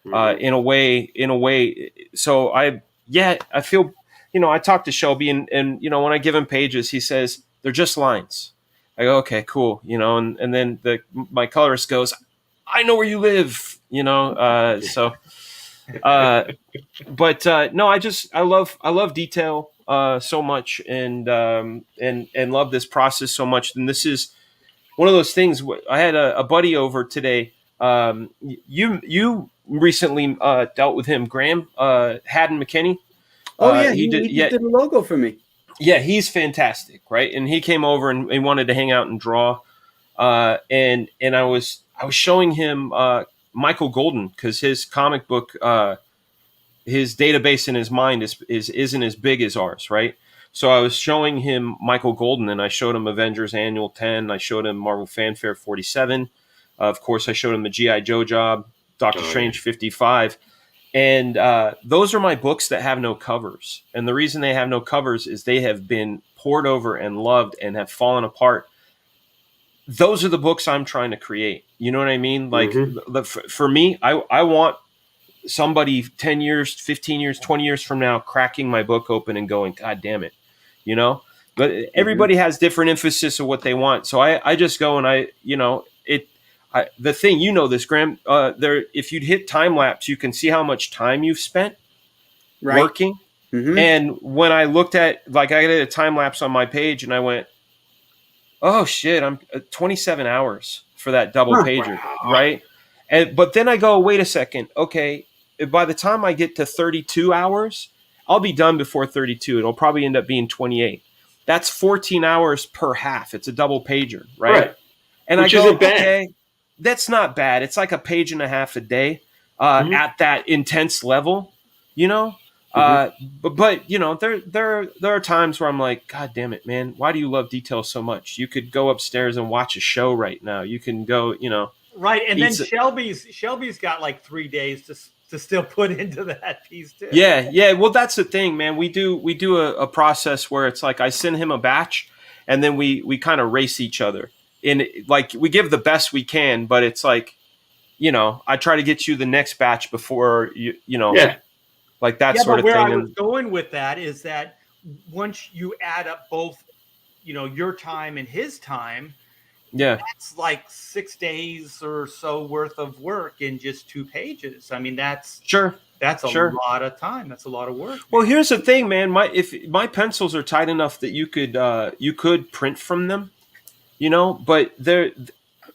in a way. So I feel, I talk to Shelby, and when I give him pages, he says they're just lines. I go, okay, cool, and then my colorist goes, I know where you live, so. But no, I love detail so much, and love this process so much. And this is one of those things. I had a buddy over today. You recently dealt with him, Graham Haddon McKinney. he did a logo for me. Yeah, he's fantastic, right? And he came over and he wanted to hang out and draw. And I was showing him Michael Golden, because his comic book his database in his mind isn't as big as ours, right? So I was showing him Michael Golden, and I showed him Avengers Annual 10. I showed him Marvel Fanfare 47. Of course, I showed him the G.I. Joe job, Doctor Strange 55. And those are my books that have no covers. And the reason they have no covers is they have been pored over and loved and have fallen apart. Those are the books I'm trying to create. You know what I mean? Like, for me, I want somebody 10 years, 15 years, 20 years from now cracking my book open and going, God damn it, you know? But everybody has different emphasis of what they want. So I just go and the thing, you know this, Graham, if you'd hit time lapse, you can see how much time you've spent working. And when I looked at, like, I did a time lapse on my page and I went, oh shit, I'm 27 hours for that double pager. Right. But then I go, wait a second. Okay. By the time I get to 32 hours, I'll be done before 32. It'll probably end up being 28. That's 14 hours per half. It's a double pager. Right. And Which I go, isn't bad. okay, that's not bad. It's like a page and a half a day at that intense level, you know? But you know, there are times where I'm like, God damn it, man, why do you love detail so much? You could go upstairs and watch a show right now. You can go, you know. Right. And then Shelby's got like 3 days to still put into that piece too. Yeah. Well, that's the thing, man. We do a process where it's like I send him a batch and then we kind of race each other. And like we give the best we can, but it's like, you know, I try to get you the next batch before you know, like that sort of thing. Where I was going with that is that once you add up both, you know, your time and his time, that's like 6 days or so worth of work in just 2 pages. I mean, that's a lot of time. That's a lot of work. Well, here's the thing, man. If my pencils are tight enough that you could print from them, you know, but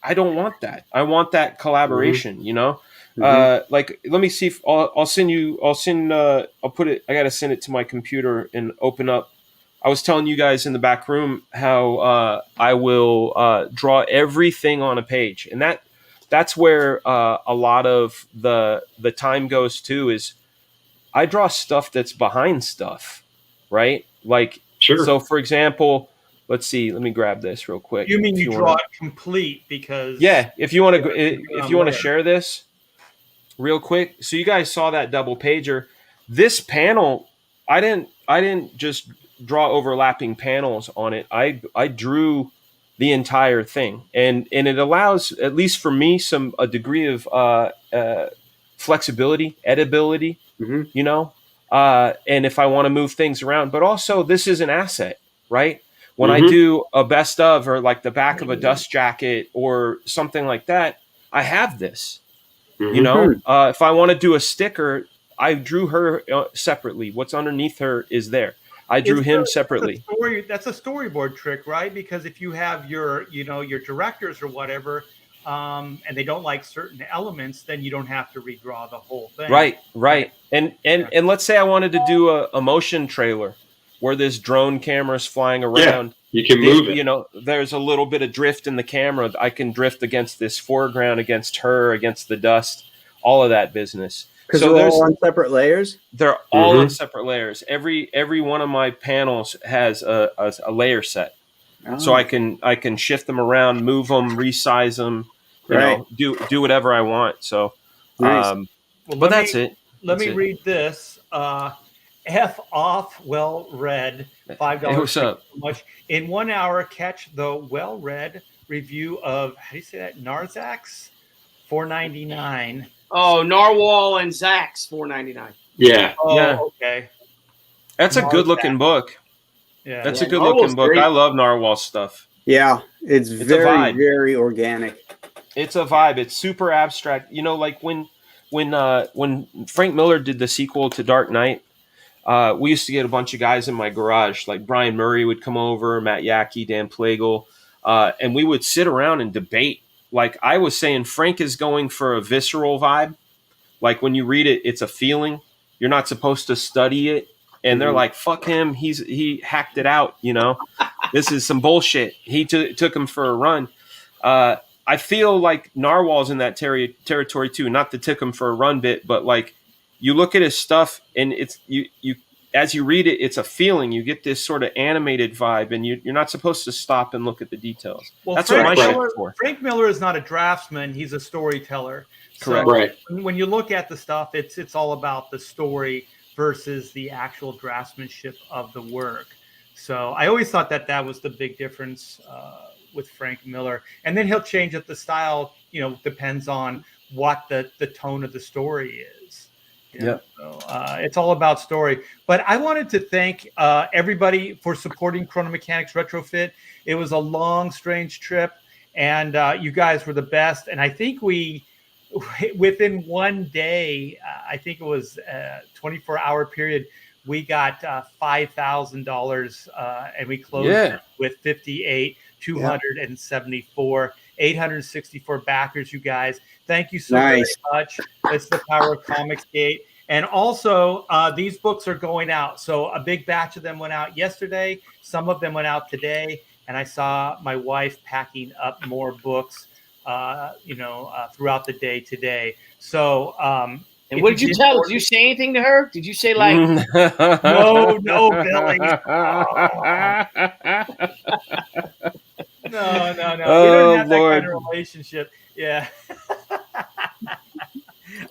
I don't want that. I want that collaboration, you know. Like, let me see if I'll put it. I got to send it to my computer and open up. I was telling you guys in the back room how I will draw everything on a page, and that's where a lot of the time goes to. Is I draw stuff that's behind stuff, right? Like, so for example, let's see. Let me grab this real quick. You mean you draw it complete because? Yeah, if you want to share this real quick. So you guys saw that double pager. This panel, I didn't just draw overlapping panels on it. I drew the entire thing, and it allows, at least for me, a degree of flexibility, editability, you know. And if I want to move things around, but also this is an asset, right? When I do a best of, or like the back of a dust jacket or something like that, I have this. You know, if I want to do a sticker, I drew her separately. What's underneath her is there. I drew him separately. That's a storyboard trick, right? Because if you have your directors or whatever, and they don't like certain elements, then you don't have to redraw the whole thing. Right. And let's say I wanted to do a motion trailer where this drone camera's flying around. You can move it. You know, there's a little bit of drift in the camera. I can drift against this foreground, against her, against the dust, all of that business. Because they're all on separate layers? They're all on separate layers. Every one of my panels has a layer set. Oh. So I can shift them around, move them, resize them, you know, do whatever I want. So, nice. But that's it. Let me read this. F off, well read. $5. Hey, what's up? So much. In 1 hour, catch the well read review of, how do you say that? Narzax, $4.99. Oh, Narwhal and Zax, $4.99. Yeah. Oh, yeah. Okay. That's a good looking book. Yeah. That's a good looking book. Great. I love Narwhal stuff. Yeah. It's a very, vibe. very organic. It's a vibe. It's super abstract. You know, like when Frank Miller did the sequel to Dark Knight, we used to get a bunch of guys in my garage, like Brian Murray would come over, Matt Yackey, Dan Plagle, and we would sit around and debate. Like I was saying, Frank is going for a visceral vibe. Like when you read it, it's a feeling. You're not supposed to study it. And they're like, fuck him. He hacked it out. You know, this is some bullshit. He took him for a run. I feel like Narwhal's in that territory too. Not the took him for a run bit, but like you look at his stuff, and it's you as you read it, it's a feeling. You get this sort of animated vibe, and you're not supposed to stop and look at the details. Well, That's Frank what my Miller, shit's for. Frank Miller is not a draftsman; he's a storyteller. Correct. So Right. when you look at the stuff, it's all about the story versus the actual draftsmanship of the work. So I always thought that was the big difference with Frank Miller. And then he'll change up the style, depends on what the tone of the story is. Yeah. So it's all about story. But I wanted to thank everybody for supporting Chrono Mechanics Retrofit. It was a long, strange trip, and you guys were the best. And I think within one day, I think it was a 24-hour period, we got $5,000, and we closed with 58, 274, 864 backers. You guys, thank you so very much. It's the power of Comicsgate. And also, these books are going out. So a big batch of them went out yesterday. Some of them went out today. And I saw my wife packing up more books, throughout the day today. So, and what did you tell her? Did you say anything to her? Did you say like, no, Billy? No. We don't have that kind of relationship. Yeah.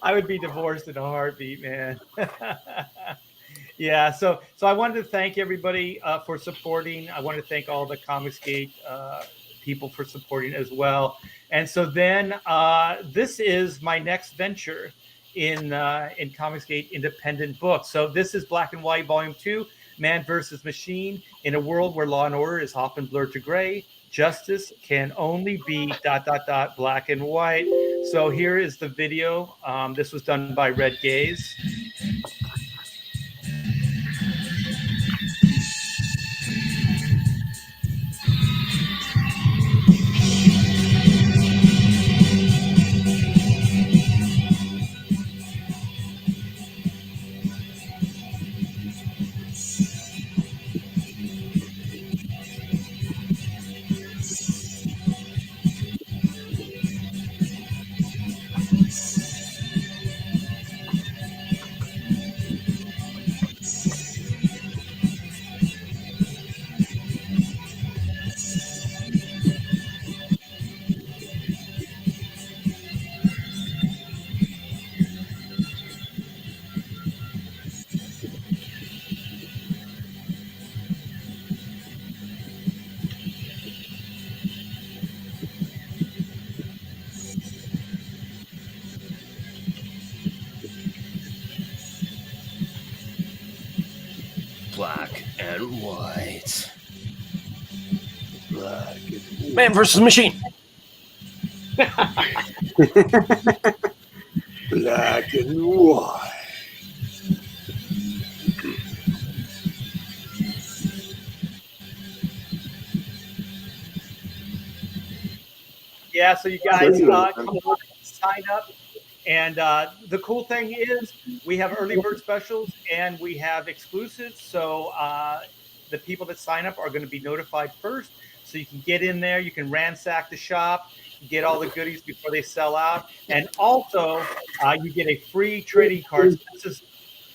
I would be divorced in a heartbeat, man. Yeah. So I wanted to thank everybody for supporting. I wanted to thank all the Comicsgate people for supporting as well. And so then this is my next venture in Comicsgate independent books. So this is Black and White Volume 2, Man versus Machine. In a world where law and order is often blurred to gray, justice can only be ... black and white. So here is the video. This was done by Red Gaze. Black and white. Black and white. Man versus Machine. Black and white. Yeah, so you guys come on, sign up. And the cool thing is we have early bird specials and we have exclusives. So the people that sign up are going to be notified first. So you can get in there, you can ransack the shop, get all the goodies before they sell out. And also you get a free trading card.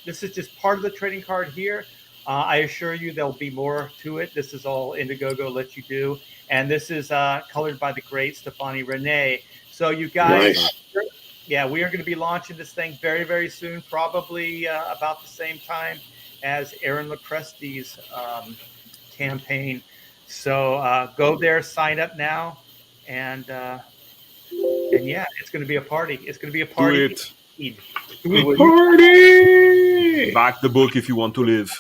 This is just part of the trading card here. I assure you there'll be more to it. This is all Indiegogo lets you do. And this is colored by the great Stefani Renee. So you guys... Nice. Yeah, we are going to be launching this thing very, very soon, probably about the same time as Aaron Lopresti's campaign. So go there, sign up now, and yeah, it's going to be a party. It's going to be a party. Party! Back the book if you want to live.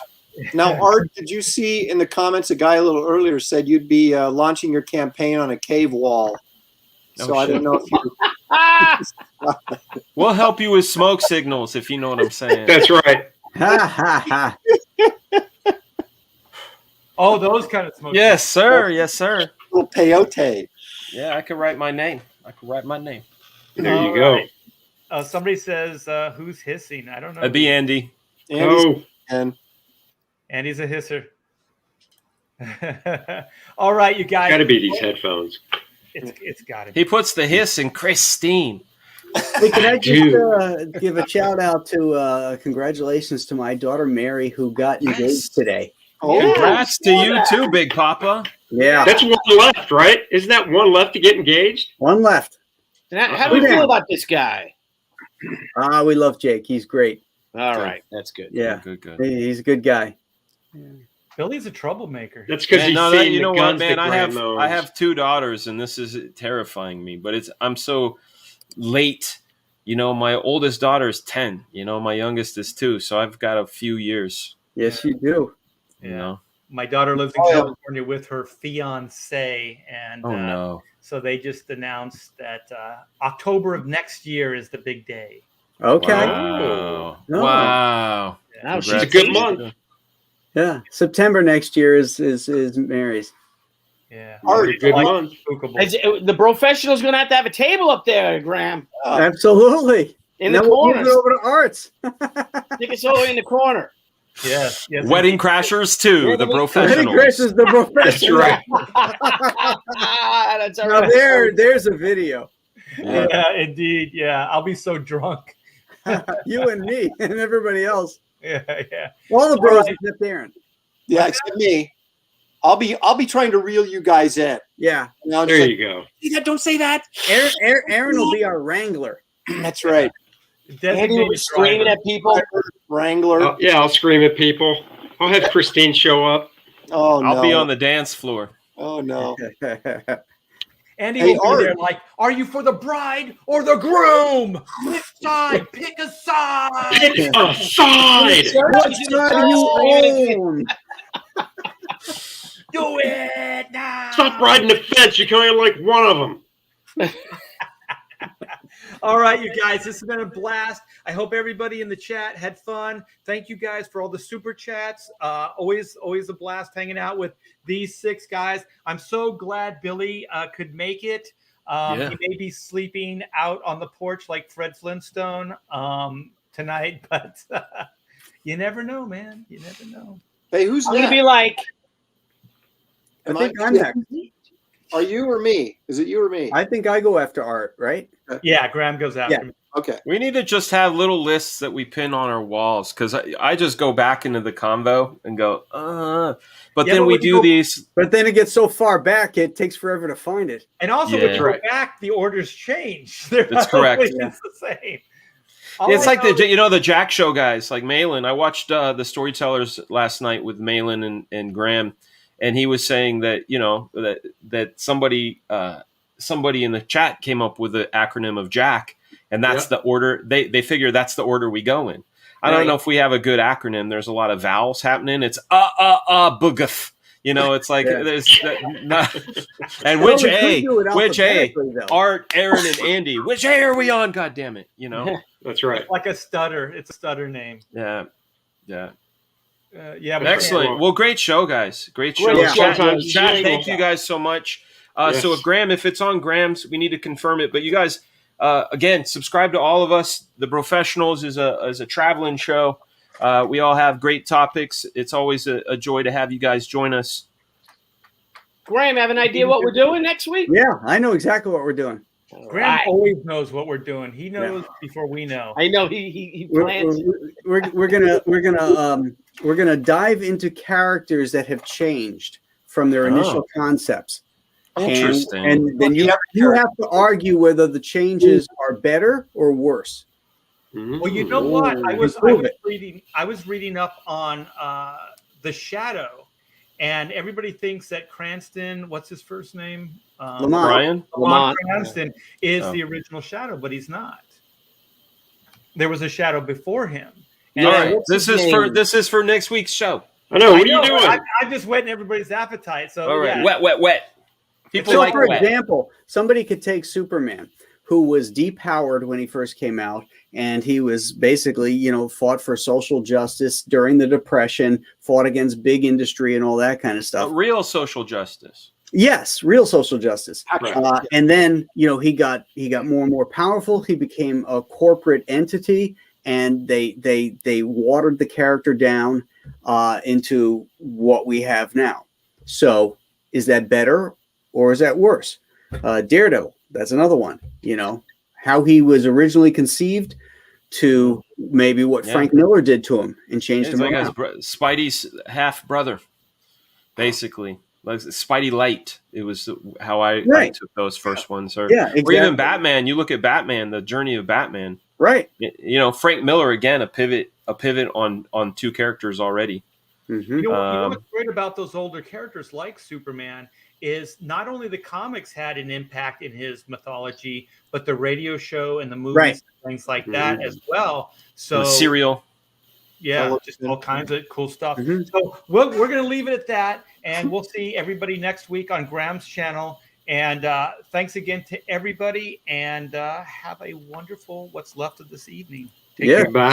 Now, Art, did you see in the comments a guy a little earlier said you'd be launching your campaign on a cave wall? So I didn't know if you... We'll help you with smoke signals, if you know what I'm saying. That's right. Oh, those kind of smoke. Yes, sir. Yes, sir. Little peyote. Yeah, I could write my name. There you go. Right. Somebody says, who's hissing? I don't know. That'd be Andy. And Andy's a hisser. All right, you guys. Got to be these headphones. It's got to be. He puts the hiss in Christine. Hey, can I just give a shout out to congratulations to my daughter Mary, who got engaged today. Oh, Congrats to you too, Big Papa. Yeah, That's one left, right? Isn't that one left to get engaged? one left. How do you feel about this guy? We love Jake. He's great. All right, that's good. Yeah, Good. he's a good guy. Billy's a troublemaker. That's because Man, he's no, seen you the know what, guns man? that Graham owns. I have 2 daughters, and this is terrifying me. But I'm so late. You know, my oldest daughter is 10. You know, my youngest is 2. So I've got a few years. Yes, you do. You know. My daughter lives in California with her fiance, and Oh no. so they just announced that October of next year is the big day. Okay. Wow. No. Wow. Now It's a good month. Yeah. September next year is Mary's. Yeah, Already good Like, month. The professional's going to have a table up there, Graham, Absolutely. in And the then we'll move corner. it over to Arts. Stick us all in the corner. Yes. Wedding Crashers too, the Eddie professionals. Chris is the That's professional. right. That's all Now right. there's a video. Yeah, indeed. Yeah, I'll be so drunk. You and me and everybody else. Yeah. All the bros right. except Aaron. yeah, except me. I'll be trying to reel you guys in. Yeah. And I'll There just you go. don't say that. Aaron will be our wrangler. That's right. Andy will be screaming at people. Wrangler. Oh, yeah, I'll scream at people. I'll have Christine show up. Oh no. I'll be on the dance floor. Oh no. Andy Hey, will be there Art. like, are you for the bride or the groom? Which side? Pick a side. Pick a side. What side are you on? Do it now. Stop riding the fence. You can only like one of them. All right, you guys, this has been a blast. I hope everybody in the chat had fun. Thank you guys for all the super chats. Always a blast hanging out with these 6 guys. I'm so glad Billy could make it. Yeah. He may be sleeping out on the porch like Fred Flintstone tonight, but you never know, man. You never know. Hey, who's I'm going to next? be like, I think I'm next. Are you or me? Is it you or me? I think I go after Art, right? Yeah, Graham goes after Yeah. me. Okay. We need to just have little lists that we pin on our walls because I just go back into the convo and go, but Yeah, then but we when you do go- these. But then it gets so far back, it takes forever to find it. And also, Yeah. when you go back, the orders change. They're That's not correct. always Yeah. the same. It's like the Jack Show guys, like Malin. I watched the Storytellers last night with Malin and Graham, and he was saying that that somebody in the chat came up with the acronym of Jack, and that's the order they figure that's the order we go in. I don't know if we have a good acronym. There's a lot of vowels happening. It's boogaf. It's like there's not. And which Well, we could A? do it Which A? alphabetically, though. Art, Aaron, and Andy. Which A are we on? God damn it! That's right. It's like a stutter. It's a stutter name. Yeah. Yeah, but Excellent. Well, great show, guys. Great show. Great Chat, show. chat, thank you guys so much. So if Graham, if it's on Graham's, we need to confirm it. But you guys, again, subscribe to all of us. The Professionals is a traveling show. We all have great topics. It's always a joy to have you guys join us. Graham, have an idea what we're doing next week? Yeah, I know exactly what we're doing. Graham always knows what we're doing. He knows before we know. I know he plans. We're gonna dive into characters that have changed from their initial concepts. Interesting. And then you have to argue whether the changes are better or worse. Well, you know what? I was reading up on the Shadow, and everybody thinks that Cranston, what's his first name? Brian? Lamont Cranston is the original Shadow, but he's not. There was a Shadow before him. And all right, this is for next week's show. I know. What are you doing? I'm just whetting everybody's appetite. So All right, yeah. wet. People So, like for wet. example, somebody could take Superman, who was depowered when he first came out, and he was basically, fought for social justice during the Depression, fought against big industry and all that kind of stuff. Real social justice. Yes, real social justice. Right. And then, he got more and more powerful. He became a corporate entity, and they watered the character down into what we have now. So, is that better or is that worse? Daredevil, that's another one. how he was originally conceived to maybe what Yeah. Frank Miller did to him and changed It's him like around. Spidey's half brother, basically. Like Spidey Light. It was how I took those first ones. Or even Batman. You look at Batman, the journey of Batman. Right. You know, Frank Miller again, a pivot on two characters already. Mm-hmm. You know what's great about those older characters like Superman is not only the comics had an impact in his mythology, but the radio show and the movies, and things like that as well. So the serial. Yeah, just all kinds of cool stuff. So we're going to leave it at that, and we'll see everybody next week on Graham's channel. And thanks again to everybody, and have a wonderful what's left of this evening. Take care. Bye.